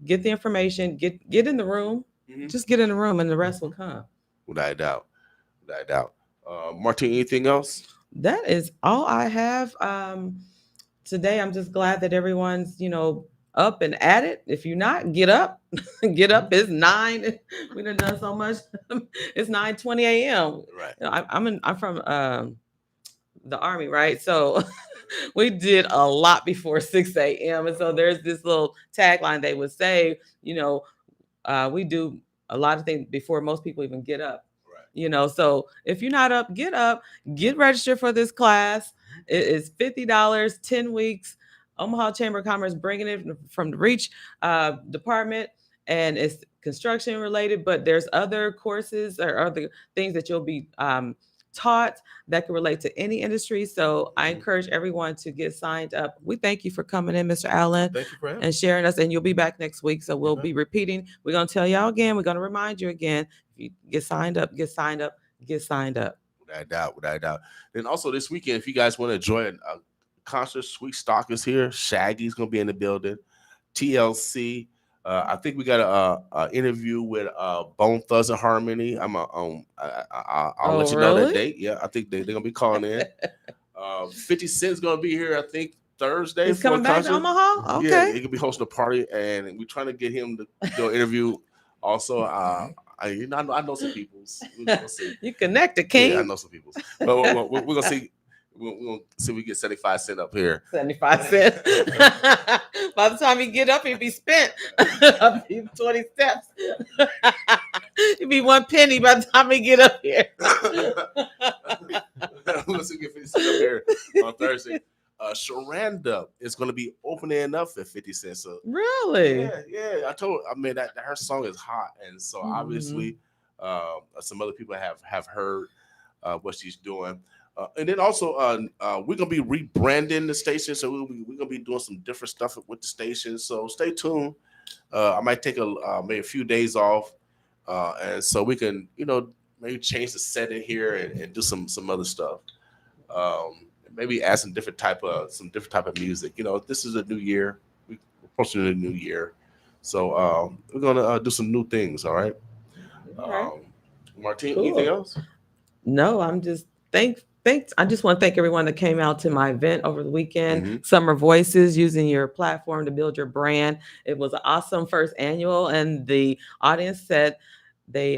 get the information, get in the room, just get in the room and the rest will come. Without a doubt. Martin, anything else? That is all I have. Today, I'm just glad that everyone's, up and at it. If you're not, get up. Get up. It's 9. We done so much. It's 9:20 a.m. Right. I'm from the Army, right? So we did a lot before 6 a.m. And so there's this little tagline they would say, we do a lot of things before most people even get up. Right. So if you're not up, get registered for this class. It is $50, 10 weeks. Omaha Chamber of Commerce bringing it from the Reach department, and it's construction related, but there's other courses or other things that you'll be taught that can relate to any industry. So I encourage everyone to get signed up. We thank you for coming in, Mr. Allen, Thank you for having and sharing us, and you'll be back next week. So we'll be repeating. We're going to tell y'all again. We're going to remind you again. If you get signed up, get signed up, get signed up. Without a doubt. Then also this weekend, if you guys want to enjoy a concert, Sweet Stock is here. Shaggy's going to be in the building. TLC. I think we got a interview with Bone Thugs-n-Harmony. I'll let you know that date. Yeah, I think they're gonna be calling in. 50 Cent's gonna be here. I think Thursday. He's coming back to Omaha. Okay. Yeah, he could be hosting a party, and we're trying to get him to do an interview. Also, I know some people's. You connected, King. Yeah, I know some people's. But we're gonna see. We're gonna see if we get 75 cents up here. 75 cents. By the time you get up, you'll be spent. 20 steps. You'll be 1 penny by the time you get up here. We'll see if we get 50 cents up here on Thursday. Sharanda is going to be opening up at 50 cents. So, really? Yeah. That her song is hot, and so obviously, some other people have heard what she's doing. And then also, we're gonna be rebranding the station, so we're gonna be doing some different stuff with the station. So stay tuned. I might take maybe a few days off, and so we can, maybe change the setting here and do some other stuff. Maybe add some different type of music. This is a new year. We're approaching a new year, so we're gonna do some new things. All right. Martine, Cool. anything else? No, I'm just thanks. I just want to thank everyone that came out to my event over the weekend. Mhm. Summer Voices, using your platform to build your brand. It was an awesome first annual, and the audience said they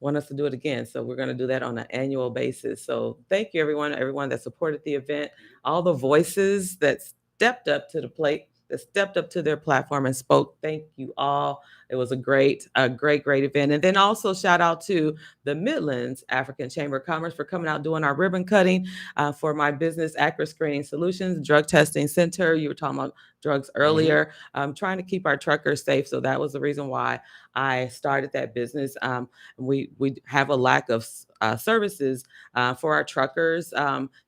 want us to do it again. So we're going to do that on an annual basis. So thank you, everyone that supported the event, all the voices that stepped up to the plate, that stepped up to their platform and spoke. Thank you all. It was a great event. And then also shout out to the Midlands African Chamber of Commerce for coming out doing our ribbon cutting for my business, Accurate Screening Solutions, Drug Testing Center. You were talking about drugs earlier. Trying to keep our truckers safe. So that was the reason why I started that business. We have a lack of services for our truckers.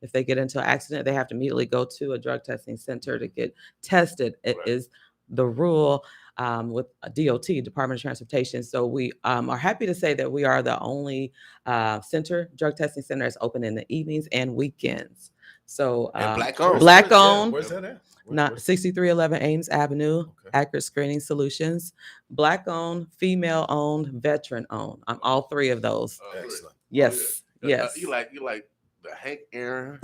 If they get into an accident, they have to immediately go to a drug testing center to get tested. It is the rule with DOT, Department of Transportation. So we are happy to say that we are the only drug testing center that's open in the evenings and weekends. So And black owned. Black owned. Where's that at? Not 6311 Ames Avenue, Okay. Accurate Screening Solutions, Black owned, female owned, veteran owned. I'm all three of those. Excellent. Yes, yes. You like the Hank Aaron.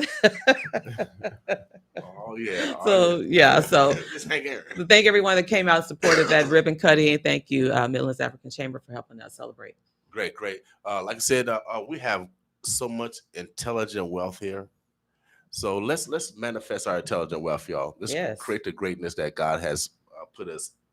Oh yeah. So yeah, so it's Hank Aaron. thank everyone that came out and supported that ribbon cutting. Thank you, Midlands African Chamber, for helping us celebrate. Great. Like I said, we have so much intelligent wealth here. So let's manifest our intelligent wealth, y'all. Let's Yes. create the greatness that God has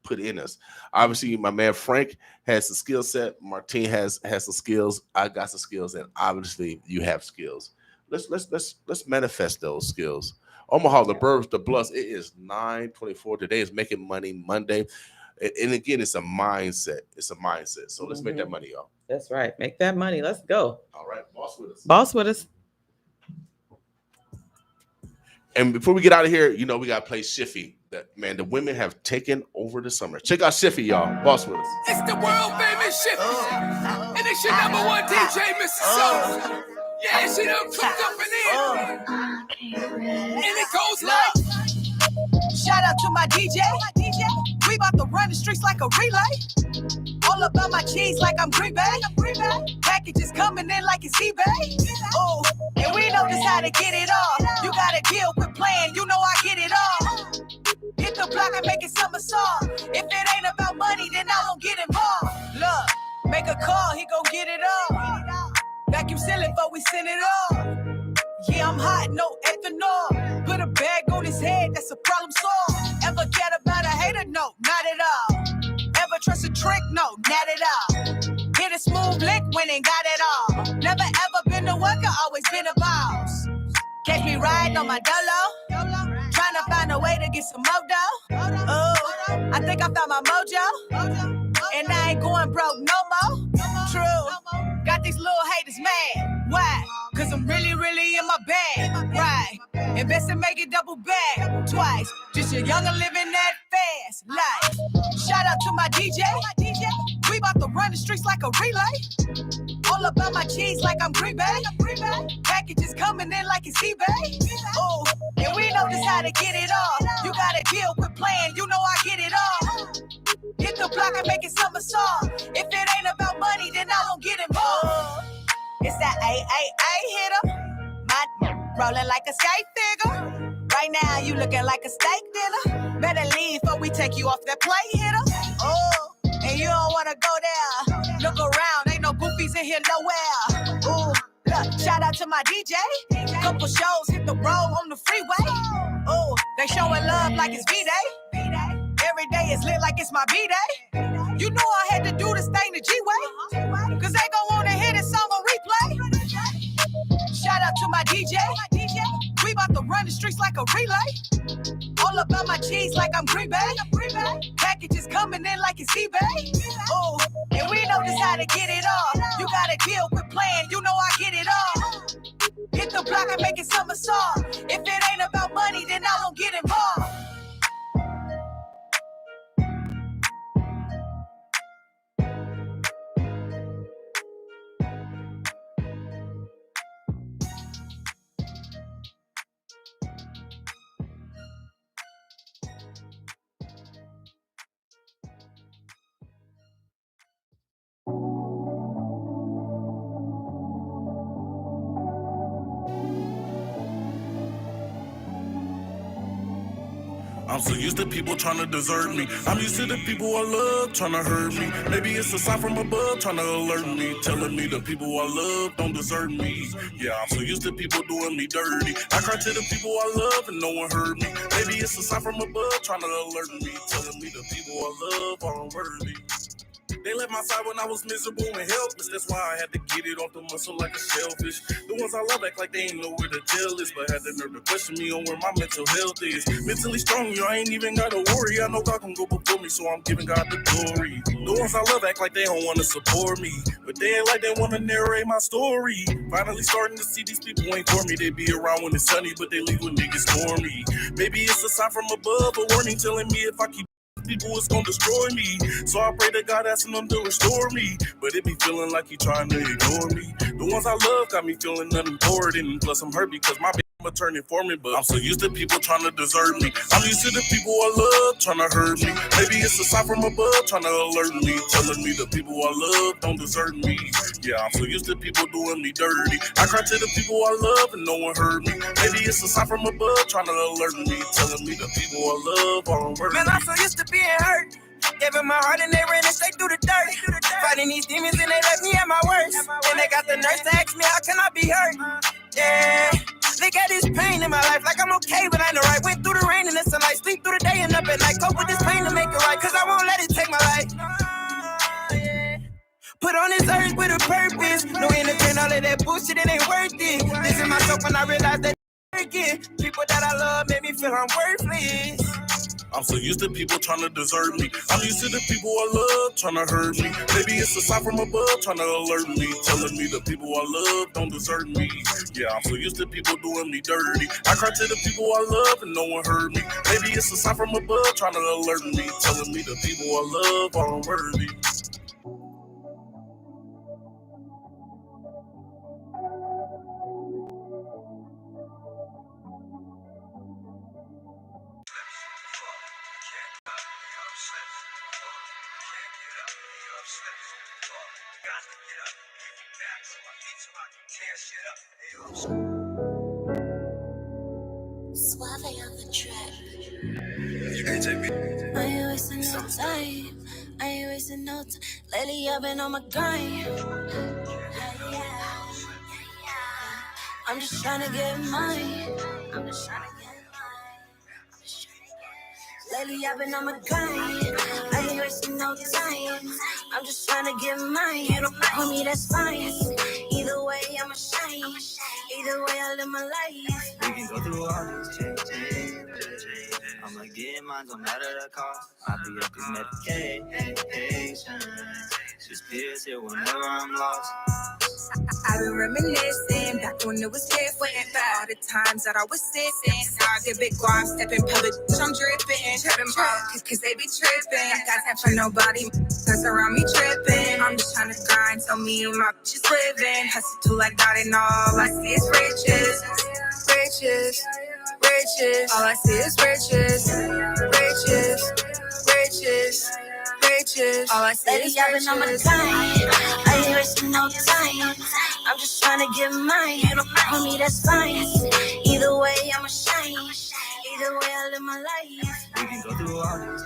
put in us. Obviously, my man Frank has the skill set. Martine has the skills. I got the skills, and obviously you have skills. Let's manifest those skills. Omaha, the Burbs, the Bluffs. It is 9:24. Today is Making Money Monday, and again, it's a mindset. It's a mindset. So let's make that money, y'all. That's right. Make that money. Let's go. All right, boss with us. Boss with us. And before we get out of here, we got to play Shiffy. The women have taken over the summer. Check out Shiffy, y'all. Boss with us. It's the world famous Shiffy. And it's your number one DJ, Mr. Soul. Yeah, she done cooked up in here. And it goes like, shout out to my DJ. We about to run the streets like a relay. All about my cheese like I'm Green Bay. Packages coming in like it's eBay. Oh, and we know just how to get it all. You gotta deal with playing, you know I get it all. Hit the block and make it summer song. If it ain't about money, then I won't get involved. Look, make a call, he gon' get it all. Vacuum seal it before we send it off. Yeah, I'm hot, no ethanol. Put a bag on his head, that's a problem solved. Ever care about a hater? No, not at all. Ever trust a trick? No, not at all. Hit a smooth lick when ain't got it all. Never ever been a worker, always been a boss. Catch me riding on my dolo. Trying to find a way to get some more dough. Oh, I think I found my mojo. And I ain't going broke no more. True. Got these little haters mad. Why? Cause I'm really in my bag. Right. Invest and make it double back twice. Just a younger living that fast life. Shout out to my DJ. We about to run the streets like a relay. All about my cheese like I'm Green Bay. Packages coming in like it's eBay. Oh, and we know just how to get it all. You gotta deal with playing, you know I get it all. Hit the block and make it summer song. If it ain't about money, then I won't get involved. It's that hitter. My rolling like a skate figure. Right now you looking like a steak dinner. Better leave before we take you off that plate, hitter. Oh, and you don't wanna go there. Look around, ain't no goofies in here nowhere. Ooh, look, shout out to my DJ. Couple shows hit the road on the freeway. Oh, they showing love like it's V-Day. Every day is lit like it's my B-Day. You know I had to do this thing the G-Way. Cause they gon' wanna hear this song on replay. Shout out to my DJ. We about to run the streets like a relay. All about my cheese like I'm Green Bay. Packages coming in like it's eBay. Oh, and we know just how to get it all. You gotta deal with playing, you know I get it all. Hit the block and make it somersault. If it ain't about money, then I won't get involved. I'm so used to people trying to desert me. I'm used to the people I love trying to hurt me. Maybe it's a sign from above trying to alert me, telling me the people I love don't desert me. Yeah, I'm so used to people doing me dirty. I cry to the people I love and no one heard me. Maybe it's a sign from above trying to alert me, telling me the people I love aren't worthy. They left my side when I was miserable and helpless. That's why I had to get it off the muscle like a shellfish. The ones I love act like they ain't know where the jail is, but had the nerve to question me on where my mental health is. Mentally strong, yo, I ain't even gotta worry. I know God can go before me, so I'm giving God the glory. The ones I love act like they don't wanna support me, but they ain't like they wanna narrate my story. Finally starting to see these people ain't for me. They be around when it's sunny, but they leave when niggas stormy. Maybe it's a sign from above, a warning telling me if I keep people, it's gonna destroy me. So I pray to God asking them to restore me, but it be feeling like he trying to ignore me. The ones I love got me feeling unimportant. Plus I'm hurt because my baby turning for me, but I'm so used to people trying to desert me. I'm used to the people I love trying to hurt me. Maybe it's a sign from above trying to alert me, telling me the people I love don't desert me. Yeah, I'm so used to people doing me dirty. I cry to the people I love and no one heard me. Maybe it's a sign from above trying to alert me, telling me the people I love aren't worthy. Man, I'm so used to being hurt. Gave them my heart and they ran it straight through the dirt. Fighting these demons and they left me at my worst. And they got the nerve to ask me how can I be hurt. Yeah, look at this pain in my life like I'm okay, but I know right. Went through the rain and the sunlight, sleep through the day and up at night. Cope with this pain to make it right, cause I won't let it take my life. Put on this earth with a purpose. No entertain all of that bullshit, it ain't worth it. This is myself when I realized that again. People that I love made me feel I'm worthless. I'm so used to people trying to desert me. I'm used to the people I love trying to hurt me. Maybe it's a sign from above trying to alert me, telling me the people I love don't desert me. Yeah, I'm so used to people doing me dirty. I cry to the people I love and no one heard me. Maybe it's a sign from above trying to alert me, telling me the people I love aren't worthy. Suave on the track. I ain't wasting no time. I ain't wasting no time. Lately I've been on my grind. I'm just trying to get mine. Lately I've been on my grind. I ain't wasting no time. I'm just trying to get mine. You don't know me, that's fine. Either way, I'ma shine. Either way, I live my life. We can go through all these changes. I'ma get mine, no matter the cost. I'll be up this medication. Just pills here whenever I'm lost. I've been reminiscing back when it was different. All the times that I was sitting. Now I get big guap, stepping public, I'm dripping. Tripping cause they be tripping. I got time for nobody, cause around me tripping. I'm just trying to grind, so me and my bitches living. Hustle till I got it all, I see is riches. Riches, riches. All I see is riches. Riches, riches. Riches. All I see is riches. I've been on my grind. I ain't wasting no time. I'm just trying to get mine. You don't know me, that's fine. Either way, I'ma shine. Either way, I live my life. We can go through all these